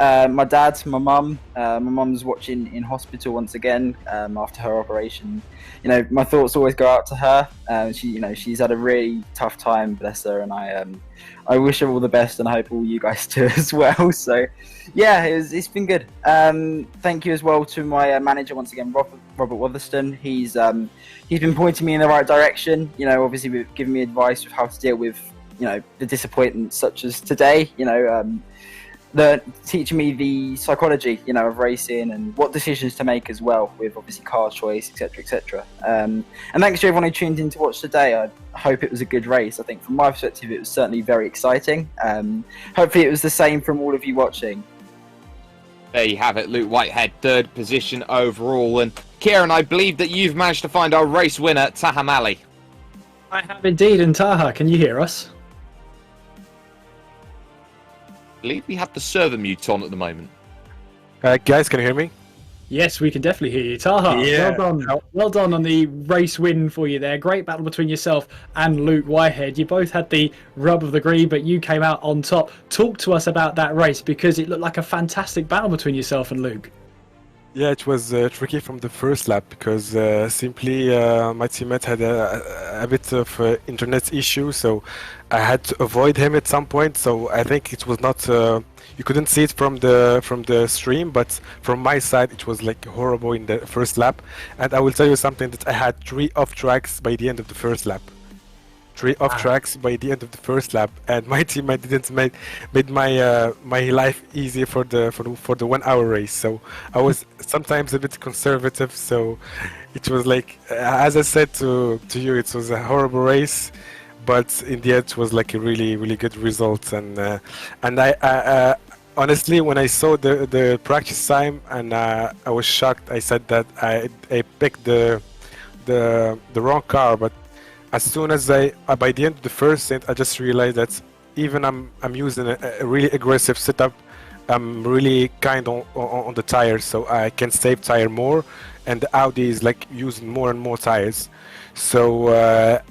my dad, my mum. My mum's watching in hospital once again after her operation. You know, my thoughts always go out to her. She's had a really tough time, bless her, and I wish her all the best, and I hope all you guys do as well. So yeah, it's been good. Thank you as well to my manager once again, Robert Wotherston. He's been pointing me in the right direction. You know, obviously giving me advice of how to deal with, you know, the disappointments such as today. You know, teaching me the psychology, you know, of racing and what decisions to make as well, with obviously car choice, etc., etc. And thanks to everyone who tuned in to watch today. I hope it was a good race. I think from my perspective, it was certainly very exciting. Hopefully it was the same from all of you watching. There you have it, Luke Whitehead, third position overall. And Kieran, I believe that you've managed to find our race winner, Taha Mali. I have indeed, and Taha, can you hear us? I believe we have the server mute on at the moment. Guys, can you hear me? Yes, we can definitely hear you. Taha, Yeah. well done. Well done on the race win for you there. Great battle between yourself and Luke Whitehead. You both had the rub of the green, but you came out on top. Talk to us about that race, because it looked like a fantastic battle between yourself and Luke. Yeah, it was tricky from the first lap because simply my teammate had a bit of internet issue, so I had to avoid him at some point. So I think it was not you couldn't see it from the stream, but from my side it was like horrible in the first lap. And I will tell you something that I had 3 off tracks by the end of the first lap. 3 off tracks by the end of the first lap, and my teammate didn't made my life easy for the 1 hour race. So I was sometimes a bit conservative. So it was like, as I said to you, it was a horrible race, but in the end it was like a really good result. And I honestly, when I saw the practice time, and I was shocked. I said that I picked the wrong car, but as soon as by the end of the first stint, I just realized that even I'm using a really aggressive setup, I'm really kind on the tires, so I can save tire more, and the Audi is like using more and more tires. So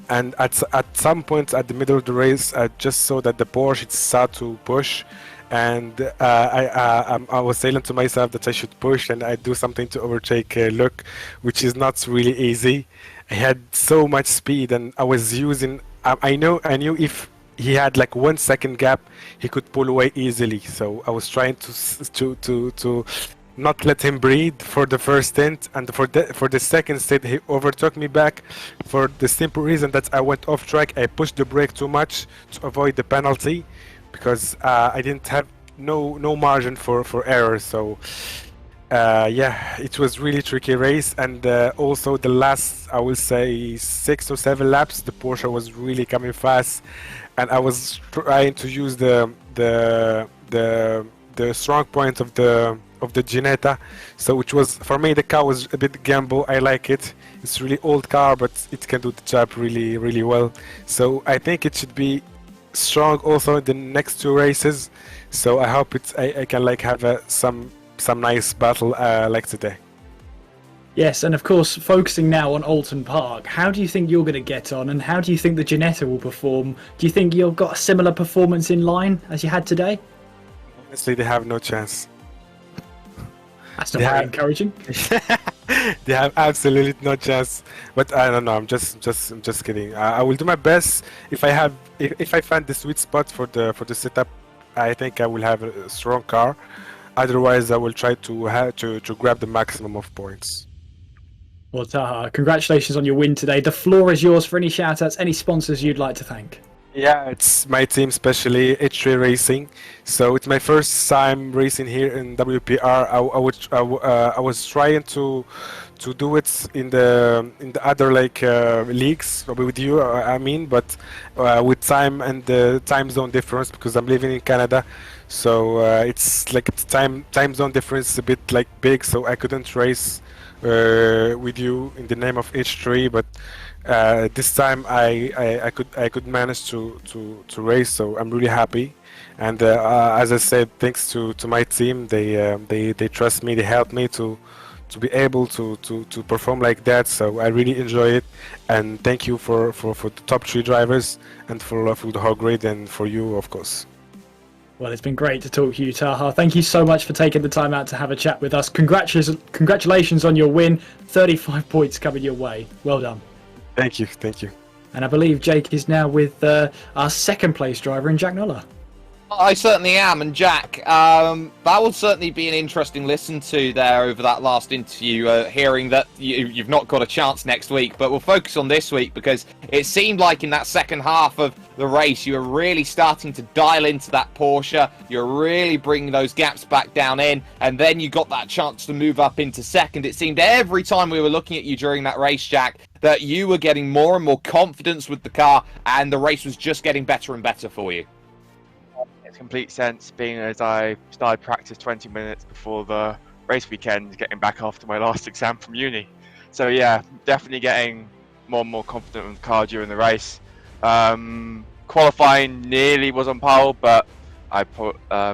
and at some point at the middle of the race, I just saw that the Porsche started to push, and I was saying to myself that I should push and I do something to overtake Luke, which is not really easy. I had so much speed, and I was using. I knew if he had like 1 second gap, he could pull away easily. So I was trying to not let him breathe for the first stint, and for the second stint he overtook me back for the simple reason that I went off track. I pushed the brake too much to avoid the penalty because I didn't have no margin for error. So. Yeah, it was really tricky race, and also the last, I will say, 6 or 7 laps, the Porsche was really coming fast, and I was trying to use the strong point of the Ginetta. So which was, for me, the car was a bit gamble. I like it. It's a really old car, but it can do the job really well. So I think it should be strong also in the next 2 races. So I hope I can like have some nice battle like today. Yes, and of course, focusing now on Alton Park, how do you think you're going to get on, and how do you think the Ginetta will perform? Do you think you've got a similar performance in line as you had today? Honestly, they have no chance. That's not very encouraging. They have absolutely no chance. But I don't know. I'm just kidding. I will do my best. If I find the sweet spot for the setup, I think I will have a strong car. Otherwise, I will try to grab the maximum of points. Well, Taha, congratulations on your win today. The floor is yours for any shout-outs, any sponsors you'd like to thank. Yeah, it's my team, especially H3 Racing. So it's my first time racing here in WPR. I was trying to do it in the other like leagues with you. I mean, but with time and the time zone difference, because I'm living in Canada. So it's like time zone difference is a bit like big, so I couldn't race with you in the name of H3, but this time I could manage to race, so I'm really happy. And as I said, thanks to my team, they trust me, they help me to be able to perform like that. So I really enjoy it, and thank you for the top 3 drivers, and for the whole grid, and for you, of course. Well, it's been great to talk to you, Taha. Thank you so much for taking the time out to have a chat with us. Congratulations on your win. 35 points coming your way. Well done. Thank you. And I believe Jake is now with our second place driver in Jack Noller. I certainly am, and Jack, that will certainly be an interesting listen to there over that last interview, hearing that you've not got a chance next week, but we'll focus on this week, because it seemed like in that second half of the race you were really starting to dial into that Porsche, you're really bringing those gaps back down in, and then you got that chance to move up into second. It seemed every time we were looking at you during that race, Jack, that you were getting more and more confidence with the car, and the race was just getting better and better for you. Complete sense, being as I started practice 20 minutes before the race weekend, getting back after my last exam from uni. So yeah, definitely getting more and more confident with the car during the race. Qualifying nearly was on pole, but I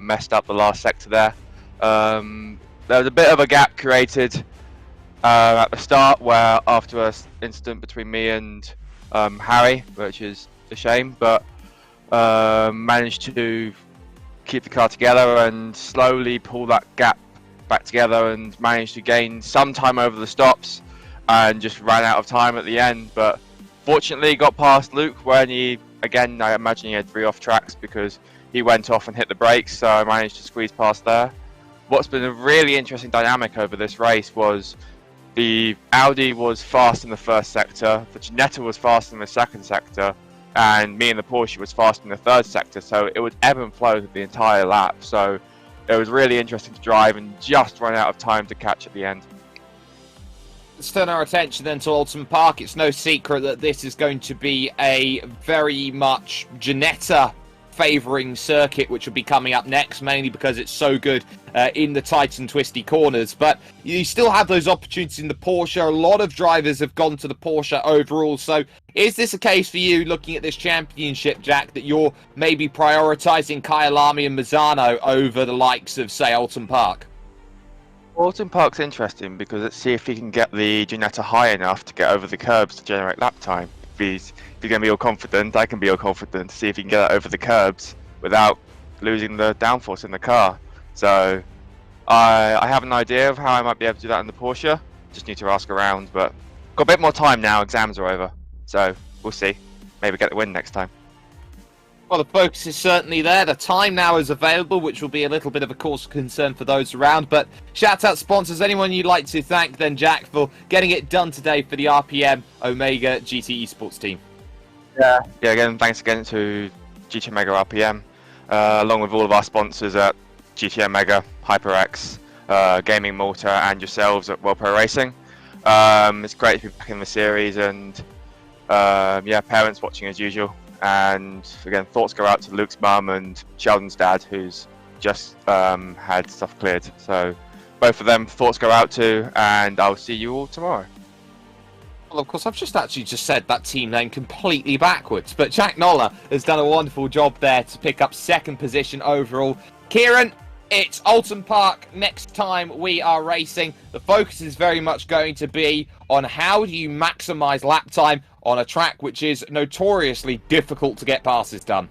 messed up the last sector there. There was a bit of a gap created at the start, where after an incident between me and Harry, which is a shame, but managed to keep the car together and slowly pull that gap back together and managed to gain some time over the stops and just ran out of time at the end. But fortunately got past Luke when he, again, I imagine he had 3 off tracks because he went off and hit the brakes, so I managed to squeeze past there. What's been a really interesting dynamic over this race was the Audi was fast in the first sector, the Ginetta was fast in the second sector, and me and the Porsche was fast in the third sector, so it would ebb and flow the entire lap. So it was really interesting to drive and just run out of time to catch at the end. Let's turn our attention then to Alton Park. It's no secret that this is going to be a very much Ginetta favouring circuit, which will be coming up next, mainly because it's so good in the tight and twisty corners. But you still have those opportunities in the Porsche. A lot of drivers have gone to the Porsche overall. So is this a case for you, looking at this championship, Jack, that you're maybe prioritising Kyalami and Mazzano over the likes of, say, Alton Park? Alton Park's interesting because let's see if he can get the Ginetta high enough to get over the curbs to generate lap time. If he's going to be all confident, I can be all confident to see if he can get that over the curbs without losing the downforce in the car. So I have an idea of how I might be able to do that in the Porsche. Just need to ask around, but got a bit more time now. Exams are over, so we'll see. Maybe get the win next time. Well, the focus is certainly there. The time now is available, which will be a little bit of a cause of concern for those around. But shout out sponsors, anyone you'd like to thank then, Jack, for getting it done today for the RPM Omega GT Esports team. Yeah, again, thanks again to GT Omega RPM, along with all of our sponsors at GT Omega, HyperX, Gaming Malta, and yourselves at World Pro Racing. It's great to be back in the series, and yeah, parents watching as usual. And again, thoughts go out to Luke's mum and Sheldon's dad, who's just had stuff cleared. So both of them, thoughts go out to, and I'll see you all tomorrow. Well, of course, I've just said that team name completely backwards. But Jack Noller has done a wonderful job there to pick up second position overall. Kieran, it's Alton Park next time we are racing. The focus is very much going to be on how do you maximise lap time on a track which is notoriously difficult to get passes done.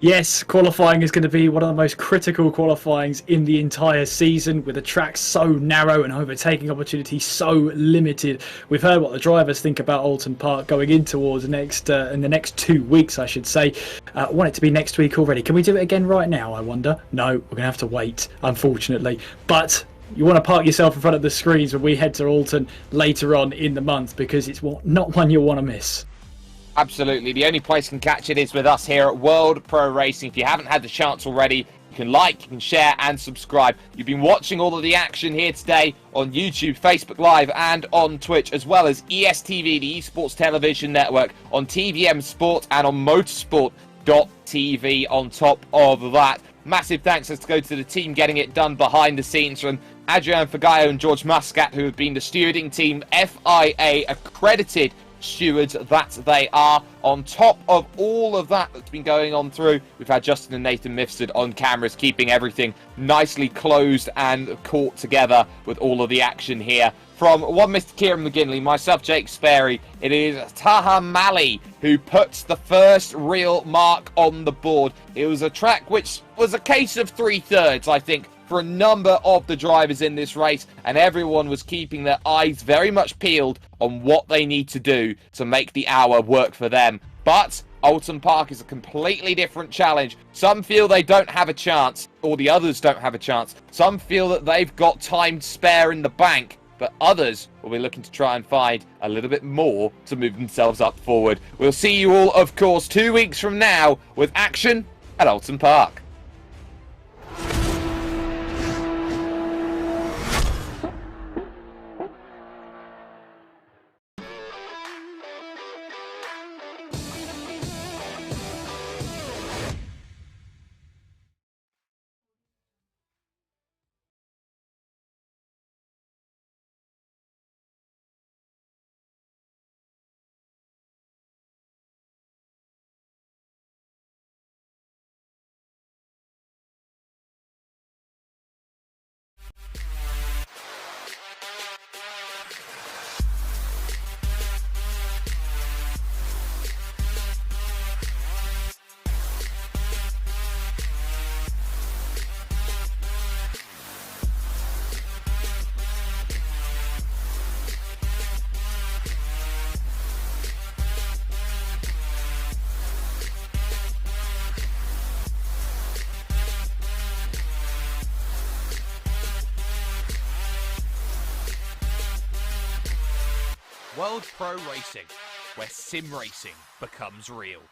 Yes, qualifying is going to be one of the most critical qualifyings in the entire season, with the track so narrow and overtaking opportunities so limited. We've heard what the drivers think about Alton Park going in towards in the next 2 weeks, I should say. I want it to be next week already. Can we do it again right now, I wonder? No, we're going to have to wait, unfortunately. But you want to park yourself in front of the screens when we head to Alton later on in the month, because it's not one you'll want to miss. Absolutely. The only place you can catch it is with us here at World Pro Racing. If you haven't had the chance already, you can like, you can share and subscribe. You've been watching all of the action here today on YouTube, Facebook Live and on Twitch, as well as ESTV, the Esports Television Network, on TVM Sport and on motorsport.tv on top of that. Massive thanks has to go to the team getting it done behind the scenes, from Adrian Fagayo and George Muscat, who have been the stewarding team, FIA accredited stewards that they are. On top of all of that that's been going on through, we've had Justin and Nathan Mifsud on cameras, keeping everything nicely closed and caught together with all of the action here. From one Mr. Kieran McGinley, myself, Jake Sperry, it is Taha Mali who puts the first real mark on the board. It was a track which was a case of 3/3, I think, for a number of the drivers in this race, and everyone was keeping their eyes very much peeled on what they need to do to make the hour work for them. But Alton Park is a completely different challenge. Some feel they don't have a chance, or the others don't have a chance. Some feel that they've got time to spare in the bank, but others will be looking to try and find a little bit more to move themselves up forward. We'll see you all, of course, 2 weeks from now with action at Alton Park. World Pro Racing, where sim racing becomes real.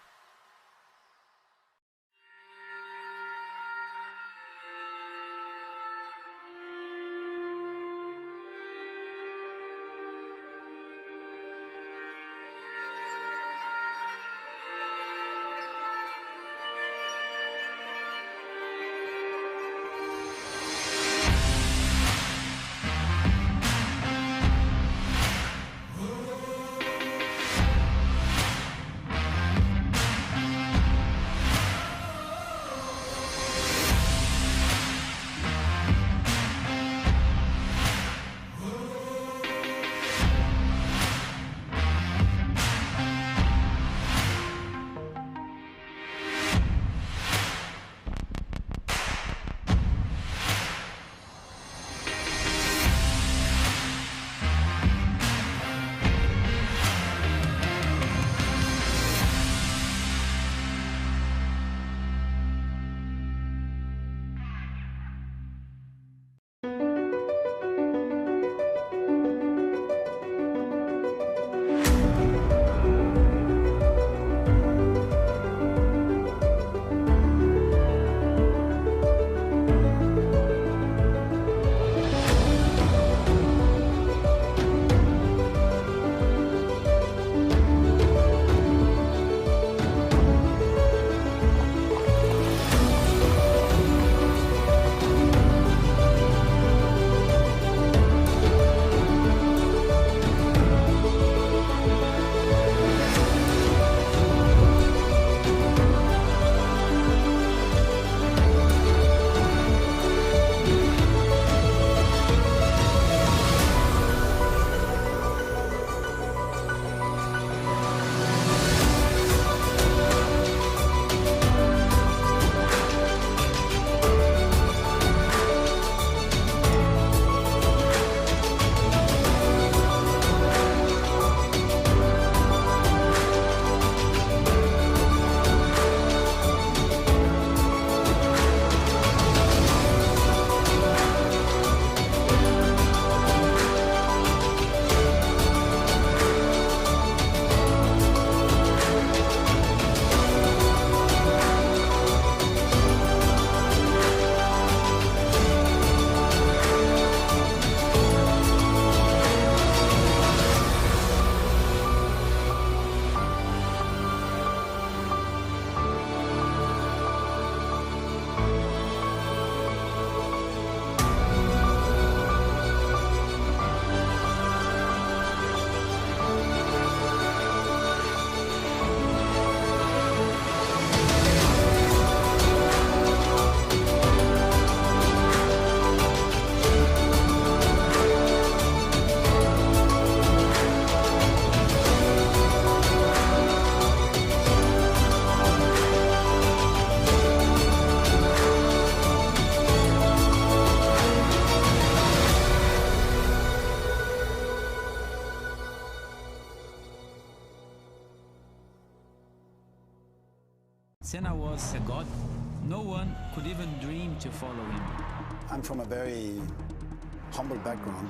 Senna was a god. No one could even dream to follow him. I'm from a very humble background.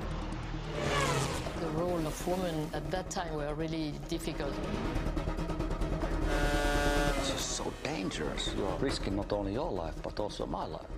The role of women at that time were really difficult. This is so dangerous. You are risking not only your life, but also my life.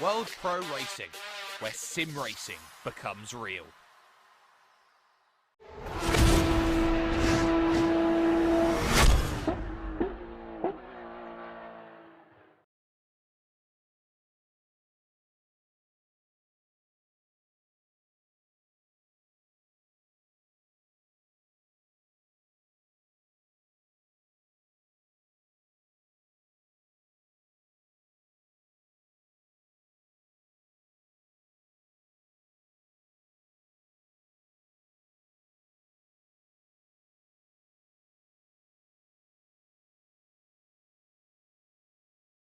World Pro Racing, where sim racing becomes real.